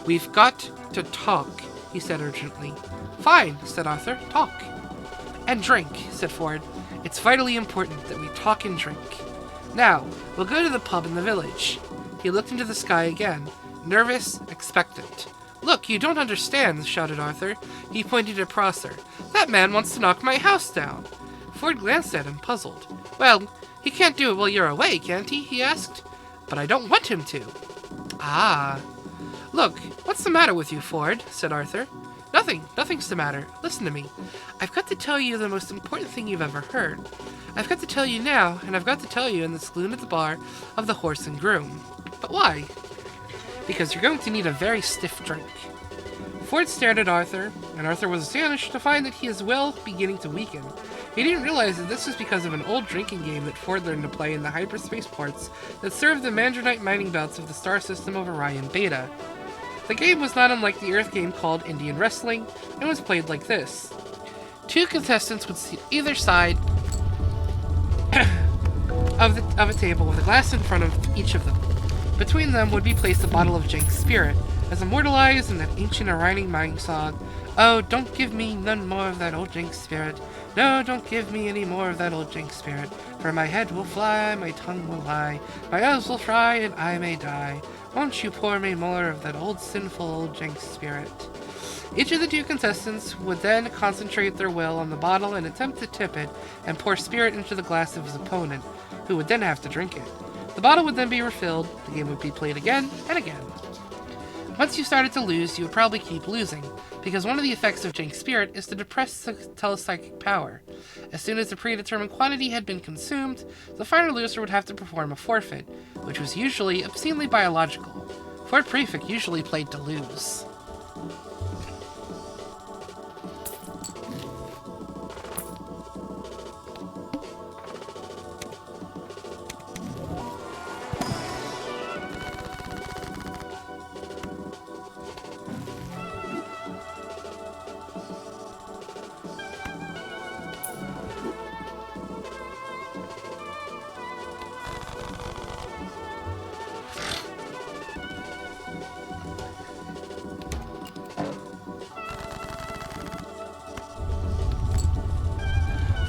C: "We've got to talk," he said urgently. "Fine," said Arthur. "Talk." "And drink," said Ford. "It's vitally important that we talk and drink. Now, we'll go to the pub in the village." He looked into the sky again, nervous, expectant. "Look, you don't understand," shouted Arthur. He pointed at Prosser. "That man wants to knock my house down." Ford glanced at him, puzzled. "Well, he can't do it while you're away, can't he asked. "But I don't want him to." "Ah." "Look, what's the matter with you, Ford?" said Arthur. Nothing's the matter. Listen to me. I've got to tell you the most important thing you've ever heard. I've got to tell you now, and I've got to tell you in the saloon at the bar of the Horse and Groom." "But why?" "Because you're going to need a very stiff drink." Ford stared at Arthur, and Arthur was astonished to find that his will beginning to weaken. He didn't realize that this was because of an old drinking game that Ford learned to play in the hyperspace ports that served the Mandronite mining belts of the star system of Orion Beta. The game was not unlike the Earth game called Indian Wrestling, and was played like this. Two contestants would sit either side of a table with a glass in front of each of them. Between them would be placed a bottle of Jank's spirit, as immortalized in that ancient Orion mining song, "Oh, don't give me none more of that old Jank's spirit. No, don't give me any more of that old Jank's spirit. For my head will fly, my tongue will lie, my eyes will fry, and I may die. Won't you pour me more of that old sinful old Jank's spirit?" Each of the two contestants would then concentrate their will on the bottle and attempt to tip it and pour spirit into the glass of his opponent, who would then have to drink it. The bottle would then be refilled, the game would be played again and again. Once you started to lose, you would probably keep losing, because one of the effects of Jank's spirit is to depress telepsychic power. As soon as the predetermined quantity had been consumed, the final loser would have to perform a forfeit, which was usually obscenely biological. Ford Prefect usually played to lose.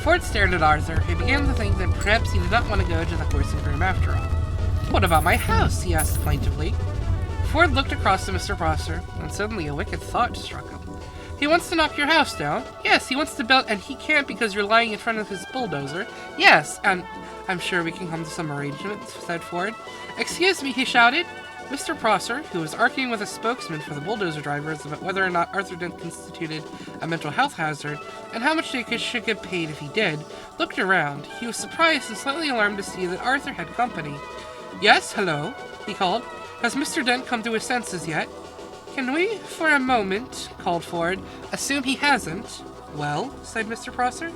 C: Ford stared at Arthur, who began to think that perhaps he did not want to go to the Horse and Groom after all. "What about my house?" he asked plaintively. Ford looked across to Mr. Prosser, and suddenly a wicked thought struck him. "He wants to knock your house down?" "Yes, he wants to build, and he can't because you're lying in front of his bulldozer." "Yes, and I'm sure we can come to some arrangement," said Ford. "Excuse me," he shouted. Mr. Prosser, who was arguing with a spokesman for the bulldozer drivers about whether or not Arthur Dent constituted a mental health hazard and how much should get paid if he did, looked around. He was surprised and slightly alarmed to see that Arthur had company. "Yes, hello," he called. "Has Mr. Dent come to his senses yet?" "Can we, for a moment," called Ford, "assume he hasn't?" "Well," said Mr. Prosser.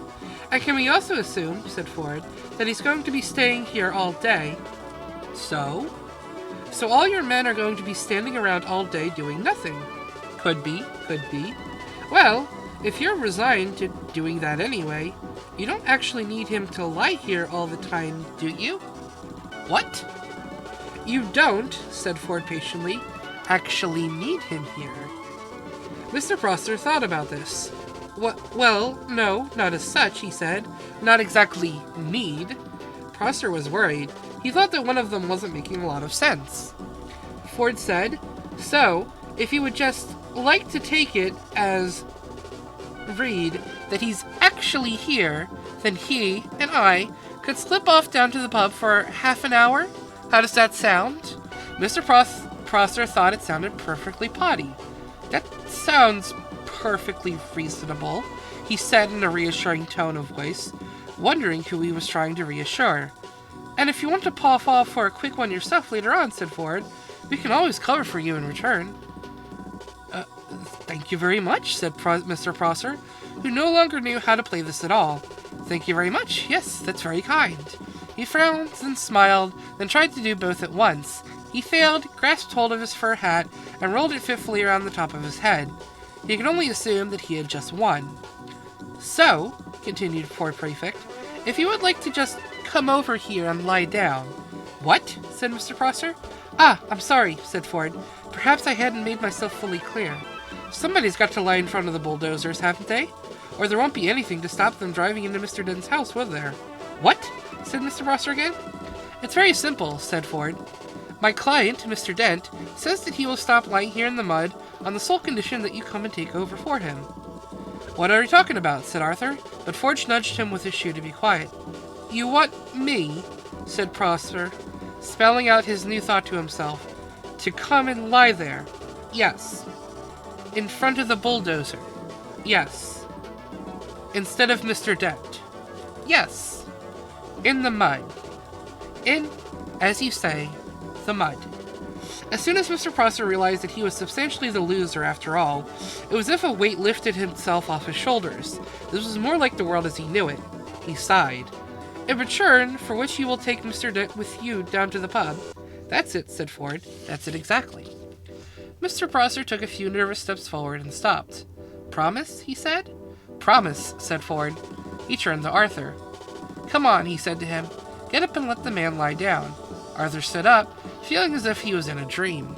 C: "And can we also assume," said Ford, "that he's going to be staying here all day?" "So?" "So all your men are going to be standing around all day doing nothing?" Could be. "Well, if you're resigned to doing that anyway, you don't actually need him to lie here all the time, do you?" "What?" "You don't," said Ford patiently, "actually need him here." Mr. Prosser thought about this. Well, no, not as such," he said. "Not exactly need." Prosser was worried. He thought that one of them wasn't making a lot of sense. Ford said, "So, if you would just like to take it as read that he's actually here, then he and I could slip off down to the pub for half an hour? How does that sound?" Mr. Prosser thought it sounded perfectly potty. "That sounds perfectly reasonable," he said in a reassuring tone of voice, wondering who he was trying to reassure. "And if you want to pop off for a quick one yourself later on," said Ford, "we can always cover for you in return." "Thank you very much," said Mr. Prosser, who no longer knew how to play this at all. "Thank you very much. Yes, that's very kind." He frowned and smiled, then tried to do both at once. He failed, grasped hold of his fur hat, and rolled it fitfully around the top of his head. He could only assume that he had just won. "So," continued Ford Prefect, "if you would like to just come over here and lie down." "What?" said Mr. Prosser. "Ah, I'm sorry," said Ford. "Perhaps I hadn't made myself fully clear. Somebody's got to lie in front of the bulldozers, haven't they? Or there won't be anything to stop them driving into Mr. Dent's house, will there?" "What?" said Mr. Prosser again. "It's very simple," said Ford. "My client, Mr. Dent, says that he will stop lying here in the mud on the sole condition that you come and take over for him." "What are you talking about?" said Arthur, but Ford nudged him with his shoe to be quiet. "You want me," said Prosser, spelling out his new thought to himself, "to come and lie there?" "Yes." "In front of the bulldozer?" "Yes." "Instead of Mr. Dent?" "Yes." "In the mud?" "In, as you say, the mud." As soon as Mr. Prosser realized that he was substantially the loser after all, it was as if a weight lifted himself off his shoulders. This was more like the world as he knew it. He sighed. "In return for which you will take Mr. Dent with you down to the pub?" "That's it," said Ford. "That's it exactly." Mr. Prosser took a few nervous steps forward and stopped. "Promise?" he said. "Promise," said Ford. He turned to Arthur. "Come on," he said to him. "Get up and let the man lie down." Arthur stood up, feeling as if he was in a dream.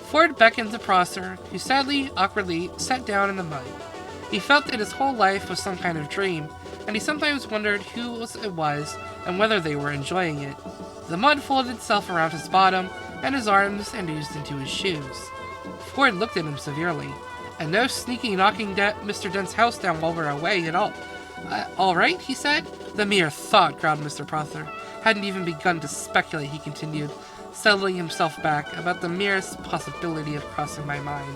C: Ford beckoned to Prosser, who sadly, awkwardly, sat down in the mud. He felt that his whole life was some kind of dream, and he sometimes wondered whose it was and whether they were enjoying it. The mud folded itself around his bottom, and his arms and oozed into his shoes. Ford looked at him severely. "And no sneaky knocking Mr. Dent's house down while we're away at all." "All right," he said. "The mere thought," growled Mr. Prosser. "Hadn't even begun to speculate," he continued, settling himself back, "about the merest possibility of crossing my mind."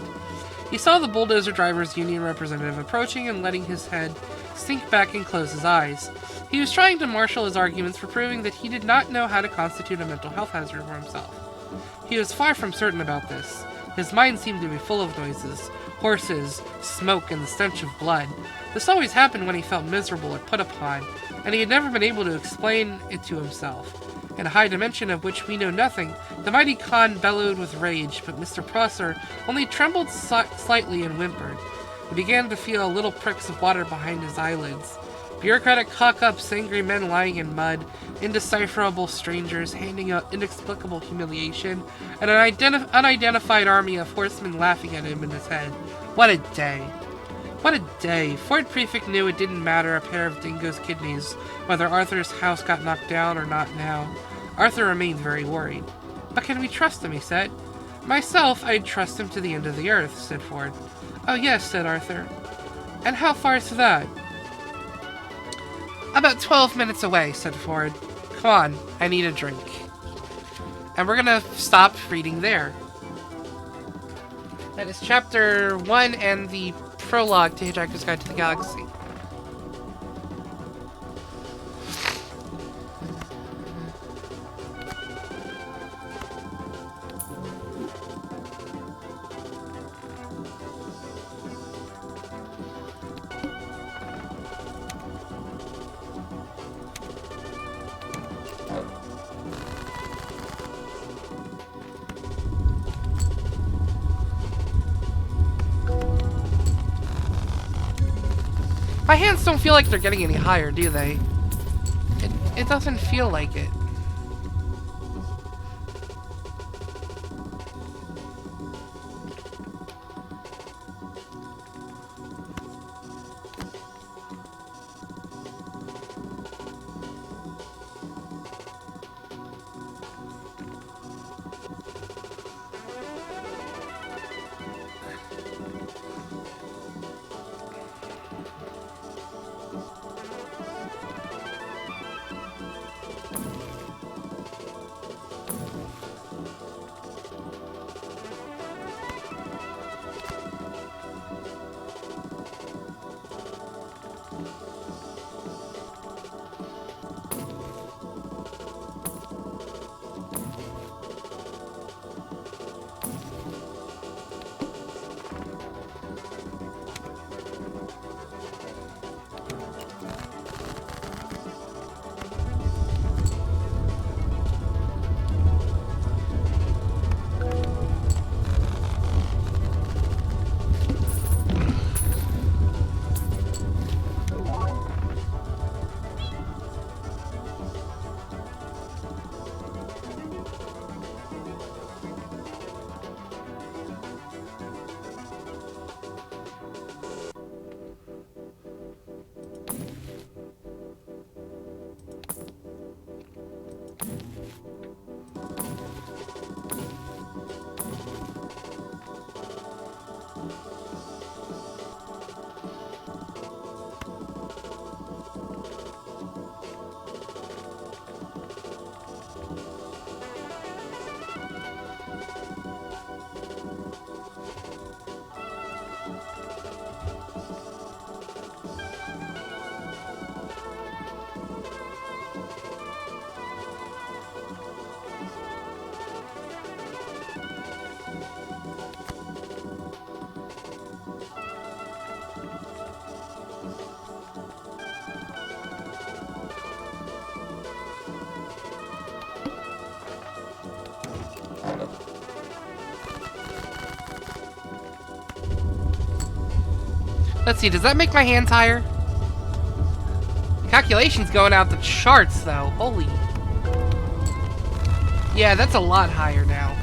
C: He saw the bulldozer driver's union representative approaching and letting his head sink back and close his eyes. He was trying to marshal his arguments for proving that he did not know how to constitute a mental health hazard for himself. He was far from certain about this. His mind seemed to be full of noises, horses, smoke, and the stench of blood. This always happened when he felt miserable or put upon, and he had never been able to explain it to himself. In a high dimension of which we know nothing, the mighty Khan bellowed with rage, but Mr. Prosser only trembled slightly and whimpered. He began to feel little pricks of water behind his eyelids. Bureaucratic cock-ups, angry men lying in mud, indecipherable strangers handing out inexplicable humiliation, and an unidentified army of horsemen laughing at him in his head. What a day! What a day! Ford Prefect knew it didn't matter a pair of dingo's kidneys whether Arthur's house got knocked down or not now. Arthur remained very worried. "But can we trust him?" he said. "Myself, I'd trust him to the end of the earth," said Ford. "Oh yes," said Arthur. "And how far's that?" "About 12 minutes away," said Ford. "Come on, I need a drink." And we're gonna stop reading there. That is chapter 1 and the prologue to Hitchhiker's Guide to the Galaxy. My hands don't feel like they're getting any higher, do they? It doesn't feel like it. Let's see, does that make my hands higher? Calculations going out the charts, though. Holy. Yeah, that's a lot higher now.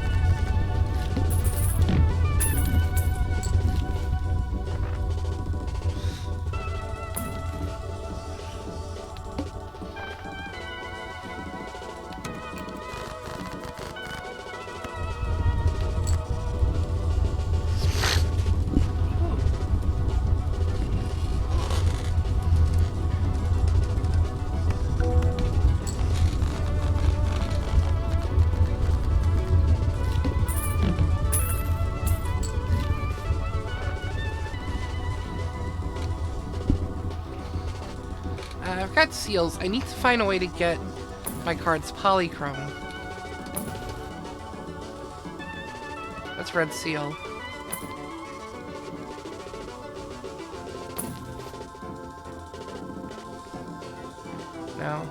C: I've got seals. I need to find a way to get my cards polychrome. That's red seal. No.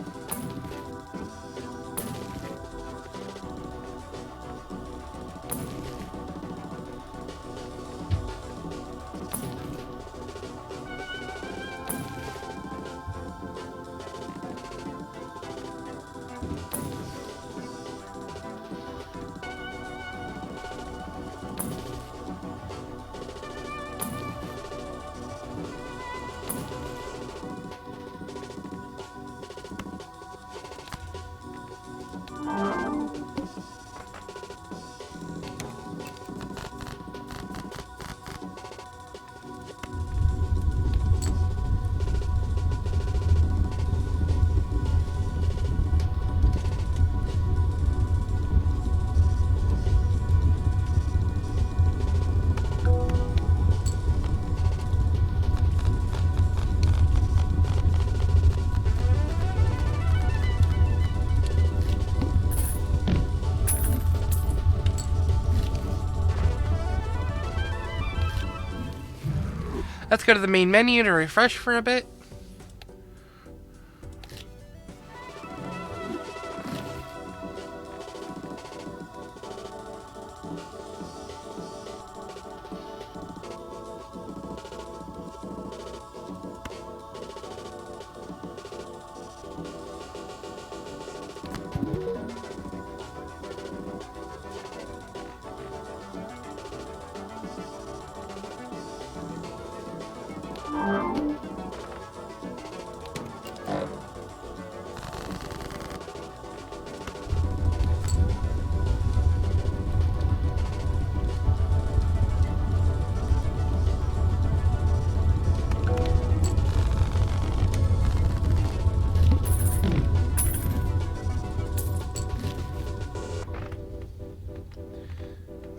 C: Let's go to the main menu to refresh for a bit.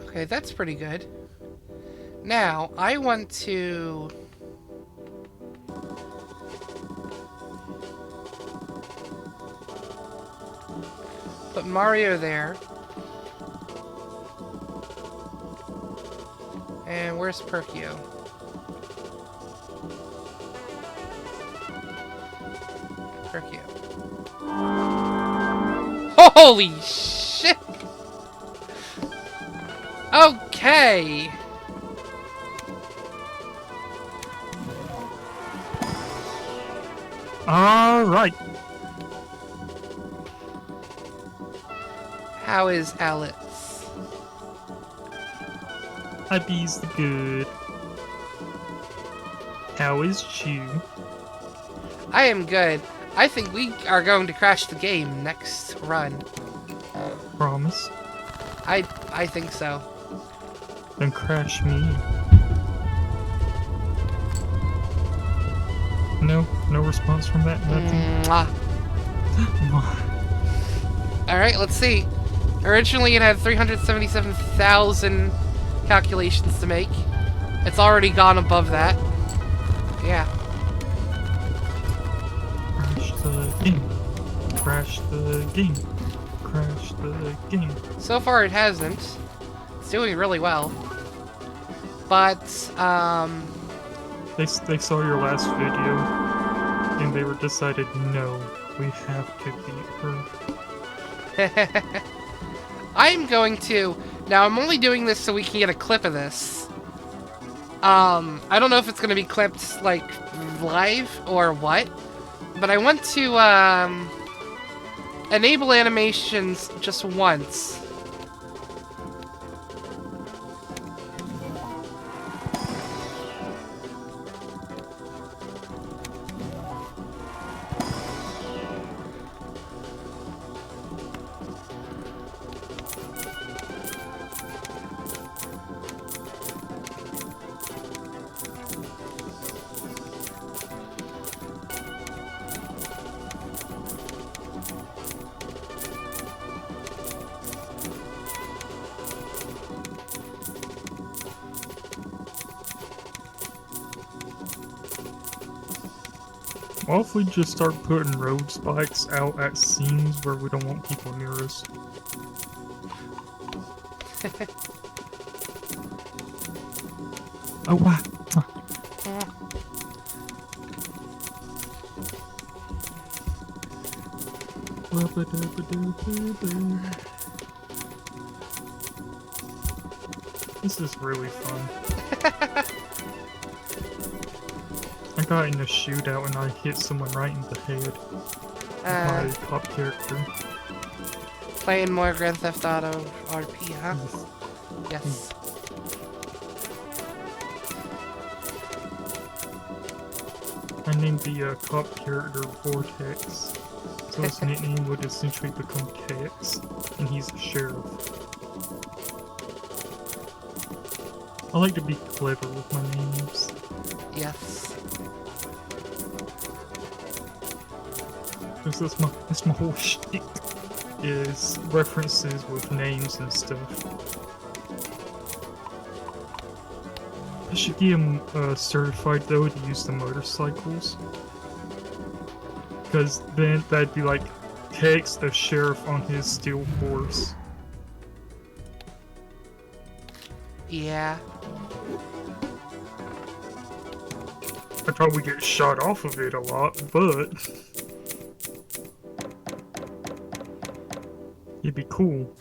C: Okay, that's pretty good. Now, I want to... put Mario there. And where's Perkio? Perkio. Holy shit! Okay!
D: Alright.
C: How is Alice?
D: Abby's good. How is Chew?
C: I am good. I think we are going to crash the game next run.
D: Promise?
C: I think so.
D: Then crash me. No response from that? Nothing?
C: Alright, let's see. Originally it had 377,000 calculations to make. It's already gone above that. Yeah.
D: Crash the game. Crash the game. Crash the game.
C: So far it hasn't. It's doing really well. But,
D: They saw your last video, and they were decided, no, we have to beat her.
C: I'm going to... Now, I'm only doing this so we can get a clip of this. I don't know if it's going to be clipped, like, live or what. But I want to, enable animations just once.
D: What if we just start putting road spikes out at scenes where we don't want people near us? Oh, wow. This is really fun. I got in a shootout and I hit someone right in the head with my top character.
C: Playing more Grand Theft Auto RP, huh? Yes.
D: I named the cop character Vortex, so his nickname would essentially become Tex, and he's a sheriff. I like to be clever with my names.
C: Yes.
D: Because that's my whole shtick, is references with names and stuff. I should get him certified though to use the motorcycles. Because then that'd be like Tex the sheriff on his steel horse.
C: Yeah.
D: I'd probably get shot off of it a lot, but it'd be cool.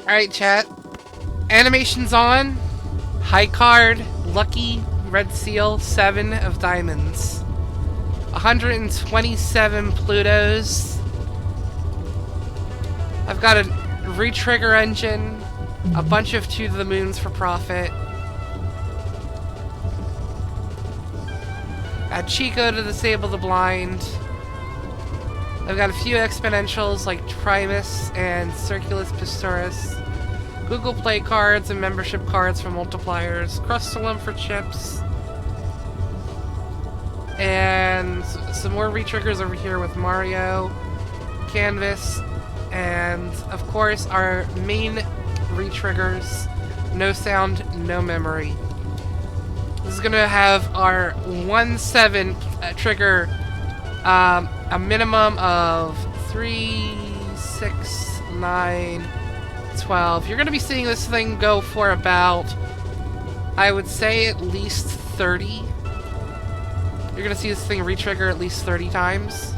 C: Alright, chat. Animation's on. High card, lucky, red seal, 7 of diamonds. 127 Plutos. I've got a re-trigger engine, a bunch of To the Moons for profit. Add Chico to disable the blind. I've got a few exponentials like Primus and Circulus Pistoris. Google Play cards and membership cards for multipliers. Crustulum for chips. And some more re-triggers over here with Mario, Canvas, and of course our main re-triggers. No sound, no memory. This is gonna have our 1-7 trigger a minimum of 3, 6, 9, 12. You're gonna be seeing this thing go for about, I would say, at least 30. You're gonna see this thing re-trigger at least 30 times,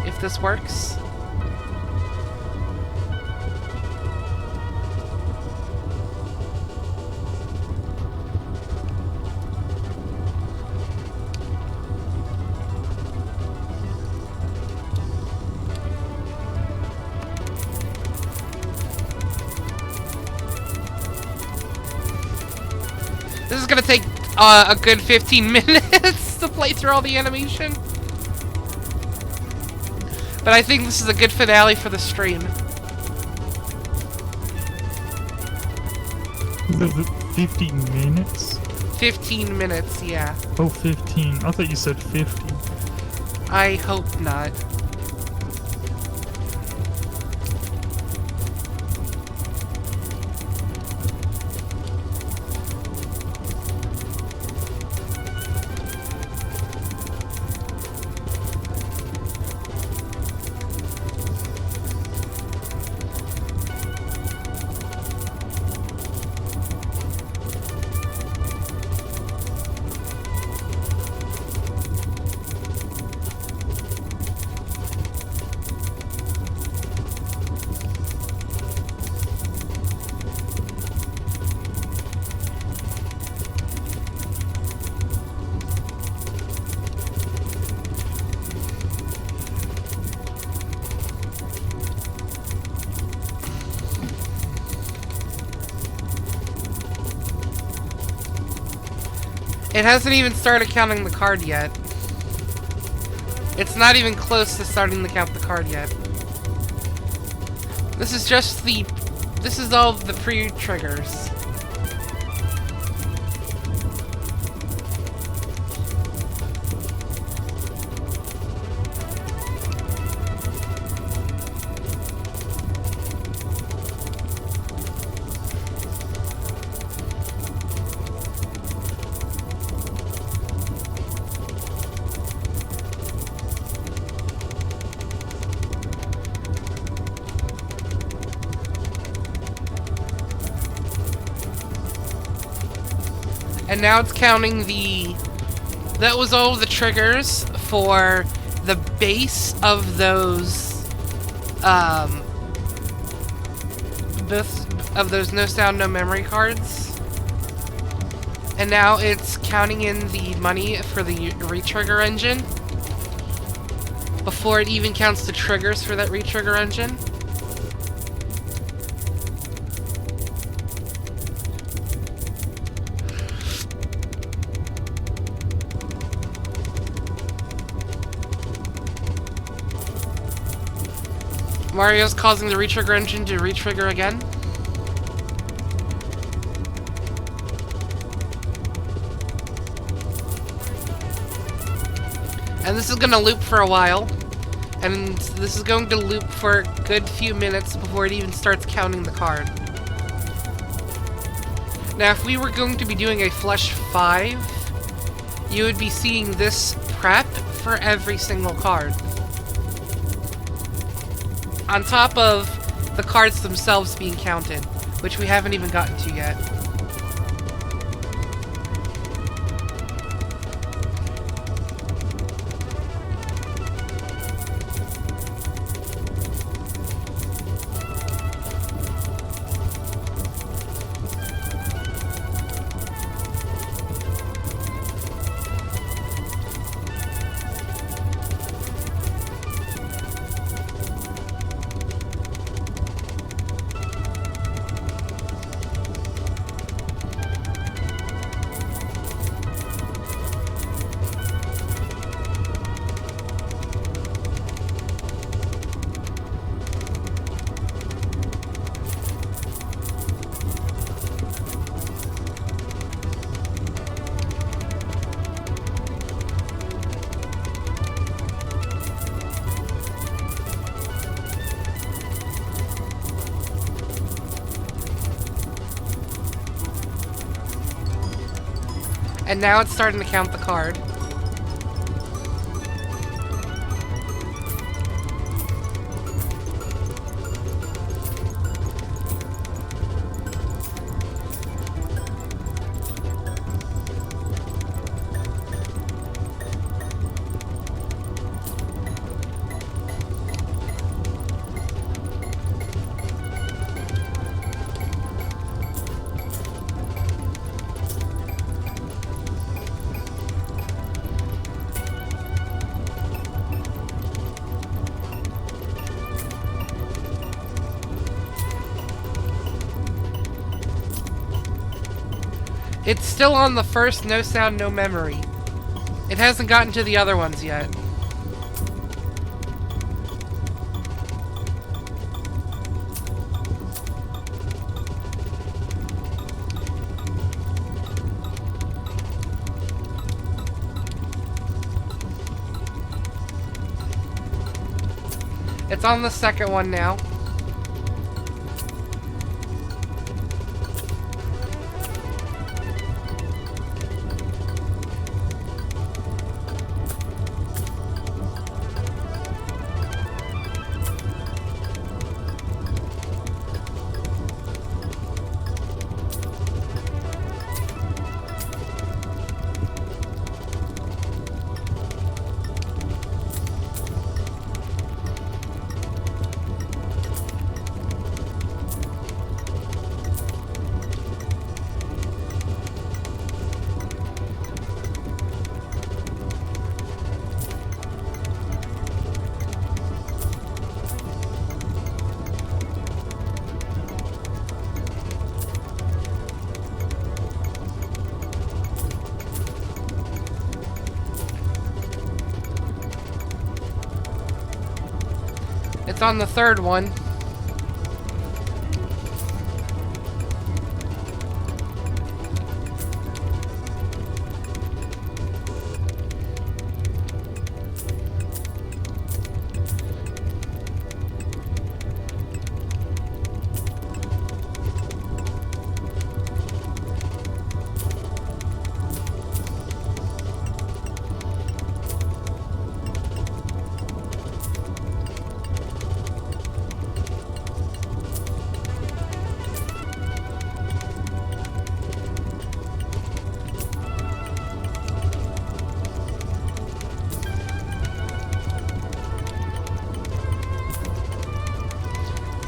C: if this works. This is gonna take a good 15 minutes to play through all the animation. But I think this is a good finale for the stream.
D: Is it 15 minutes?
C: 15 minutes, yeah.
D: Oh, 15. I thought you said 50.
C: I hope not. It hasn't even started counting the card yet. It's not even close to starting to count the card yet. This is just the... This is all the pre-triggers. And now it's counting the... That was all the triggers for the base of those... of those no sound, no memory cards. And now it's counting in the money for the re-trigger engine. Before it even counts the triggers for that re-trigger engine. Mario's causing the re-trigger engine to re-trigger again. And this is going to loop for a while. And this is going to loop for a good few minutes before it even starts counting the card. Now, if we were going to be doing a flush 5, you would be seeing this prep for every single card. On top of the cards themselves being counted, which we haven't even gotten to yet. And now it's starting to count the card. It's still on the first no sound, no memory. It hasn't gotten to the other ones yet. It's on the second one now. It's on the third one.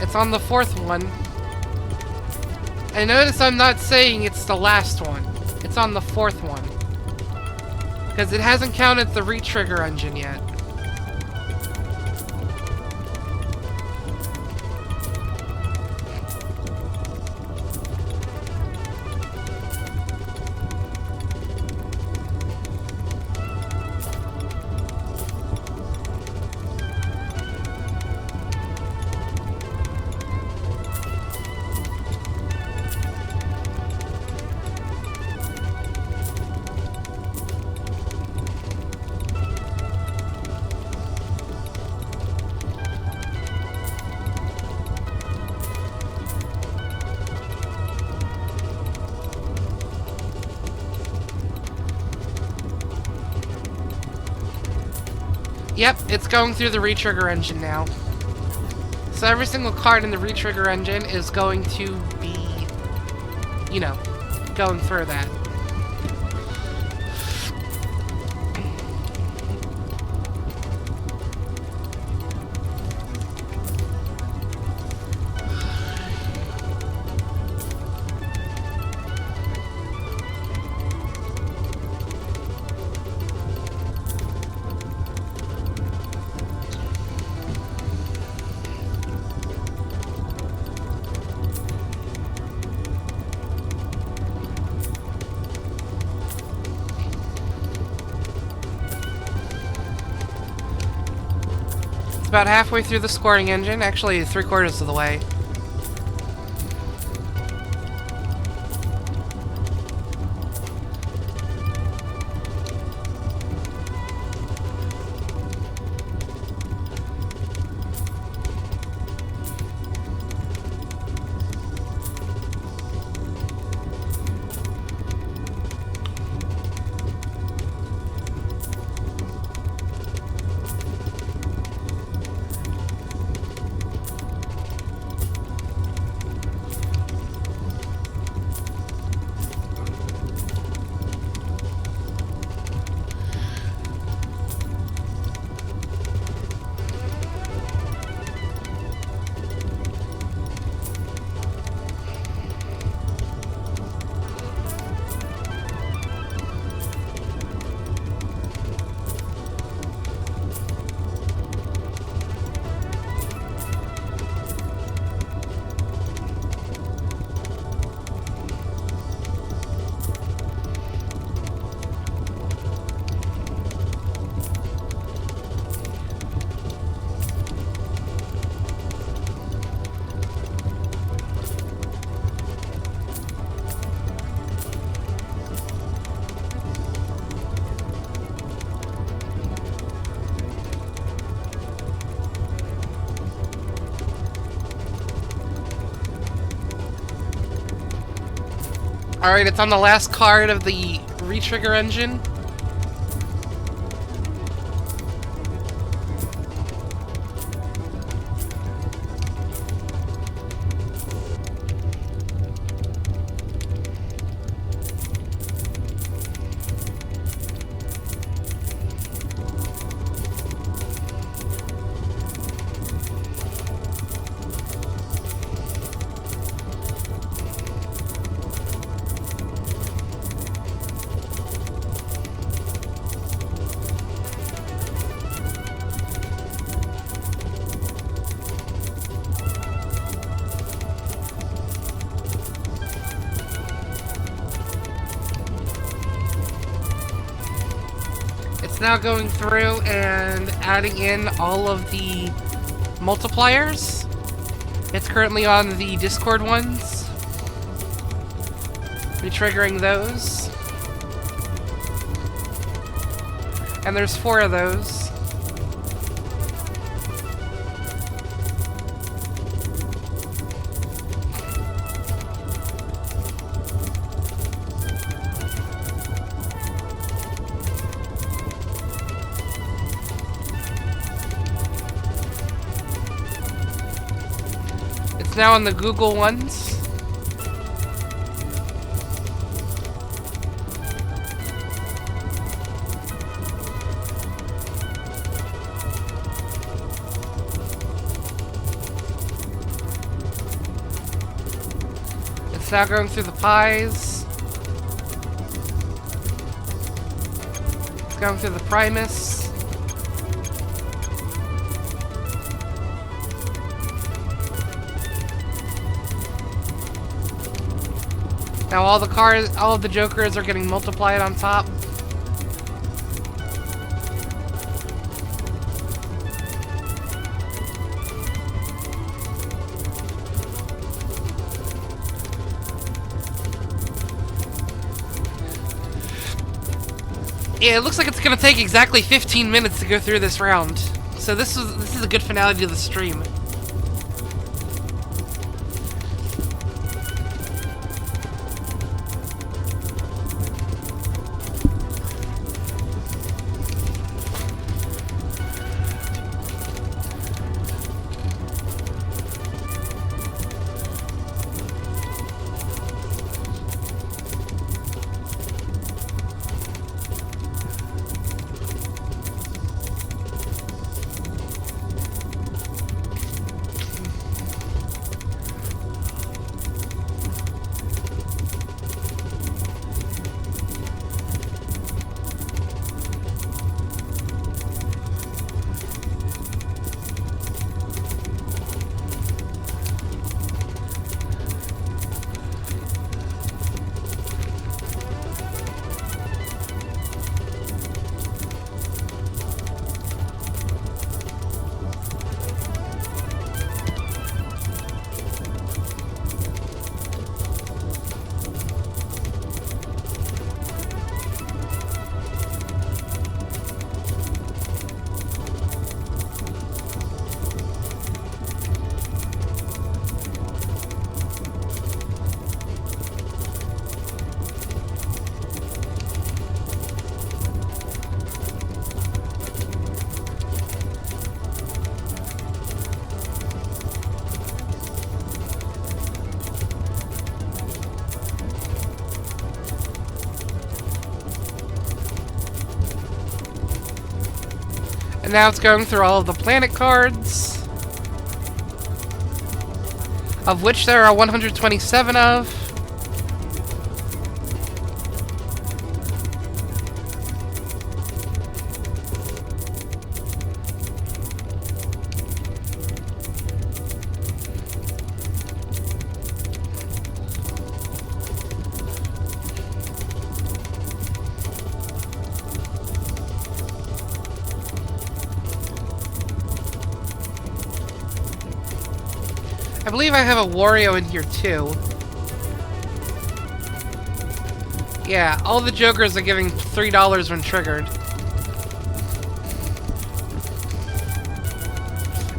C: It's on the fourth one. And notice I'm not saying it's the last one. It's on the fourth one. Because it hasn't counted the re-trigger engine yet. Yep, it's going through the re-trigger engine now. So every single card in the re-trigger engine is going to be, you know, going through that. About halfway through the scoring engine, actually 3/4 of the way. Alright, it's on the last card of the retrigger engine. Now going through and adding in all of the multipliers. It's currently on the Discord ones. Retriggering those. And there's 4 of those. Now on the Google ones. It's now going through the Pies. It's going through the Primus. Now all of the Jokers are getting multiplied on top. Yeah, it looks like it's gonna take exactly 15 minutes to go through this round. So this is a good finale to the stream. And now it's going through all of the planet cards, of which there are 127 of. I believe I have a Wario in here too. Yeah, all the Jokers are giving $3 when triggered.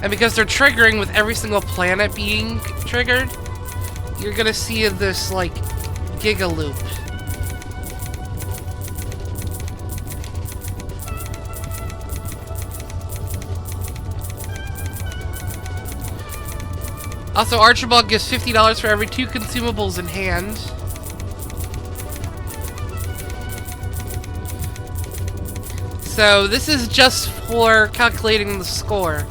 C: And because they're triggering with every single planet being triggered, you're gonna see this, like, Gigaloop. Also, Archibald gives $50 for every 2 consumables in hand. So this is just for calculating the score.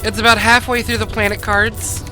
C: It's about halfway through the planet cards.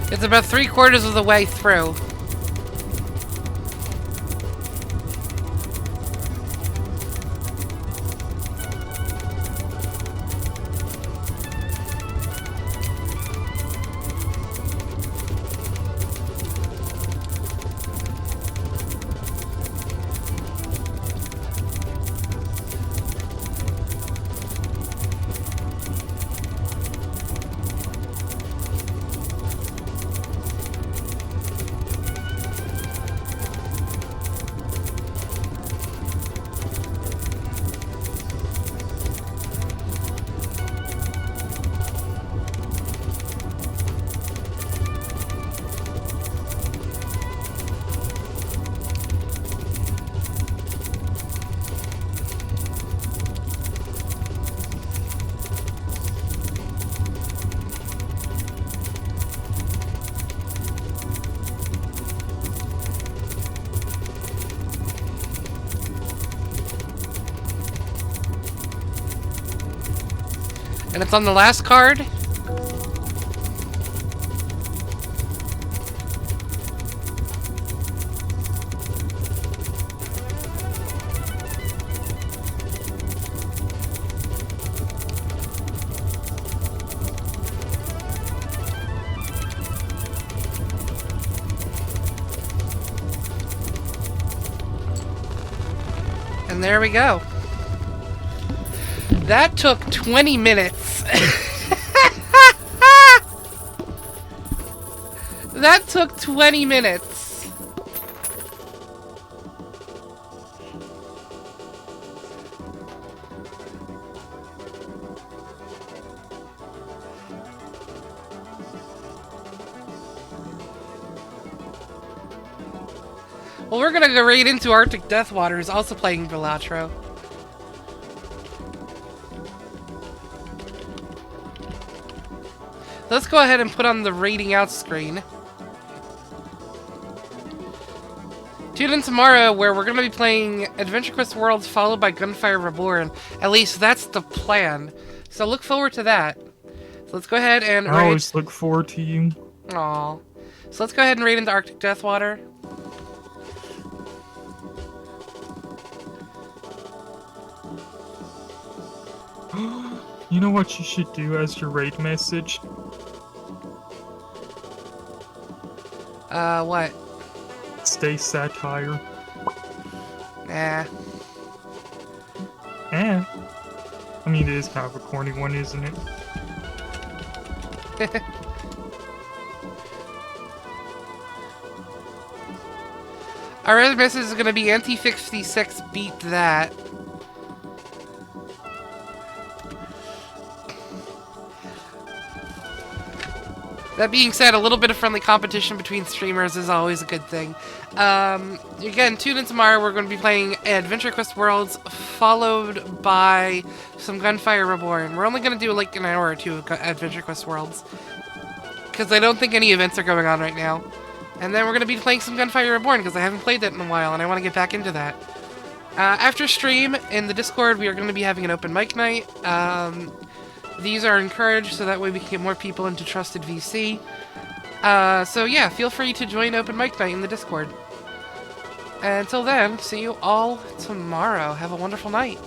C: It's about 3/4 of the way through. And it's on the last card. And there we go. That took 20 minutes. That took 20 minutes. Well, we're gonna go right into Arctic Death Waters, also playing Balatro. Let's go ahead and put on the rating out screen. Tune in tomorrow where we're going to be playing Adventure Quest Worlds followed by Gunfire Reborn. At least that's the plan. So look forward to that. So let's go ahead and
D: I always look forward to you.
C: Aww. So let's go ahead and raid into Arctic Deathwater.
D: You know what you should do as your raid message?
C: What?
D: Stay satire.
C: Nah.
D: Eh. I mean, it is kind of a corny one, isn't it?
C: Our other message is gonna be Anti-56 beat that. That being said, a little bit of friendly competition between streamers is always a good thing. Again, tune in tomorrow. We're going to be playing Adventure Quest Worlds, followed by some Gunfire Reborn. We're only going to do like an hour or two of Adventure Quest Worlds, because I don't think any events are going on right now. And then we're going to be playing some Gunfire Reborn, because I haven't played that in a while, and I want to get back into that. After stream, in the Discord, we are going to be having an open mic night. These are encouraged so that way we can get more people into Trusted VC. So yeah, feel free to join Open Mic Night in the Discord. Until then, see you all tomorrow. Have a wonderful night.